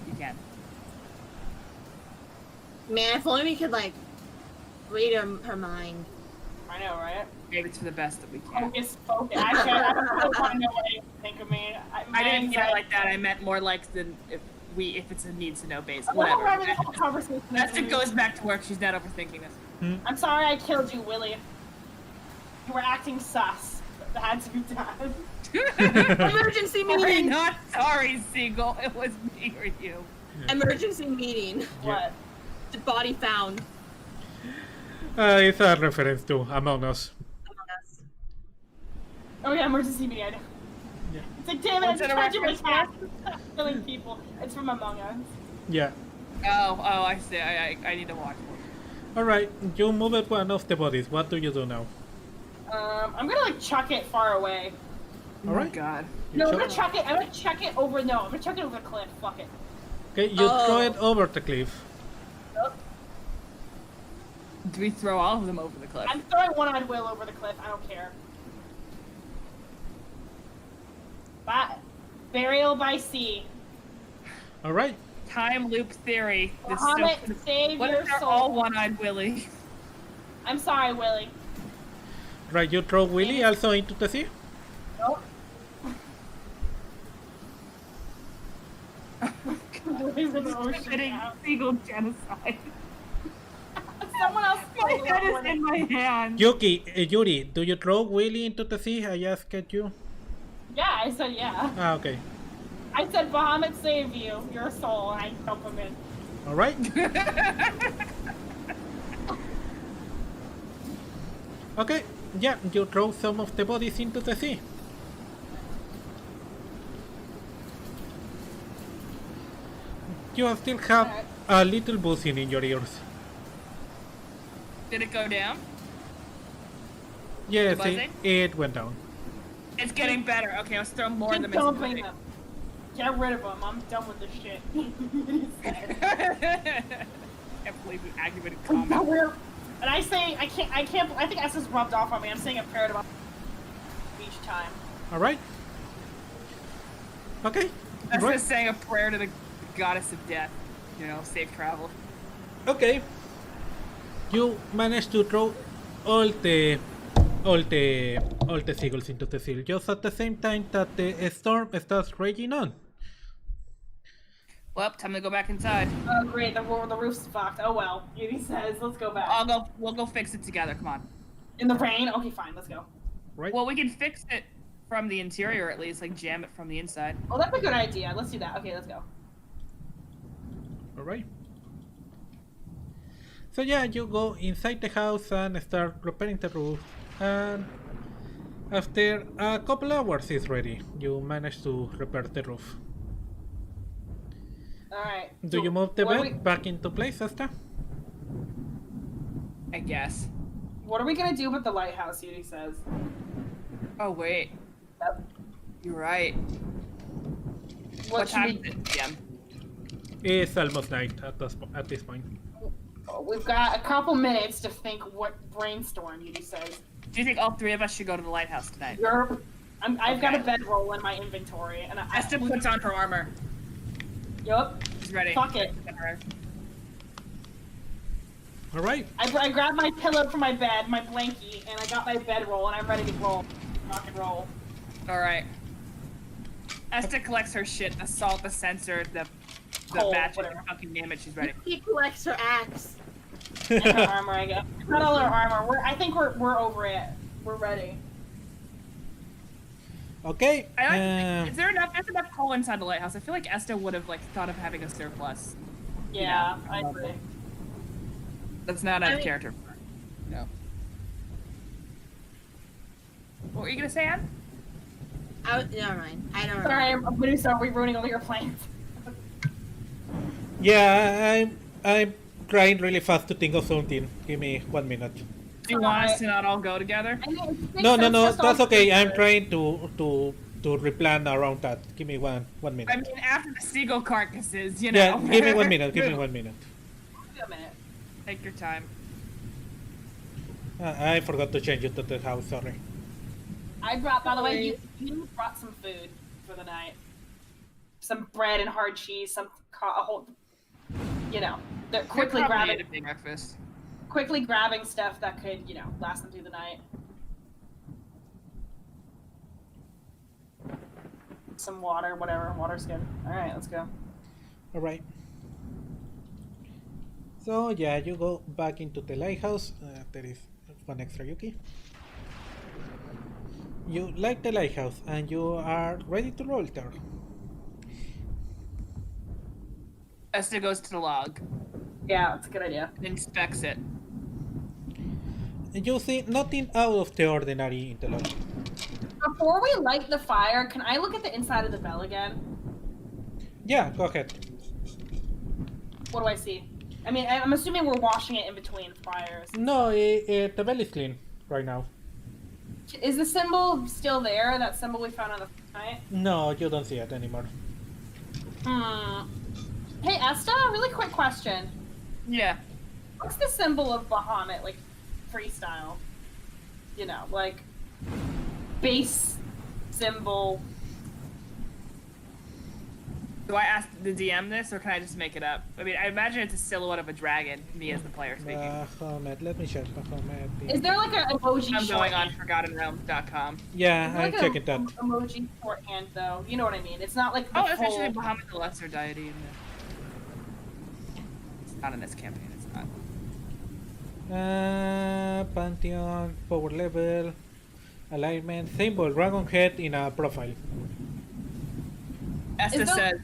you can. Man, if only we could, read her mind. I know, right? Maybe it's for the best that we can. Focus. Actually, I don't want to know what you think of me. I didn't mean it like that. I meant more like if it's a needs to know basis. I'm not Whatever. having a whole conversation. Esta goes back to work. She's not overthinking this. I'm sorry I killed you, Willie. You were acting sus. That had to be done. Emergency We're meeting! not sorry, Seagull. It was me or you. Yeah. Emergency meeting. What? The body found. It's a reference to Among Us. Oh yeah, emergency meeting. I know. Yeah. It's like, damn it, What's I'm it a trying to reference attack. Killing people. It's from Among Us. Yeah. Oh, I see. I need to watch more. Alright, you moved one of the bodies. What do you do now? I'm gonna chuck it far away. Alright. Oh God. No, I'm gonna chuck it. I'm gonna chuck it over. No, I'm gonna chuck it over the cliff. Fuck it. Okay, you throw it over the cliff. Oh. Do we throw all of them over the cliff? I'm throwing One-Eyed Will over the cliff. I don't care. Burial by sea. Alright. Time loop theory. Muhammad, save what your if they're soul. all One-Eyed Willie? I'm sorry, Willie. Right, you throw Willy also into the sea? Nope. Willie's in the ocean Committing now. seagull genocide. Someone else. My head is in my hand. Yuki, Yuri, do you throw Willy into the sea? I asked you. Yeah, I said yeah. Ah, okay. I said Bahamut save you, your soul, and I dump him in. Alright. Okay, yeah, you throw some of the bodies into the sea. You still have a little buzzing in your ears. Did it go down? Yes, The buzzing? it went down. It's getting better. Okay, let's throw more of Keep them dumping into them. Get rid of them. I'm done with this shit. Can't believe you aggravated No, comment. and I say I can't. I think Esta's rubbed off on me. I'm saying a prayer about each time. Alright. Okay. That's Right. just saying a prayer to the goddess of death. You know, safe travel. Okay. You managed to throw all the all the seagulls into the sea, just at the same time that the storm starts raging on. Well, time to go back inside. Oh great, the roof's fucked. Oh well. Yuri says, let's go back. We'll go fix it together. Come on. In the rain? Okay, fine. Let's go. Right. Well, we can fix it from the interior at least, like jam it from the inside. Oh, that's a good idea. Let's do that. Okay, let's go. All right. So yeah, you go inside the house and start repairing the roof, and after a couple hours it's ready. You manage to repair the roof. Alright. Do you move the bed back into place, Esta? I guess. What are we gonna do with the lighthouse, Yuri says? Oh, wait. Yep. You're right. What time is it, PM? It's almost night at this point. We've got a couple minutes to think what brainstorm, Yuri says. Do you think all three of us should go to the lighthouse tonight? I've got a bedroll in my inventory, and Esta puts on her armor. Yup. She's ready. Fuck it. All right. I grabbed my pillow from my bed, my blankie, and I got my bedroll, and I'm ready to roll. Rock and roll. All right. Esta collects her shit: the salt, the sensor, the match, whatever. Fucking name it. She's ready. He collects her axe. And her armor, I guess. Not all her armor. I think we're over it. We're ready. Okay. Is there enough? There's enough coal inside the lighthouse. I feel like Esta would have thought of having a surplus. Yeah, I agree. That's not out of character. No. What were you gonna say, Anne? Never mind. I don't know. Sorry, I'm Medusa. Are we ruining all your plans? Yeah, I'm trying really fast to think of something. Give me 1 minute. Do you want us to not all go together? No, that's okay. I'm trying to replan around that. Give me one minute. I mean, after the seagull carcasses, you know. Yeah, give me 1 minute. Give me 1 minute. Give me a minute. Take your time. I forgot to change it to the house. Sorry. I brought, by the way, you brought some food for the night. Some bread and hard cheese, a whole, they're quickly grabbing stuff that could, last them through the night. Some water, whatever. Water's good. All right, let's go. All right. So yeah, you go back into the lighthouse. There is one extra Yuki. You like the lighthouse and you are ready to roll there. Esta goes to the log. Yeah, that's a good idea. And inspects it. And you see nothing out of the ordinary in the log. Before we light the fire, can I look at the inside of the bell again? Yeah, go ahead. What do I see? I mean, I'm assuming we're washing it in between fires. No, the bell is clean right now. Is the symbol still there? That symbol we found on the night? No, you don't see it anymore. Hey, Esta, really quick question. Yeah. What's the symbol of Bahamut, like, freestyle? Base symbol. Do I ask the DM this, or can I just make it up? I mean, I imagine it's a silhouette of a dragon, me as the player speaking. Bahamut, let me check Bahamut. Is there like an emoji I'm going on ForgottenRealms.com. Yeah, I'm checking that. Emoji shorthand, though. You know what I mean? It's not like the it's actually Bahamut, the lesser deity. It's not in this campaign, it's not. Pantheon, power level, alignment, symbol, dragon head in a profile. Esta says,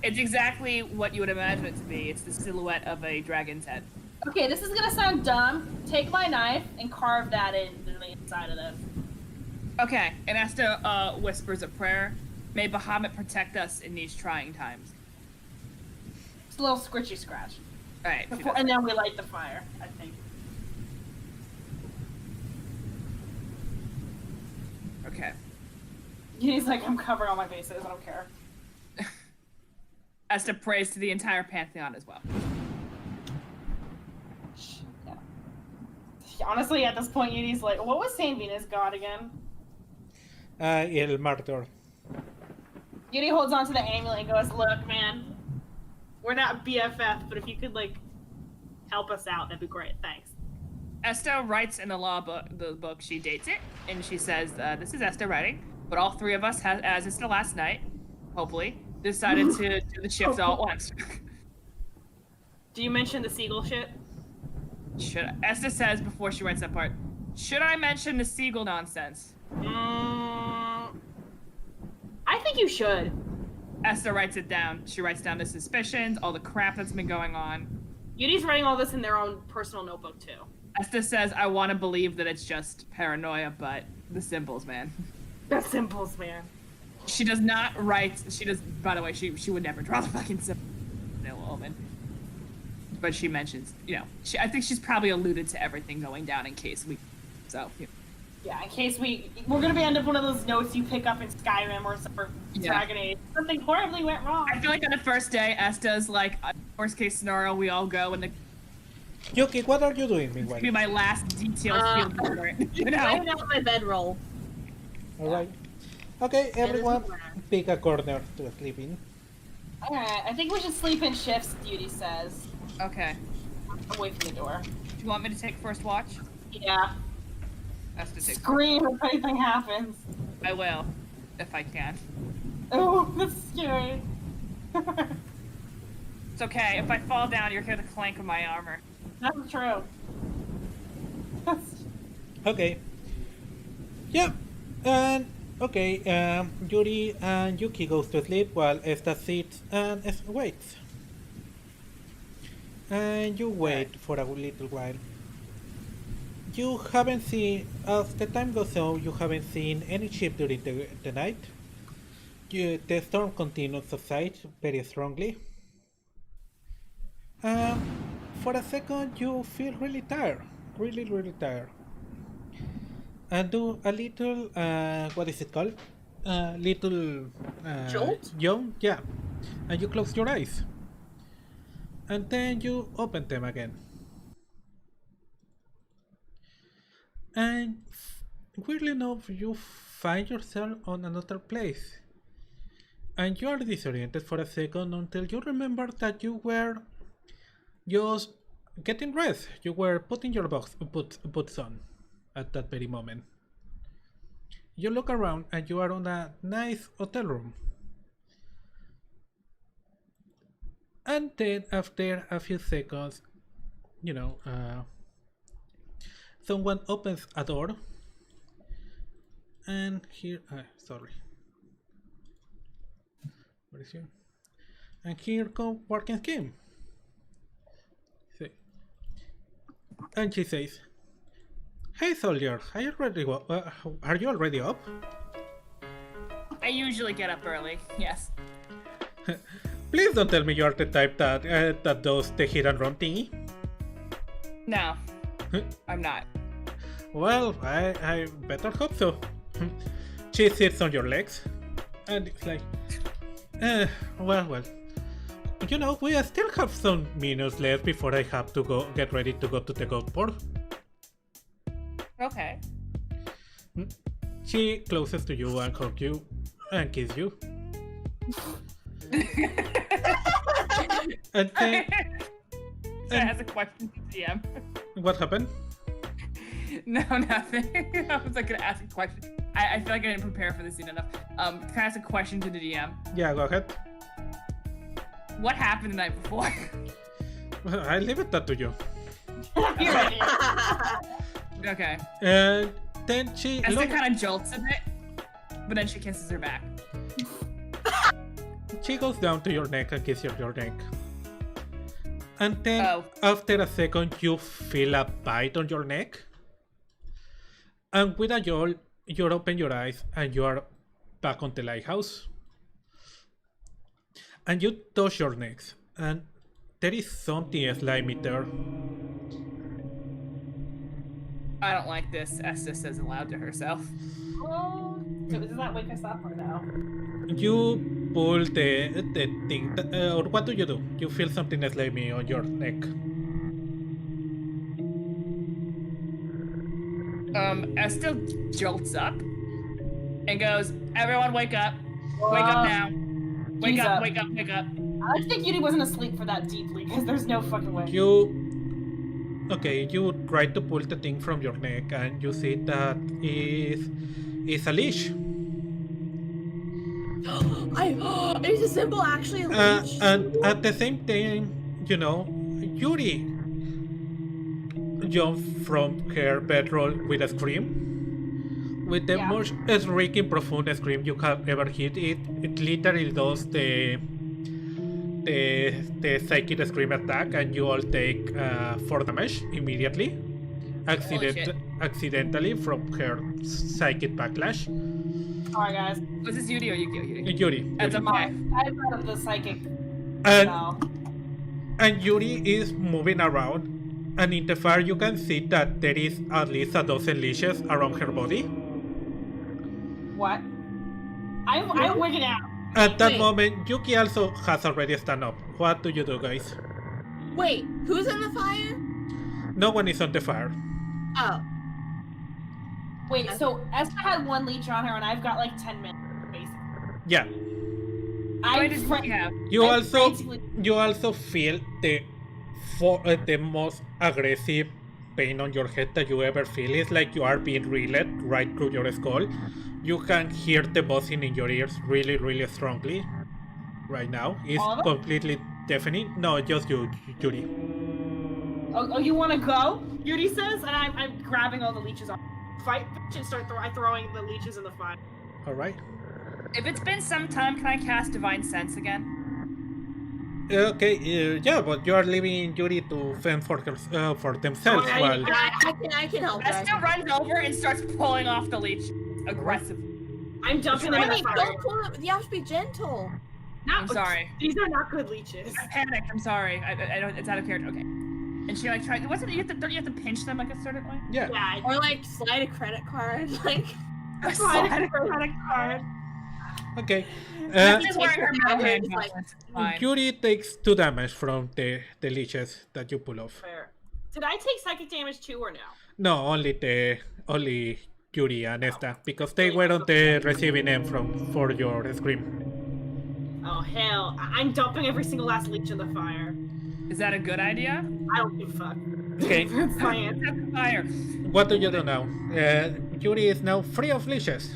it's exactly what you would imagine it to be. It's the silhouette of a dragon's head. Okay, this is gonna sound dumb. Take my knife and carve that into the inside of this. Okay, and Esta whispers a prayer. May Bahamut protect us in these trying times. It's a little scritchy scratch. All right. And then we light the fire, I think. Okay. He's like, I'm covering all my bases. I don't care. Esta prays to the entire pantheon as well. Yeah. Honestly, at this point, Yudi's like, what was Saint Venus' god again? El Martyr. Yuri holds onto the amulet and goes, look, man, we're not BFF, but if you could, help us out, that'd be great. Thanks. Esta writes in the book, she dates it, and she says, this is Esta writing, but all three of us, as it's the last night, hopefully, decided to do the shift all at once. Do you mention the seagull shit? Esta says before she writes that part, should I mention the seagull nonsense? I think you should. Esta writes it down. She writes down the suspicions, all the crap that's been going on. Yuri's writing all this in their own personal notebook, too. Esther says, I want to believe that it's just paranoia, but the symbols, man. The symbols, man. She does not write, by the way, she would never draw the fucking symbol. No woman. But she mentions, I think she's probably alluded to everything going down in case we, so. Yeah, in case we're gonna be end up one of those notes you pick up in Skyrim or Dragon Age. Something horribly went wrong. I feel like on the first day, Esta's like, worst case scenario, we all go and the Yuki, what are you doing meanwhile? Be my last detailed field for it, I'm out my bedroll. Alright. Okay, everyone pick a corner to sleep in. Alright, I think we should sleep in shifts, Yuri says. Okay. Away from the door. Do you want me to take first watch? Yeah. Esta takes Scream if anything happens. I will, if I can. Oh, that's scary. It's okay, if I fall down, you'll hear the clank of my armor. That's true. Okay. Yep. And okay, Yuri and Yuki goes to sleep while Esta sits and waits. And you wait for a little while. You haven't seen, as the time goes on, you haven't seen any ship during the night. The storm continues outside very strongly. For a second, you feel really tired. Really tired. And do a little, what is it called? Little... Jolt? Yeah. And you close your eyes. And then you open them again. And weirdly enough, you find yourself on another place. And you are disoriented for a second until you remember that you were just getting rest. You were putting your boots on at that very moment. You look around and you are on a nice hotel room. And then after a few seconds, someone opens a door. And here, sorry. Where is he? And here comes Working Kim. And she says, "Hey soldier, are you already up? I usually get up early, yes. Please don't tell me you're the type that does the hit and run thingy." No, I'm not. Well, I better hope so. She sits on your legs, and it's like, well. We still have some minutes left before I have to get ready to go to the goat port. Okay. She closes to you and hugs you and kisses you. And then, I ask a question to DM. What happened? No, nothing. I was gonna ask a question. I feel like I didn't prepare for this scene enough. Can I ask a question to the DM? Yeah, go ahead. What happened the night before? I leave it that to you. Okay. And then she... Esther kind of jolts a bit, but then she kisses her back. She goes down to your neck and kisses your neck. And then, after a second, you feel a bite on your neck. And with a jolt, you open your eyes and you are back on the lighthouse. And you touch your necks, and there is something slimy there. I don't like this, Esta says aloud to herself. Oh, so does that wake us up or no? You pull the thing, or what do? You feel something slimy on your neck. Esta jolts up and goes, "Everyone wake up. Wake up now. Wake up, wake up, wake up." I think Yuri wasn't asleep for that deeply, because there's no fucking way. Okay, you try to pull the thing from your neck, and you see that is a leash. Is a symbol actually a leash? And at the same time, Yuri jumped from her bedroll with a scream. With the most shrieking, profound scream you have ever heard. It literally does the psychic scream attack, and you all take 4 damage immediately. Accidentally from her psychic backlash. Alright, guys. Was this Yuri or Yuki? Yuri. That's okay. I'm out of the psychic. And Yuri is moving around, and in the fire you can see that there is at least a dozen leashes around her body. What? I'm wigging out. At that moment, Yuki also has already stand up. What do you do, guys? Wait, who's in the fire? No one is on the fire. Oh. Wait, so Esta had 1 leech on her, and I've got like 10 minutes, basically. Yeah. You also feel the most aggressive pain on your head that you ever feel. It's like you are being reeled right through your skull. You can hear the buzzing in your ears really, really strongly right now. It's completely deafening. No, just you, Yuri. Oh, you want to go? Yuri says, and I'm grabbing all the leeches off. Fight and start throwing the leeches in the fire. All right. If it's been some time, can I cast Divine Sense again? Okay, yeah, but you are leaving Yuri to fend for themselves. I can help. Esta runs over and starts pulling off the leech aggressively. I'm dumping them in the fire. Don't pull them. You have to be gentle. No, I'm sorry. These are not good leeches. I panicked. I'm sorry. I don't. It's out of character. Okay. And she like tried. Don't you have to pinch them like a certain way? Yeah. Or like slide a credit card, like slide a credit card. Okay. Yuri takes 2 damage from the leeches that you pull off. Fair. Did I take psychic damage too or no? No, only Yuri and Esta, because they were on the receiving end for your scream. Oh hell! I'm dumping every single last leech in the fire. Is that a good idea? I don't give a fuck. Okay. That's my answer. Fire. What do you do now? Yuri is now free of leashes.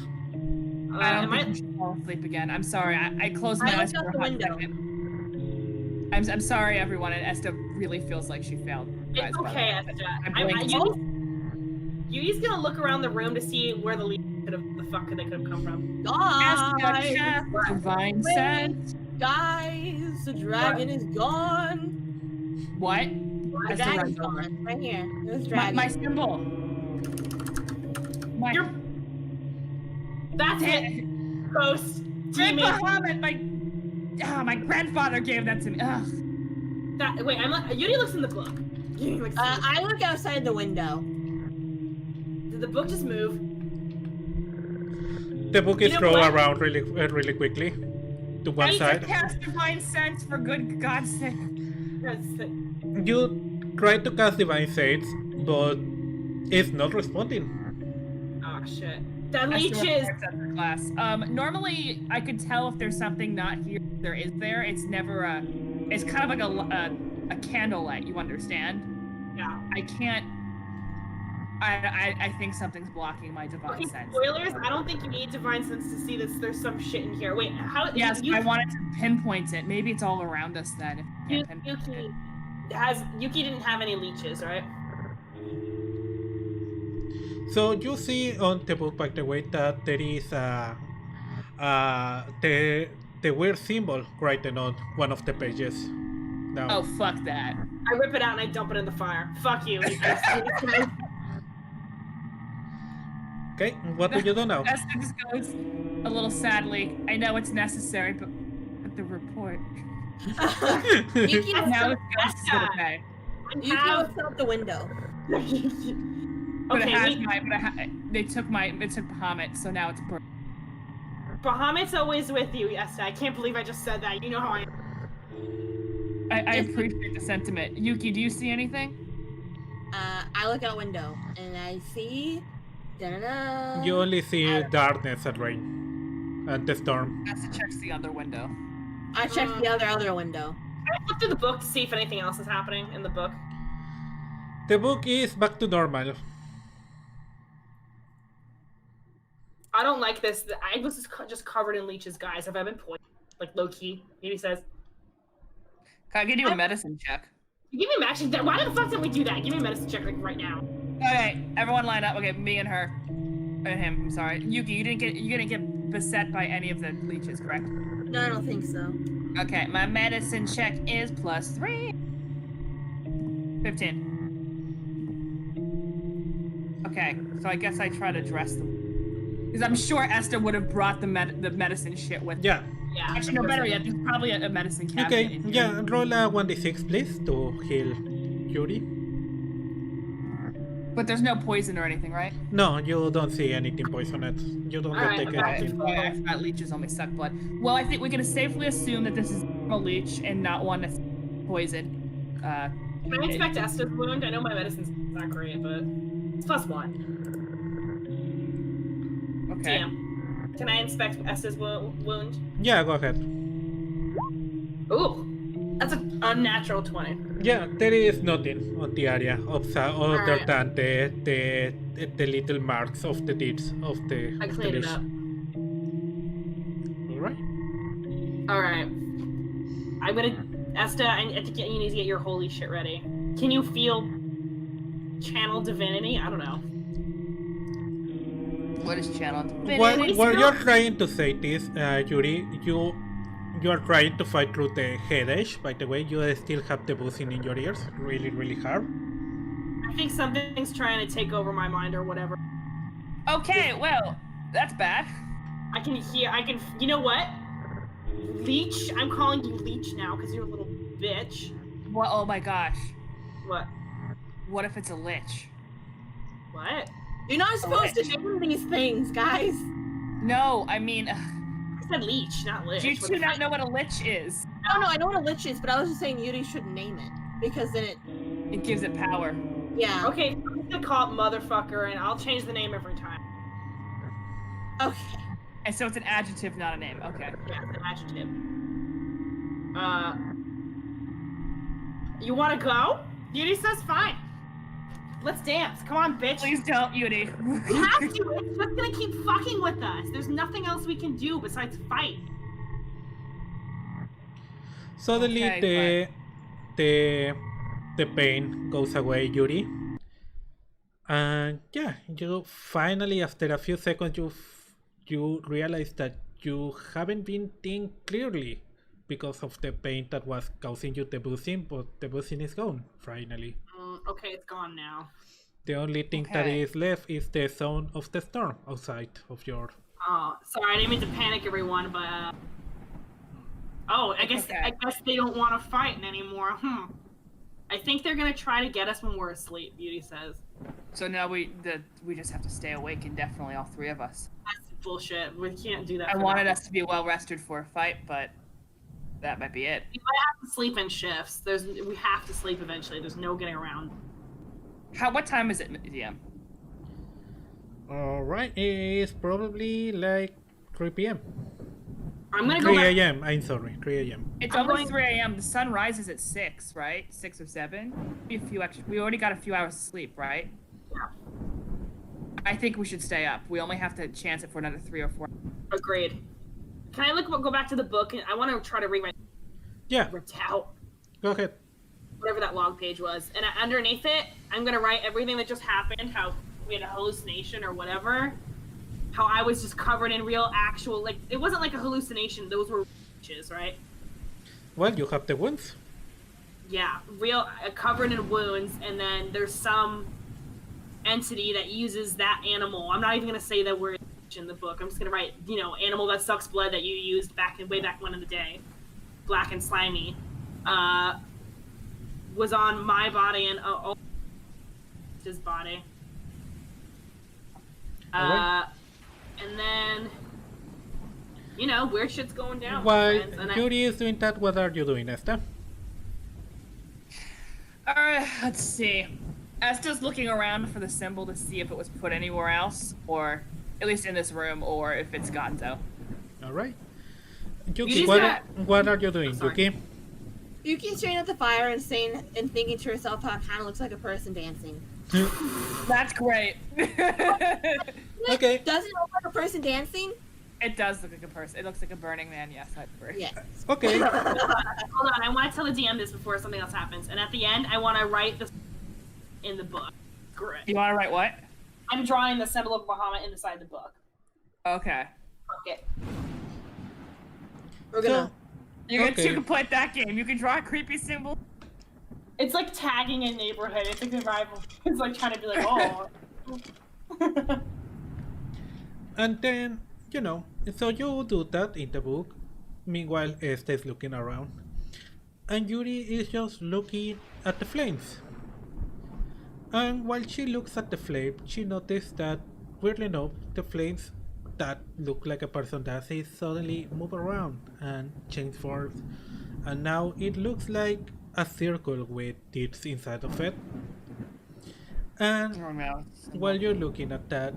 I don't think I should fall asleep again. I'm sorry. I closed my eyes for a hot second. I'm sorry, everyone. And Esta really feels like she failed. It's okay, Esta. Yuki's gonna look around the room to see where the leech could have come from. Esta, Divine Sense. Guys, the dragon is gone. What? The dragon's gone. Right here. There's dragon. My symbol. That's it. Ghost. Demon. My grandfather gave that to me. Ugh. Yuri looks in the book. I look outside the window. Did the book just move? The book is thrown around really quickly to one side. I cast Divine Sense for good God's sake. You try to cast Divine Sense, but it's not responding. Oh shit. That leeches. Class. Normally I could tell if there's something not here. There is there. It's never a. It's kind of like a candlelight. You understand? Yeah. I can't. I think something's blocking my Divine Sense. Spoilers. I don't think you need Divine Sense to see this. There's some shit in here. Wait. How? Yes, I wanted to pinpoint it. Maybe it's all around us then. Yuki didn't have any leeches, right? So you see on the book, by the way, that there is the weird symbol written on one of the pages. Now. Oh, fuck that. I rip it out and I dump it in the fire. Fuck you. Okay, what do you do now? Esta just goes a little sadly. I know it's necessary, but the report. Yuki now it's okay. Yuki looks out the window. But it took Bahamut, so now it's burnt. Bahamut's always with you, Esta. I can't believe I just said that. You know how I am. I appreciate the sentiment. Yuki, do you see anything? I look out window and I see. Da-da-da. You only see darkness and rain and the storm. Esta checks the other window. I check the other window. I look through the book to see if anything else is happening in the book. The book is back to normal. I don't like this. I was just covered in leeches, guys. Have I been poisoned? Like low key. Maybe says. Can I give you a medicine check? Give me a medicine check. Why the fuck didn't we do that? Give me a medicine check like right now. Okay, everyone line up. Okay, me and her. And him, I'm sorry. Yuki, you didn't get beset by any of the leeches, correct? No, I don't think so. Okay, my medicine check is +3. 15. Okay, so I guess I try to dress them. Because I'm sure Esta would have brought the medicine shit with Yeah. Yeah. Actually, no, better yet, there's probably a medicine cabinet. Okay, in here. yeah, roll a 1d6 please to heal Yuri. But there's no poison or anything, right? No, you don't see anything poisoned. You don't Alright, take I'm back. anything. I forgot leeches only suck blood. Well, I think we can safely assume that this is a leech and not one that's poisoned. Can I inspect Esta's wound? I know my medicine's not great, but it's +1. Okay. Damn. Can I inspect Esta's wound? Yeah, go ahead. Ooh, that's an unnatural 20. Yeah, there is nothing on the area other Alright. than the little marks of the deeds of the I cleaned it leash. up. Alright. Alright. I'm gonna... Esta, I think you need to get your holy shit ready. Can you feel channel divinity? I don't know. What is channel? While you're trying to say this, Yuri, you are trying to fight through the headache. By the way, you still have the buzzing in your ears, really, really hard. I think something's trying to take over my mind or whatever. Okay, well, that's bad. I can, you know what? Leech, I'm calling you Leech now because you're a little bitch. What? Oh my gosh. What? What if it's a lich? What? You're not supposed to name these things, guys. No, I mean, I said Leech, not Lich. do you two not know what a lich is? No, I know what a lich is, but I was just saying Yuri shouldn't name it because then It gives it power. yeah. Okay, I'm gonna call it Motherfucker and I'll change the name every time. Okay. And so it's an adjective, not a name. Okay. Yeah, it's an adjective. You wanna go? Yuri says fine. Let's dance. Come on, bitch. Please don't, Yuri. We have to. It's just gonna keep fucking with us. There's nothing else we can do besides fight. Suddenly, Okay, the pain goes away, Yuri. And yeah, you finally, after a few seconds, you realize that you haven't been thinking clearly because of the pain that was causing you the buzzing, but the buzzing is gone, finally. Okay, it's gone now. The only thing that Okay. is left is the sound of the storm outside of your... Oh, sorry, I didn't mean to panic everyone, but oh, I guess they don't want to fight anymore. I think they're gonna try to get us when we're asleep. Beauty says. So now we just have to stay awake indefinitely, all three of us. That's bullshit. We can't do that. I for wanted them. us to be well rested for a fight, but that might be it. We might have to sleep in shifts. We have to sleep eventually. There's no getting around. What time is it, DM? Alright, it's probably like 3 p.m. I'm gonna 3 go back. a.m. I'm sorry, 3 a.m. It's I'm almost going- 3 a.m. The sun rises at 6, right? 6 or 7. We already got a few hours of sleep, right? Yeah. I think we should stay up. We only have to chance it for another 3 or 4. Agreed. Can I go back to the book? And I want to try to read my Yeah, ripped out go ahead. whatever that log page was, and underneath it, I'm gonna write everything that just happened. How we had a hallucination or whatever. How I was just covered in real, actual, like it wasn't like a hallucination. Those were witches, right? Well, you have the wounds. Yeah, real covered in wounds, and then there's some entity that uses that animal. I'm not even gonna say that word in the book. I'm just gonna write, animal that sucks blood that you used way back when in the day, black and slimy, was on my body and his body. Alright. And then, weird shit's going down. While friends, and Yuri is doing that, what are you doing, Esta? Alright, let's see. Esta's looking around for the symbol to see if it was put anywhere else, or at least in this room, or if it's gonzo. Alright. Yuki, Yuki's what are you doing, sorry. Yuki? Yuki's staring at the fire and saying and thinking to herself how it kind of looks like a person dancing. That's great. Okay. Doesn't it look like a person dancing? It does look like a person. It looks like a Burning Man. Yes, I agree. Yes. Okay. Hold on, I want to tell the DM this before something else happens. And at the end, I want to write this in the book. Great. You want to write what? I'm drawing the symbol of Bahamut inside the book. Okay. Okay. We're gonna. You can play that game. You can draw a creepy symbol. It's like tagging a neighborhood. It's like a rival. It's like trying to be like, oh. And then, you know, so you do that in the book. Meanwhile, Esta is looking around. And Yuri is just looking at the flames. And while she looks at the flame, she noticed that, weirdly enough, the flames that look like a person dances suddenly move around and change forms. And now it looks like a circle with teeth inside of it. And while you're looking at that,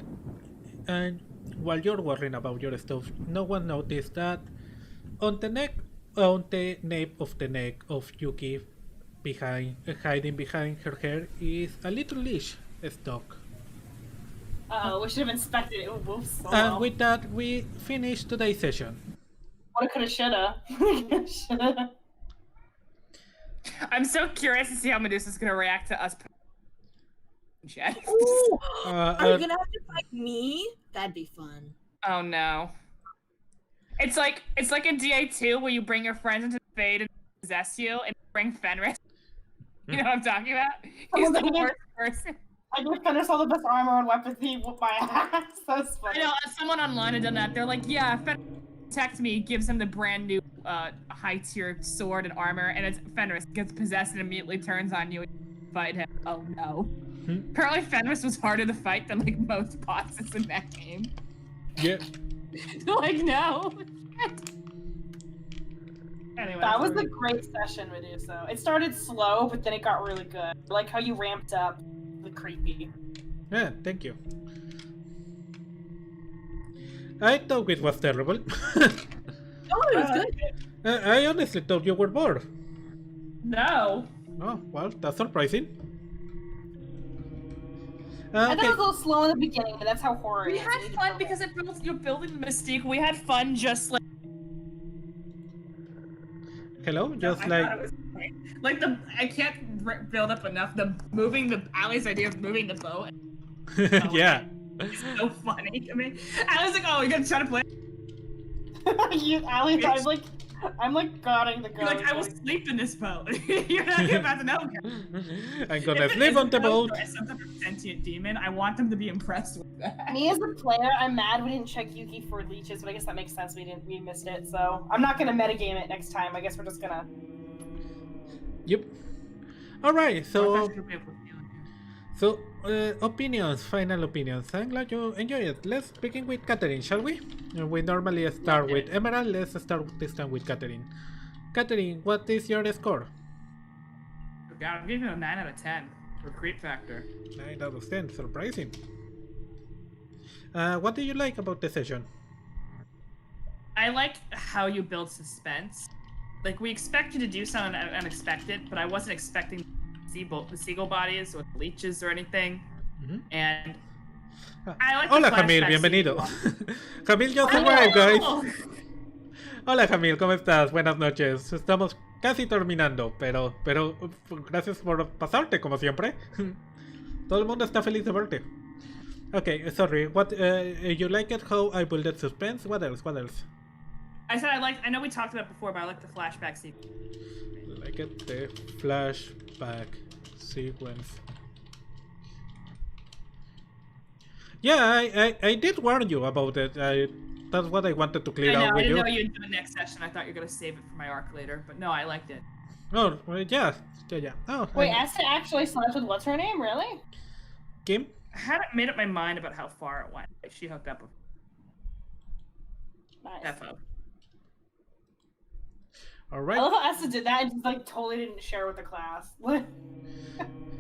and while you're worrying about your stuff, no one noticed that on the nape of the neck of Yuki, hiding behind her hair, is a little leash stuck. We should have inspected it. Ooh, whoops. Oh, And well. with that, we finish today's session. Woulda, coulda, shoulda. Shoulda. I'm so curious to see how Medusa's gonna react to us. Chat. Ooh, Uh, are you gonna have to fight me? That'd be fun. Oh no. It's like in DA2 where you bring your friends into the fade and possess you, and bring Fenris. You know what I'm talking about? He's the worst person. I give Fenris all the best armor and weapons. He whooped my ass. That's funny. I know, someone online had done that. They're like, yeah, Fenris protects me, gives him the brand new high-tier sword and armor, and it's Fenris gets possessed and immediately turns on you and fight him. Oh no. Apparently Fenris was harder to fight than like most bosses in that game. Yeah. Like, no. Anyway, That was a great session, Medusa. It started slow, but then it got really good. I like how you ramped up the creepy. Yeah, thank you. I thought it was terrible. Oh, it was good. I honestly thought you were bored. No. Oh, well, that's surprising. I thought Okay. it was a little slow in the beginning, but that's how horror We is. had fun because you're building the mystique. We had fun just like Hello? Just I like... thought it was great. Like I can't build up enough Allie's idea of moving the boat. Yeah. It's so funny. I mean, I was like, oh, you're gonna try to play. Allie, I'm like guarding the ghost. You're like, I will sleep in this boat. You're not about to know. I'm gonna sleep on the boat. Some type of sentient demon. I want them to be impressed with that. Me as a player, I'm mad we didn't check Yuki for leeches, but I guess that makes sense. We missed it, so I'm not gonna metagame it next time. I guess we're just gonna. Yep. Alright, so opinions, final opinions. I'm glad you enjoy it. Let's begin with Catherine, shall we? We normally start with Emerald. Let's start this time with Catherine. Catherine, what is your score? God, I'm giving it a 9 out of 10 for creep factor. 9 out of 10, surprising. What do you like about the session? I like how you build suspense. Like, we expect you to do something unexpected, but I wasn't expecting the seagull bodies or leeches or anything. And I like Hola Jamil, bienvenido. Jamil just arrived, guys. Hola Jamil, ¿cómo estás? Buenas noches. Estamos casi terminando, pero gracias por pasarte como siempre. Todo el mundo está feliz de verte. Okay, sorry. What you like it how I built suspense? What else? What else? I said I know we talked about it before, but I like the flashback sequence. Like it, the flashback sequence. Yeah, I did warn you about it. That's what I wanted to clear out with you. I didn't know you'd do it next session. I thought you were gonna save it for my arc later, but no, I liked it. Oh, yeah. Oh, Wait, Esta actually slept with what's her name? Really? Kim? I hadn't made up my mind about how far it went. She hooked up with Nice. FO. Alright. I love how Esta did that and just like totally didn't share with the class.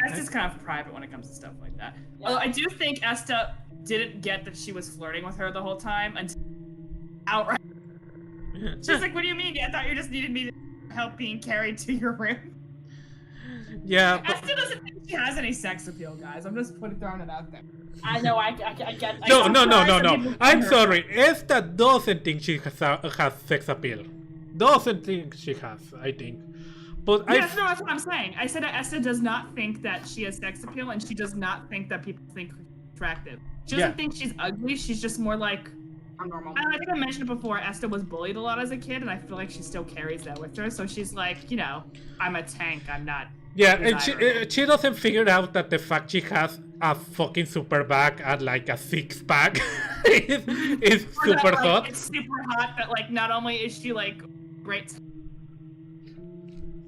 Esta's kind of private when it comes to stuff like that. Yeah. Although I do think Esta didn't get that she was flirting with her the whole time until outright. She's like, what do you mean? I thought you just needed me to help being carried to your room. Yeah. But... Esta doesn't think she has any sex appeal, guys. I'm just throwing it out there. I know, I get. No. I'm sorry. Esta doesn't think she has sex appeal. Doesn't think she has, I think. But yes, no, that's what I'm saying. I said that Esta does not think that she has sex appeal, and she does not think that people think her attractive. She doesn't think she's ugly. She's just more like I'm normal. I think I mentioned it before. Esta was bullied a lot as a kid, and I feel like she still carries that with her. So she's like, you know, I'm a tank. I'm not. Yeah, and she doesn't figure out that the fact she has a fucking super back and like a six pack is super hot. It's super hot that like not only is she like great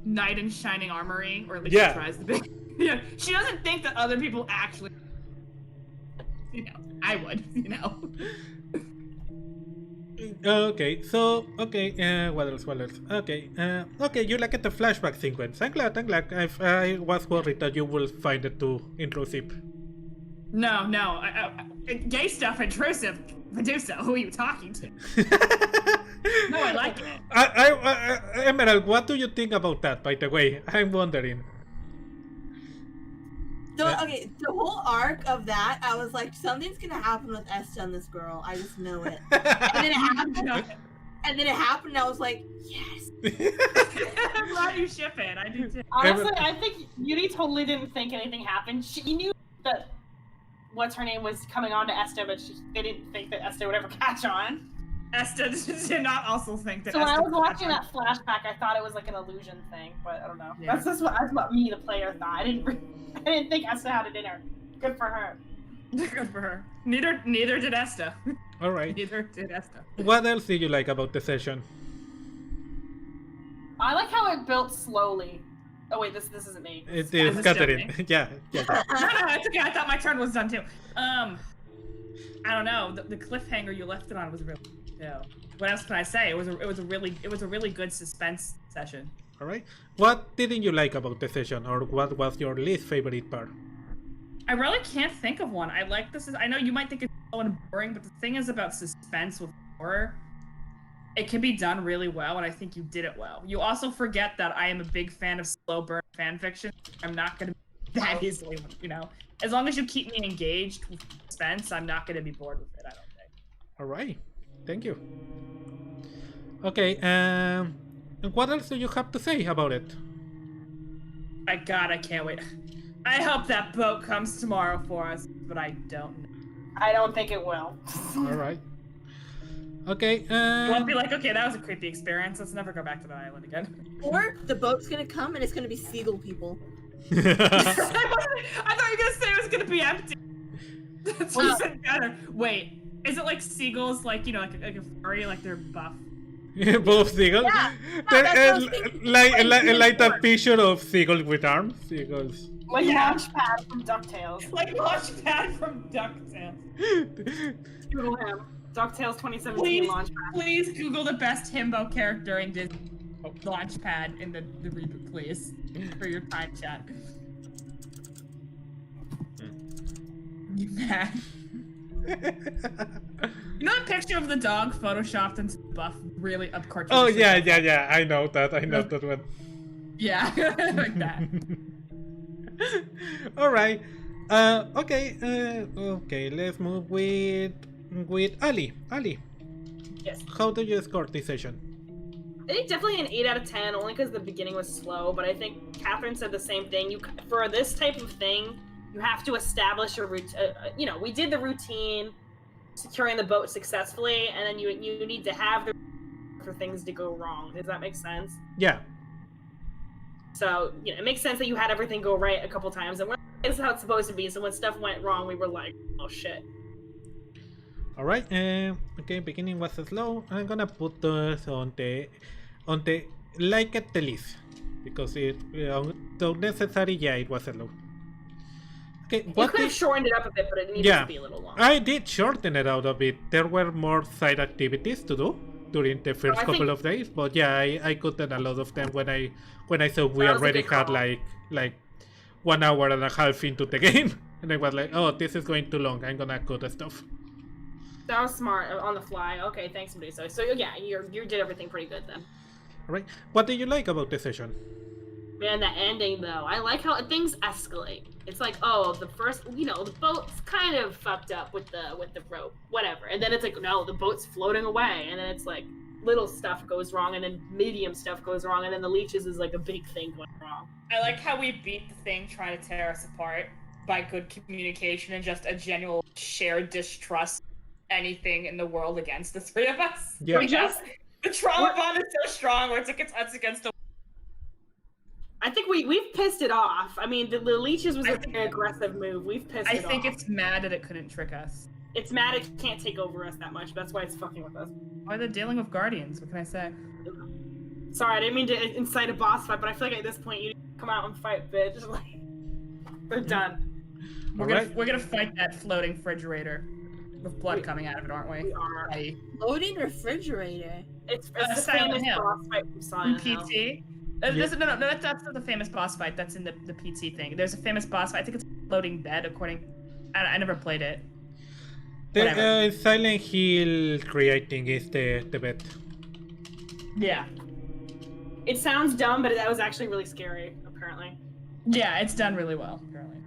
knight in shining armory, or at least she tries to be. Yeah, she doesn't think that other people actually. You know, I would. You know. Okay, so what else? Okay, you like the flashback sequence. I'm glad. I was worried that you will find it too intrusive. No, gay stuff intrusive. Medusa, who are you talking to? No, I like it. Emerald, what do you think about that? By the way, I'm wondering. So, okay, the whole arc of that, I was like, something's gonna happen with Esta and this girl. I just know it. And then it happened. And I was like, yes. I'm glad you ship it. I do too. Honestly, I think Yuri totally didn't think anything happened. She knew that what's her name was coming on to Esta, but they didn't think that Esta would ever catch on. Esta did not also think that. So when I was watching that flashback, I thought it was like an illusion thing, but I don't know. Yeah. That's what me, the player, thought. I didn't think Esta had it in her. Good for her. Good for her. Neither did Esta. All right. Neither did Esta. What else did you like about the session? I like how it built slowly. Oh wait, this isn't me. It is Catherine. Yeah. No, it's okay. I thought my turn was done too. I don't know. The cliffhanger you left it on was really. Yeah. What else can I say? It was a really good suspense session. All right. What didn't you like about the session, or what was your least favorite part? I really can't think of one. I like this. I know you might think it's slow and boring, but the thing is about suspense with horror, it can be done really well, and I think you did it well. You also forget that I am a big fan of slow burn fan fiction. I'm not going to be that easily, you know. As long as you keep me engaged with suspense, I'm not going to be bored with it, I don't think. All right. Thank you. Okay, what else do you have to say about it? My God, I can't wait. I hope that boat comes tomorrow for us, but I don't know. I don't think it will. All right. Okay, You won't be like, okay, that was a creepy experience. Let's never go back to the island again. Or the boat's gonna come and it's gonna be seagull people. I thought you were gonna say it was gonna be empty. That's what you said better. Wait, is it like seagulls, like, you know, like a furry, like they're buff? Both seagulls? Yeah. Like a picture of seagulls with arms. Seagulls. Like Launchpad from DuckTales. Like Launchpad from DuckTales. Google him. DuckTales 2017 Launchpad. Please Google the best himbo character in Disney. Launchpad in the reboot, please. For your time chat. You mad? You know the picture of the dog photoshopped into buff, really up cartoon? Oh yeah. I know that one. Yeah, like that. All right. Okay. Let's move with Ali. Ali. Yes. How do you score this session? I think definitely an 8 out of 10, only because the beginning was slow, but I think Catherine said the same thing. For this type of thing, you have to establish a routine. You know, we did the routine, securing the boat successfully, and then you need to have the for things to go wrong. Does that make sense? Yeah. So, you know, it makes sense that you had everything go right a couple times, and this is how it's supposed to be. So when stuff went wrong, we were like, oh shit. All right. Okay, beginning was slow. I'm gonna put this on the like at the list because it so necessary. Yeah, it was slow. Okay, you could have shortened it up a bit, but it needed to be a little longer. I did shorten it out a bit. There were more side activities to do during the first couple of days, but yeah, I cut in a lot of them when I saw we already had like 1 hour and a half into the game, and I was like, oh, this is going too long. I'm gonna cut the stuff. That was smart on the fly. Okay, thanks, Medusa. So yeah, you did everything pretty good then. Alright. What did you like about the session? Man, that ending though. I like how things escalate. It's like, oh, the first, the boat's kind of fucked up with the rope, whatever. And then it's like, no, the boat's floating away. And then it's like little stuff goes wrong, and then medium stuff goes wrong, and then the leeches is like a big thing going wrong. I like how we beat the thing trying to tear us apart by good communication and just a genuine shared distrust anything in the world against the three of us. Yeah. The trauma bond is so strong where it's like it's us against the. I think we've pissed it off. I mean, the leeches was a very aggressive move. We've pissed it off. I think it's mad that it couldn't trick us. It's mad it can't take over us that much. That's why it's fucking with us. Why they're dealing with guardians? What can I say? Sorry, I didn't mean to incite a boss fight, but I feel like at this point you need to come out and fight, bitch. Like, we're done. We're gonna fight that floating refrigerator with blood coming out of it, aren't we? We are. Floating refrigerator. It's the famous boss fight from Silent Hill. PT. That's not the famous boss fight. That's in the PT thing. There's a famous boss fight. I think it's a floating bed. I never played it. The Silent Hill Creaking is the bed. Yeah. It sounds dumb, but that was actually really scary, apparently. Yeah, it's done really well, apparently.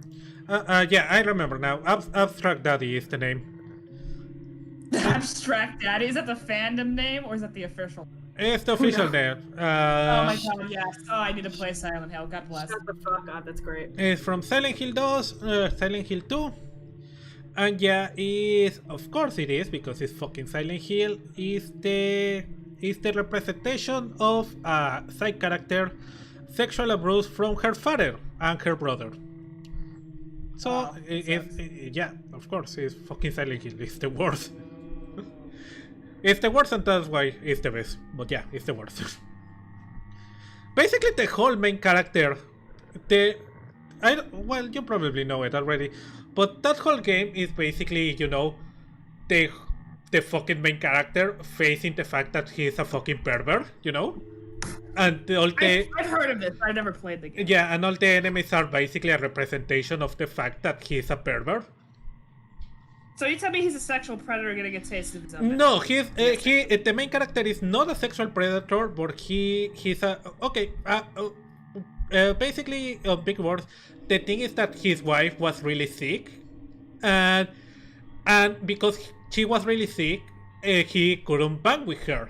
Yeah, I remember now. Abstract Daddy is the name. Abstract Daddy? Is that the fandom name, or is that the official? It's the official name. Oh my god, yes. Oh, I need to play Silent Hill. God bless. Shut the fuck up, that's great. It's from Silent Hill 2, Silent Hill 2. And yeah, of course it is, because it's fucking Silent Hill, is the representation of a side character sexual abuse from her father and her brother. So, yeah, of course, it's fucking Silent Hill. It's the worst. It's the worst, and that's why it's the best. But yeah, it's the worst. Basically, the whole main character, well, you probably know it already, but that whole game is basically, the fucking main character facing the fact that he's a fucking pervert, And I've heard of this. I've never played the game. Yeah, and all the enemies are basically a representation of the fact that he's a pervert. So you tell me he's a sexual predator gonna get tasted of something? No, the main character is not a sexual predator, but he's a basically, big words. The thing is that his wife was really sick, and because she was really sick, he couldn't bang with her,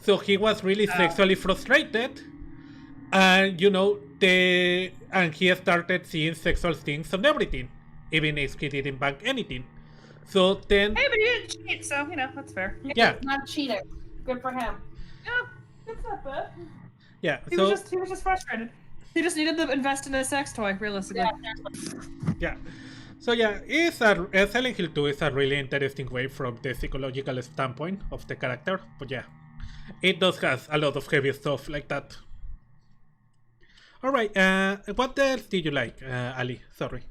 so he was really sexually frustrated, and and he started seeing sexual things on everything, even if he didn't bang anything. So then, hey, but he didn't cheat, so that's fair. Yeah, He's not cheating. Good for him. Yeah, that's not bad. Yeah, he was just frustrated. He just needed to invest in a sex toy, realistically. Yeah. So yeah, Silent Hill 2 is a really interesting way from the psychological standpoint of the character, but yeah, it does have a lot of heavy stuff like that. Alright, what else did you like, Ali? Sorry.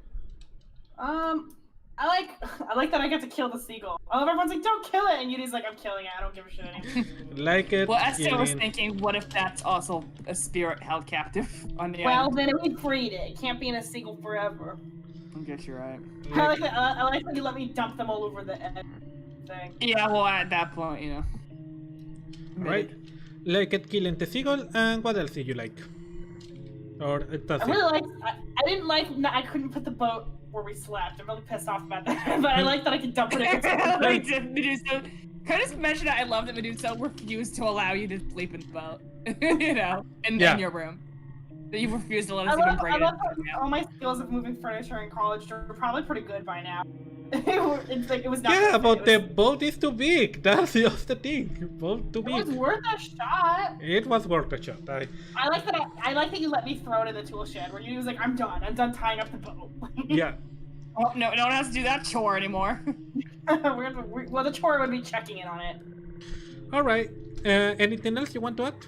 I like that I get to kill the seagull. Everyone's like, don't kill it, and Yuri's like, I'm killing it, I don't give a shit anymore. Like it. Well, Esta was thinking, what if that's also a spirit held captive on the Well, island? then we freed it. It can't be in a seagull forever. I guess you're right. I like that you let me dump them all over the edge thing. Yeah, well, at that point, Right. Like it killing the seagull, and what else did you like? Or that's I really I didn't like that I couldn't put the boat where we slept. I'm really pissed off about that. But I like that I could dump it in. Medusa. Can I just mention that I love that Medusa refused to allow you to sleep in the boat, in your room. That you refused to let us even bring it in. All my skills of moving furniture in college are probably pretty good by now. It was not. Yeah, but the boat is too big. That's just the thing. Boat too big. It was worth a shot. It was worth a shot. I like that. I like that you let me throw it in the tool shed. Where you was like, I'm done tying up the boat. Yeah. Oh, no one has to do that chore anymore. Well, the chore would be checking in on it. All right. Anything else you want to add?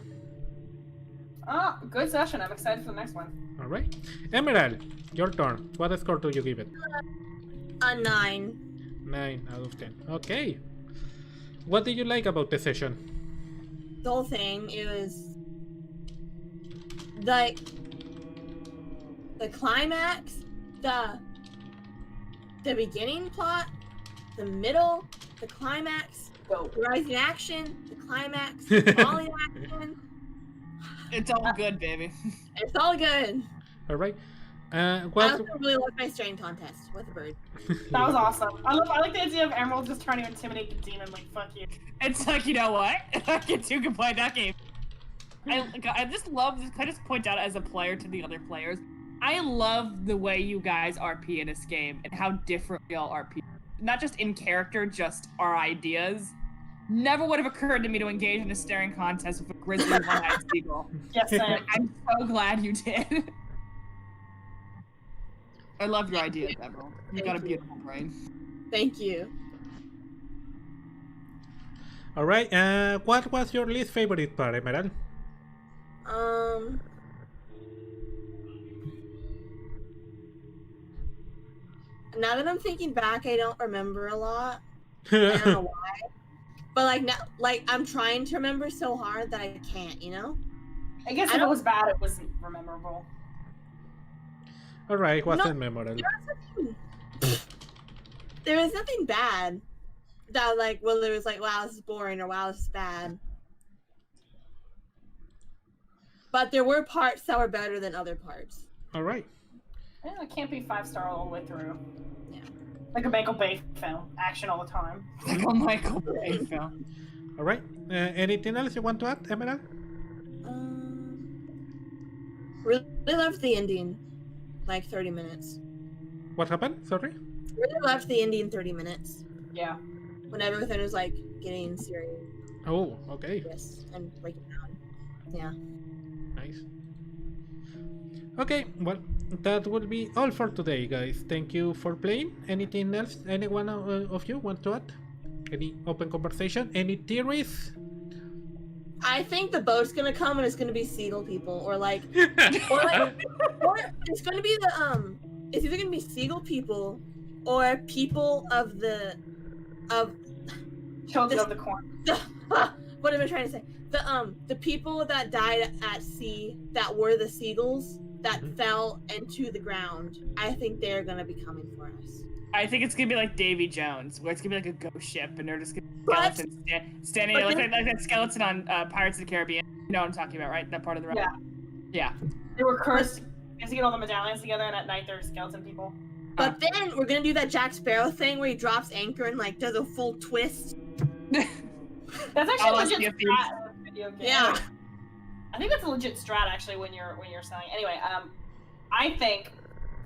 Good session. I'm excited for the next one. All right. Emerald, your turn. What score do you give it? A 9. 9 out of 10. Okay. What did you like about the session? The whole thing, it was like the climax, the beginning plot, the middle, the climax, the rising action, the climax, the falling action. It's all good, baby. It's all good. All right. I also really love my strain contest with a bird. That was awesome. I like the idea of Emerald just trying to intimidate the demon. Like, fuck you. It's like, you know what? Kids who can play that game. I just love this. Can I just point out as a player to the other players? I love the way you guys RP in this game and how different we all RP. Not just in character, just our ideas. Never would have occurred to me to engage in a staring contest with a grizzly one-eyed seagull. Yes, Sam. I'm so glad you did. I love your ideas, Emerald. You've got a beautiful brain. Thank you. All right. What was your least favorite part, Emerald? Now that I'm thinking back, I don't remember a lot. I don't know why. But like now, like I'm trying to remember so hard that I can't, you know? I guess if it was bad, it wasn't memorable. All right, wasn't memorable. There was nothing bad that like, well, it was like, wow, this is boring, or wow, this is bad. But there were parts that were better than other parts. All right. Yeah, it can't be 5-star all the way through. Yeah. Like a Michael Bay film, action all the time. Like a Michael Bay film. All right. Anything else you want to add, Emerald? Really loved the ending. Like 30 minutes. What happened? Sorry? Really loved the ending 30 minutes. Yeah. When everything was like getting serious. Oh, okay. Yes, and breaking down. Yeah. Nice. Okay, well, that will be all for today, guys. Thank you for playing. Anything else? Anyone of you want to add? Any open conversation? Any theories? I think the boat's gonna come and it's gonna be seagull people, or or it's gonna be the it's either gonna be seagull people or people of Children of the Corn. What am I trying to say? The people that died at sea that were the seagulls that fell into the ground. I think they're gonna be coming for us. I think it's gonna be like Davy Jones, where it's gonna be like a ghost ship, and they're just gonna be skeletons standing there, like that skeleton on Pirates of the Caribbean. You know what I'm talking about, right? That part of the ride. Yeah. Yeah. They were cursed. You have to get all the medallions together, and at night they're skeleton people. But then we're gonna do that Jack Sparrow thing where he drops anchor and like does a full twist. That's actually a legit strat in a video game. Yeah. I think that's a legit strat actually when you're selling. Anyway, I think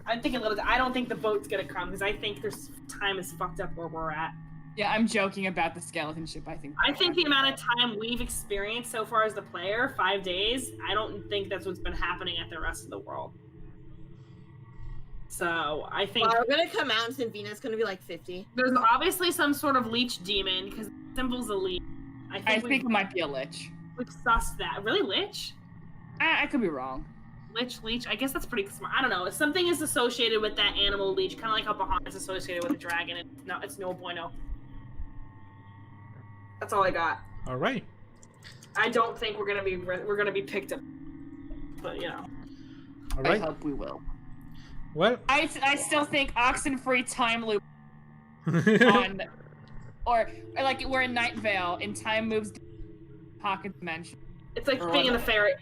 a little. I don't think the boat's gonna come because I think there's time is fucked up where we're at. Yeah, I'm joking about the skeleton ship. I think the amount of time we've experienced so far as the player, 5 days, I don't think that's what's been happening at the rest of the world. So I think we're gonna come out and Venus gonna be like 50. There's obviously some sort of leech demon because the symbol's a leech. I think it might be a lich. We've sussed that. Really, lich? I could be wrong. Leech. I guess that's pretty smart. I don't know. Something is associated with that animal leech, kind of like how Bahamut is associated with a dragon. It's no bueno. That's all I got. All right. I don't think we're gonna be picked up, but you know. All right. I hope we will. Well, I still think Oxenfree time loop on, or like we're in Night Vale and time moves pocket dimension. It's like being in the fairy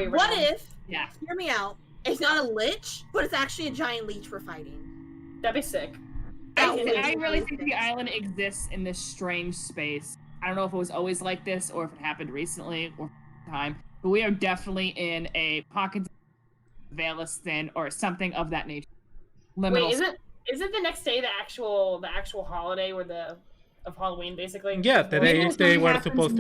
realm. What if? Yeah. Hear me out. It's not a lich, but it's actually a giant leech we're fighting. That'd be sick. I really think the island exists in this strange space. I don't know if it was always like this or if it happened recently or time, but we are definitely in a pocket Veilus thin or something of that nature. Liminal. Wait, isn't the next day the actual holiday of Halloween basically? Yeah, they are supposed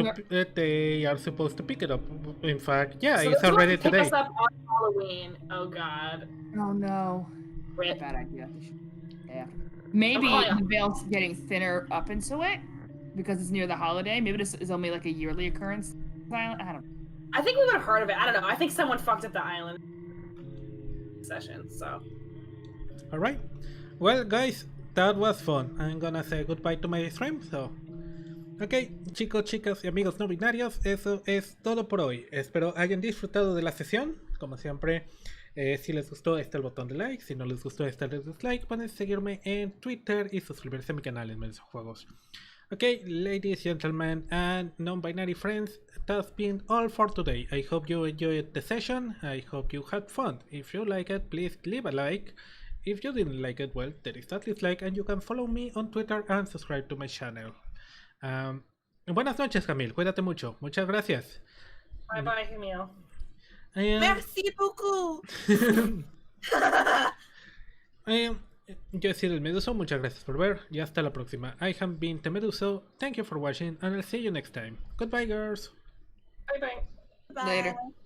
to pick it up. In fact, yeah, so it's already today. Pick us up on Halloween. Oh god. Oh no. Rip. Bad idea. Yeah. Maybe the veil's getting thinner up into it because it's near the holiday. Maybe this is only like a yearly occurrence. I don't know. I think we would have heard of it. I don't know. I think someone fucked up the island session, so. Alright. Well, guys, that was fun. I'm gonna say goodbye to my stream, so. Ok, chicos, chicas y amigos no binarios, eso es todo por hoy. Espero hayan disfrutado de la sesión. Como siempre, si les gustó, está el botón de like. Si no les gustó, está el dislike. Pueden seguirme en Twitter y suscribirse a mi canal en Mensajuegos. Okay, ladies, gentlemen, and non-binary friends, that's been all for today. I hope you enjoyed the session. I hope you had fun. If you like it, please leave a like. If you didn't like it, well, there is that dislike, and you can follow me on Twitter and subscribe to my channel. Buenas noches, Camille. Cuídate mucho. Muchas gracias. Bye bye, Camille. Merci beaucoup. Yo soy el Meduso, muchas gracias por ver y hasta la próxima. I have been the Meduso, thank you for watching and I'll see you next time. Goodbye, girls. Bye bye. Bye. Later.